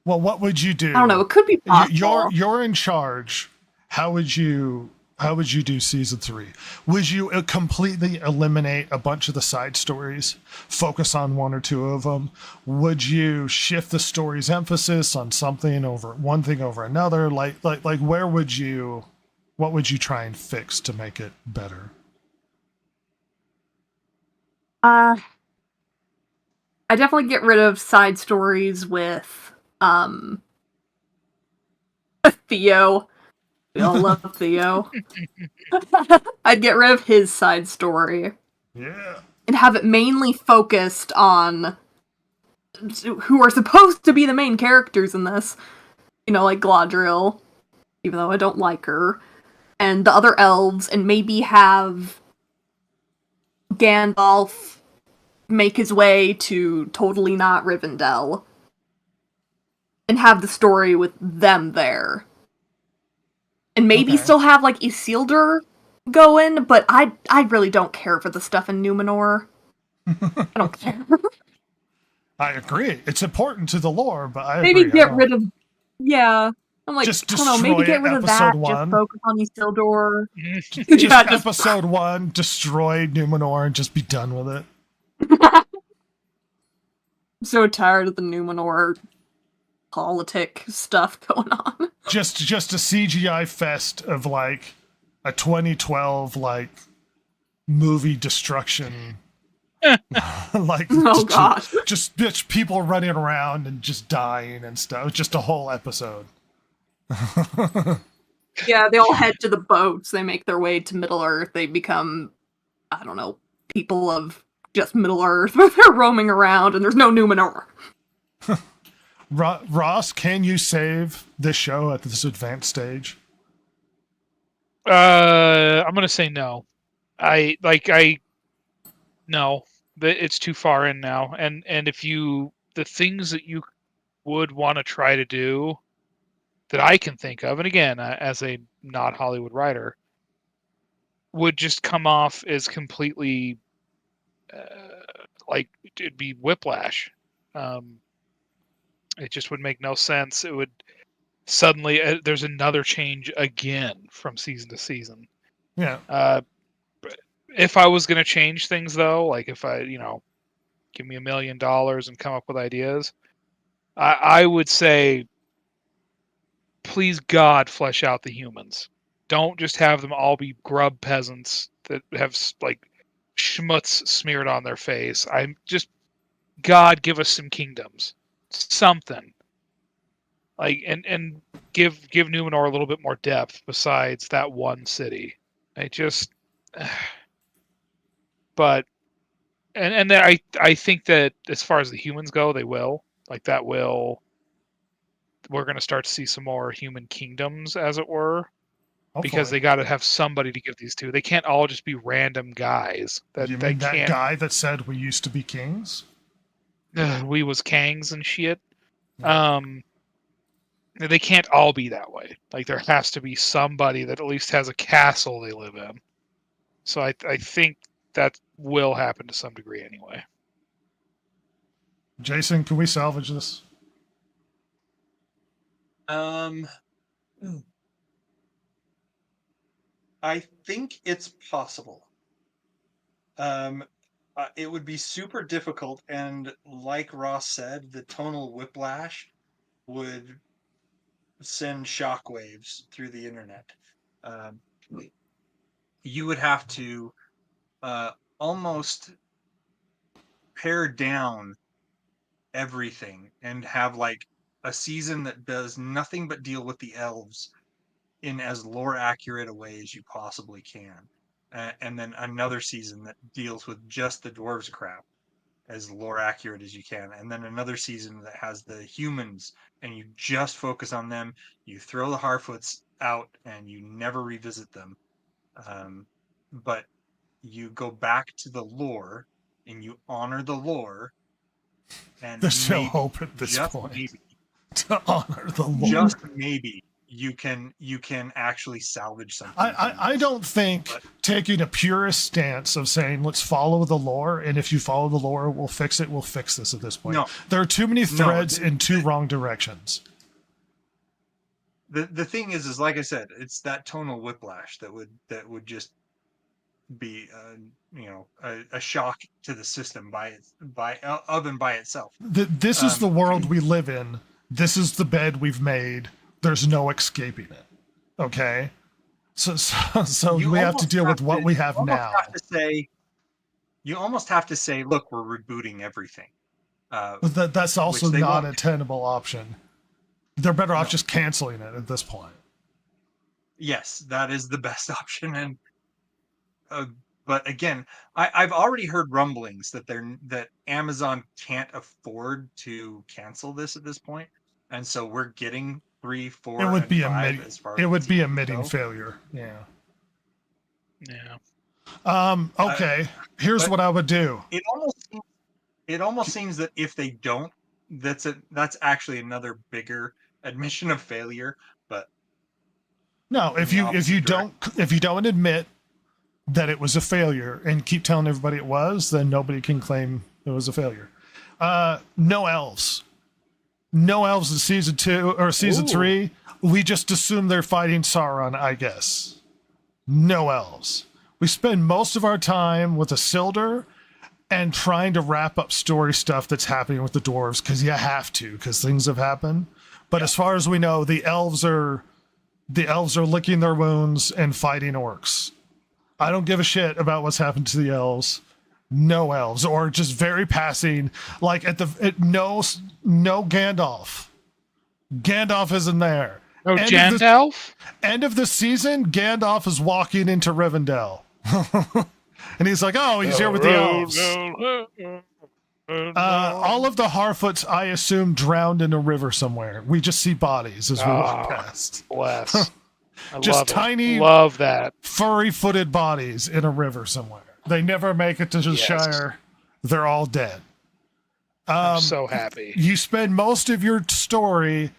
Well, what would you do? I don't know. It could be possible. You're in charge. How would you do season 3? Would you completely eliminate a bunch of the side stories, focus on 1 or 2 of them? Would you shift the story's emphasis on one thing over another? Like where would you, what would you try and fix to make it better? I definitely get rid of side stories with Theo. We all love Theo. I'd get rid of his side story. Yeah. And have it mainly focused on who are supposed to be the main characters in this. You know, like Galadriel, even though I don't like her. And the other elves, and maybe have Gandalf make his way to totally not Rivendell. And have the story with them there. And maybe still have, like, Isildur going, but I really don't care for the stuff in Numenor. I don't care. I agree. It's important to the lore, but I maybe agree. Get rid of... Yeah. I'm like, just I don't know, maybe get rid of that, 1. just focus on Isildur. Just episode 1, destroy Numenor and just be done with it. I'm so tired of the Numenor politic stuff going on. Just a CGI fest of like a 2012 like movie destruction Like, Oh gosh. just bitch, people running around and just dying and stuff. Just a whole episode. Yeah, they all head to the boats. They make their way to Middle Earth. They become, I don't know, people of just Middle Earth. They're roaming around, and there's no Numenor. Ross, can you save this show at this advanced stage? I'm gonna say no. No. It's too far in now. And if the things that you would want to try to do that I can think of, and again, as a not Hollywood writer, would just come off as completely like it'd be whiplash. It just would make no sense. It would suddenly there's another change again from season to season. Yeah. If I was going to change things, though, like if I, give me $1 million and come up with ideas, I would say, please God, flesh out the humans. Don't just have them all be grub peasants that have like schmutz smeared on their face. God, give us some kingdoms, something. Like and give Numenor a little bit more depth besides that one city. But and then I think that as far as the humans go, they will we're going to start to see some more human kingdoms, as it were, because they got to have somebody to give these to. They can't all just be random guys. You mean that guy that said we used to be kings? We was kangs and shit. Yeah. They can't all be that way. Like there has to be somebody that at least has a castle they live in. So I think that will happen to some degree anyway. Jason, can we salvage this? I think it's possible. It would be super difficult, and like Ross said, the tonal whiplash would send shockwaves through the internet. You would have to almost pare down everything and have like a season that does nothing but deal with the elves in as lore accurate a way as you possibly can, and then another season that deals with just the dwarves crap as lore accurate as you can, and then another season that has the humans and you just focus on them. You throw the Harfoots out and you never revisit them, but you go back to the lore and you honor the lore. And there's still hope at this point. Maybe, to honor the lore. Just maybe you can actually salvage something. I don't think taking a purist stance of saying let's follow the lore, and if you follow the lore, we'll fix it. We'll fix this at this point. No, there are too many threads in two wrong directions. The thing is like I said, it's that tonal whiplash that would just be a shock to the system by itself. This is the world we live in. This is the bed we've made. There's no escaping it. Okay, so we have to deal with what we have now. You almost have to say, look, we're rebooting everything. That's also not a tenable option. They're better off just canceling it at this point. Yes, that is the best option, and but again, I've already heard rumblings that Amazon can't afford to cancel this at this point, and so we're getting 3, 4. It would be 5 it would be a admitting failure. Yeah. Okay. Here's what I would do. It almost seems that if they don't, that's actually another bigger admission of failure. But no, if you don't admit that it was a failure and keep telling everybody it was, then nobody can claim it was a failure. No elves in season 2 or season 3. We just assume they're fighting Sauron, I guess. No elves. We spend most of our time with Isildur and trying to wrap up story stuff that's happening with the dwarves, because you have to, because things have happened. But as far as we know, the elves are licking their wounds and fighting orcs. I don't give a shit about what's happened to the elves. No elves, or just very passing. Like no Gandalf. Gandalf isn't there. Oh, End of the- Gandalf? End of the season, Gandalf is walking into Rivendell. And he's like, oh, he's here with the elves. All of the Harfoots, I assume, drowned in a river somewhere. We just see bodies as we walk past. Bless. I Just love tiny- it. Love that. Furry-footed bodies in a river somewhere. They never make it to the Yes. Shire. They're all dead. I'm so happy. You spend most of your story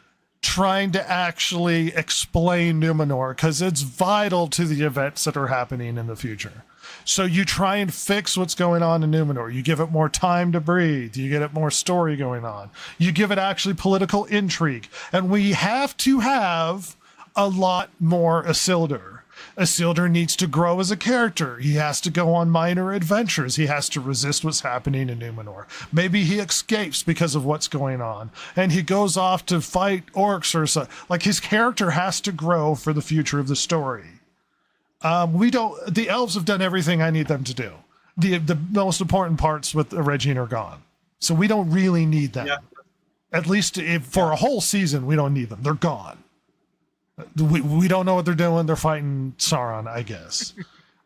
trying to actually explain Numenor because it's vital to the events that are happening in the future. So you try and fix what's going on in Numenor. You give it more time to breathe. You get it more story going on. You give it actually political intrigue. And we have to have a lot more Isildur. Isildur needs to grow as a character. He has to go on minor adventures. He has to resist what's happening in Numenor. Maybe he escapes because of what's going on, and he goes off to fight orcs or so. Like, his character has to grow for the future of the story. The elves have done everything I need them to do. The most important parts with Regine are gone, so we don't really need them. Yeah. At least for a whole season, we don't need them. They're gone. We don't know what they're doing. They're fighting Sauron, I guess.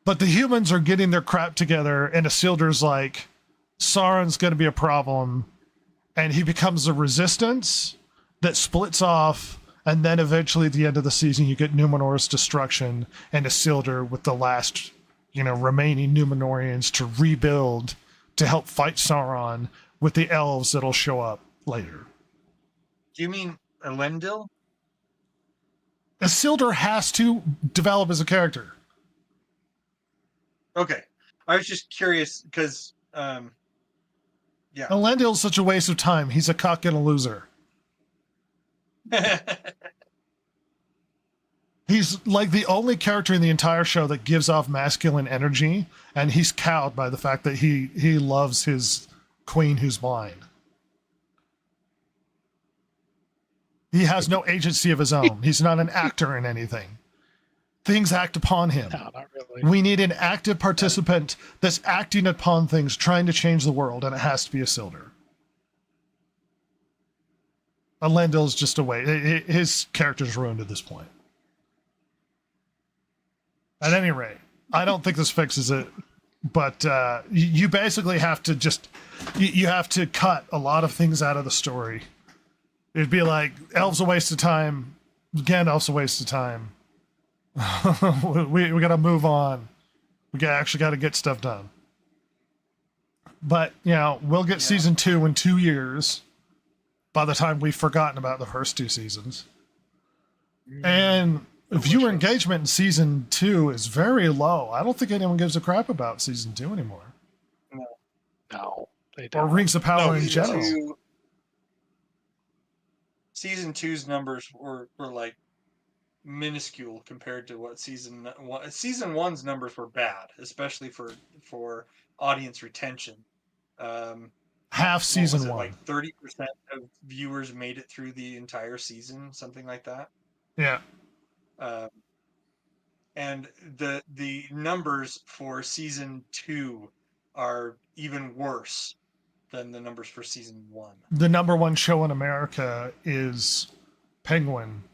But the humans are getting their crap together, and Isildur's like, Sauron's going to be a problem, and he becomes a resistance that splits off, and then eventually at the end of the season, you get Numenor's destruction, and Isildur with the last, remaining Numenorians to rebuild to help fight Sauron with the elves that'll show up later. Do you mean Elendil? Isildur has to develop as a character. Okay, I was just curious because, Elendil's such a waste of time. He's a cuck and a loser. He's like the only character in the entire show that gives off masculine energy, and he's cowed by the fact that he loves his queen who's blind. He has no agency of his own. He's not an actor in anything. Things act upon him. No, not really. We need an active participant that's acting upon things, trying to change the world, and it has to be Isildur. Elendil's just a way. His character's ruined at this point. At any rate, I don't think this fixes it, but you basically have to you have to cut a lot of things out of the story. It'd be like, elves a waste of time, Gandalf's a waste of time. we got to move on. We actually got to get stuff done. But, we'll get season 2 in 2 years by the time we've forgotten about the first 2 seasons. And viewer engagement in season 2 is very low. I don't think anyone gives a crap about season 2 anymore. No, they Or don't. Rings of Power in season general. two- Season 2's numbers were like minuscule compared to what season 1. Season 1's numbers were bad, especially for audience retention. Half What was season it, 1. like 30% of viewers made it through the entire season, something like that. Yeah. And the numbers for season 2 are even worse than the numbers for season 1. The number 1 show in America is Penguin,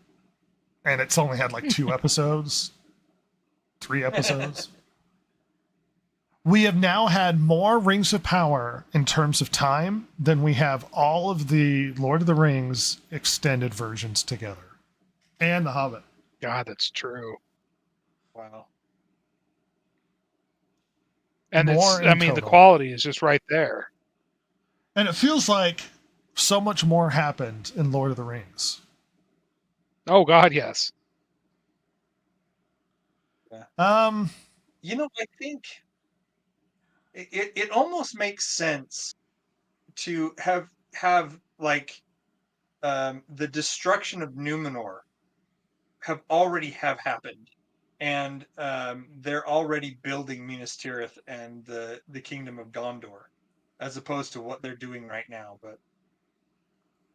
and it's only had like 2 episodes, 3 episodes. We have now had more Rings of Power in terms of time than we have all of the Lord of the Rings extended versions together, and The Hobbit. God, that's true. Wow. And More in the total. quality is just right there. And it feels like so much more happened in Lord of the Rings. Oh God, yes. I think it almost makes sense to have like the destruction of Numenor have happened, and they're already building Minas Tirith and the Kingdom of Gondor, as opposed to what they're doing right now. But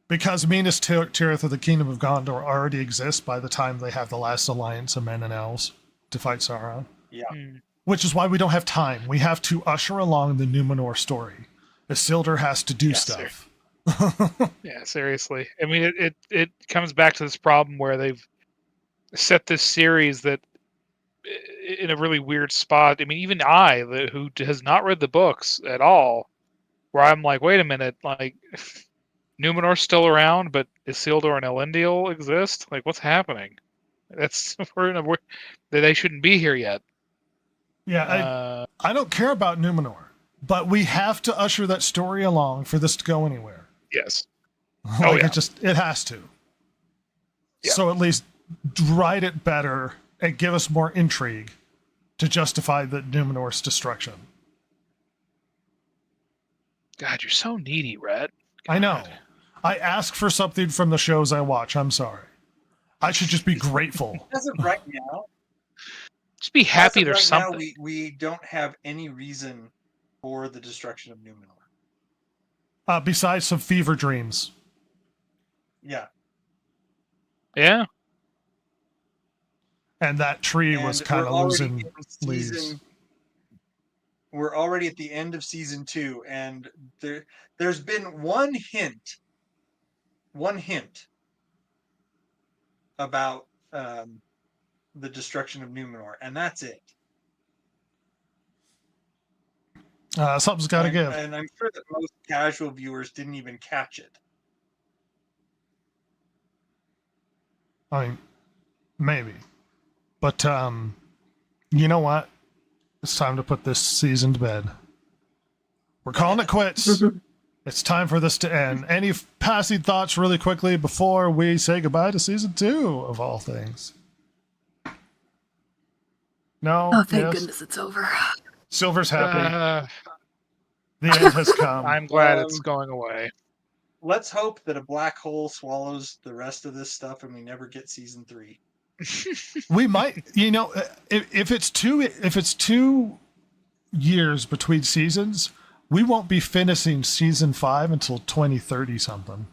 Because Minas Tirith of the Kingdom of Gondor already exists by the time they have the last alliance of men and elves to fight Sauron. yeah, Mm. Which is why we don't have time. We have to usher along the Numenor story. Isildur has to do Yes, stuff. Yeah, seriously. I mean, it comes back to this problem where they've set this series that in a really weird spot. I mean, even who has not read the books at all, where I'm like, wait a minute, like Numenor's still around, but Isildur and Elendil exist. Like, what's happening? That's they shouldn't be here yet. Yeah, I don't care about Numenor, but we have to usher that story along for this to go anywhere. Yes. Like it has to. Yeah. So at least write it better and give us more intrigue to justify the Numenor's destruction. God, you're so needy, Rhett. I know. I ask for something from the shows I watch. I'm sorry. I should just be grateful. As of right now, Just be happy as of there's right now, something. we don't have any reason for the destruction of Numenor. Besides some fever dreams. Yeah. Yeah. And that tree And was kind of we're already losing in leaves. We're already at the end of season 2, and there's been one hint about the destruction of Numenor, and that's it. Something's got to and, give. And I'm sure that most casual viewers didn't even catch it. I mean, maybe. But, you know what? It's time to put this season to bed. We're calling it quits. It's time for this to end. Any passing thoughts really quickly before we say goodbye to season 2 of all things? No? Oh, thank Yes? goodness it's over. Silver's happy. The end has come. I'm glad it's going away. Let's hope that a black hole swallows the rest of this stuff and we never get season 3. We might, if it's 2 years between seasons, we won't be finishing season 5 until 2030 something.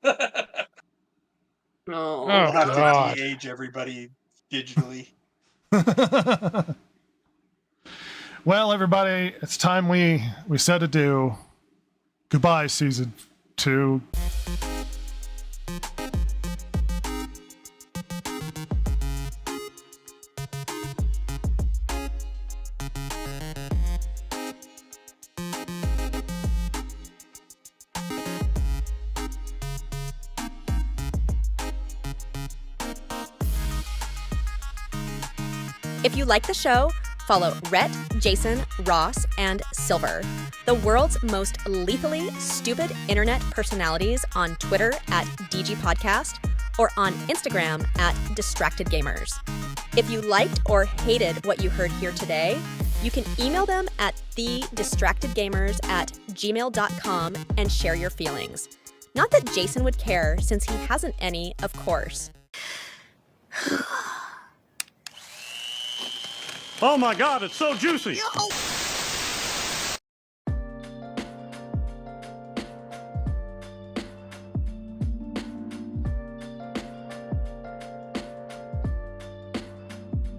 No. Oh, We'll have God. to de-age everybody digitally. Well, everybody, it's time we said adieu. Goodbye, season 2. If you like the show, follow Rhett, Jason, Ross, and Silver, the world's most lethally stupid internet personalities, on Twitter at DG Podcast or on Instagram at Distracted Gamers. If you liked or hated what you heard here today, you can email them at thedistractedgamers@gmail.com and share your feelings. Not that Jason would care, since he hasn't any, of course. Oh my God, it's so juicy.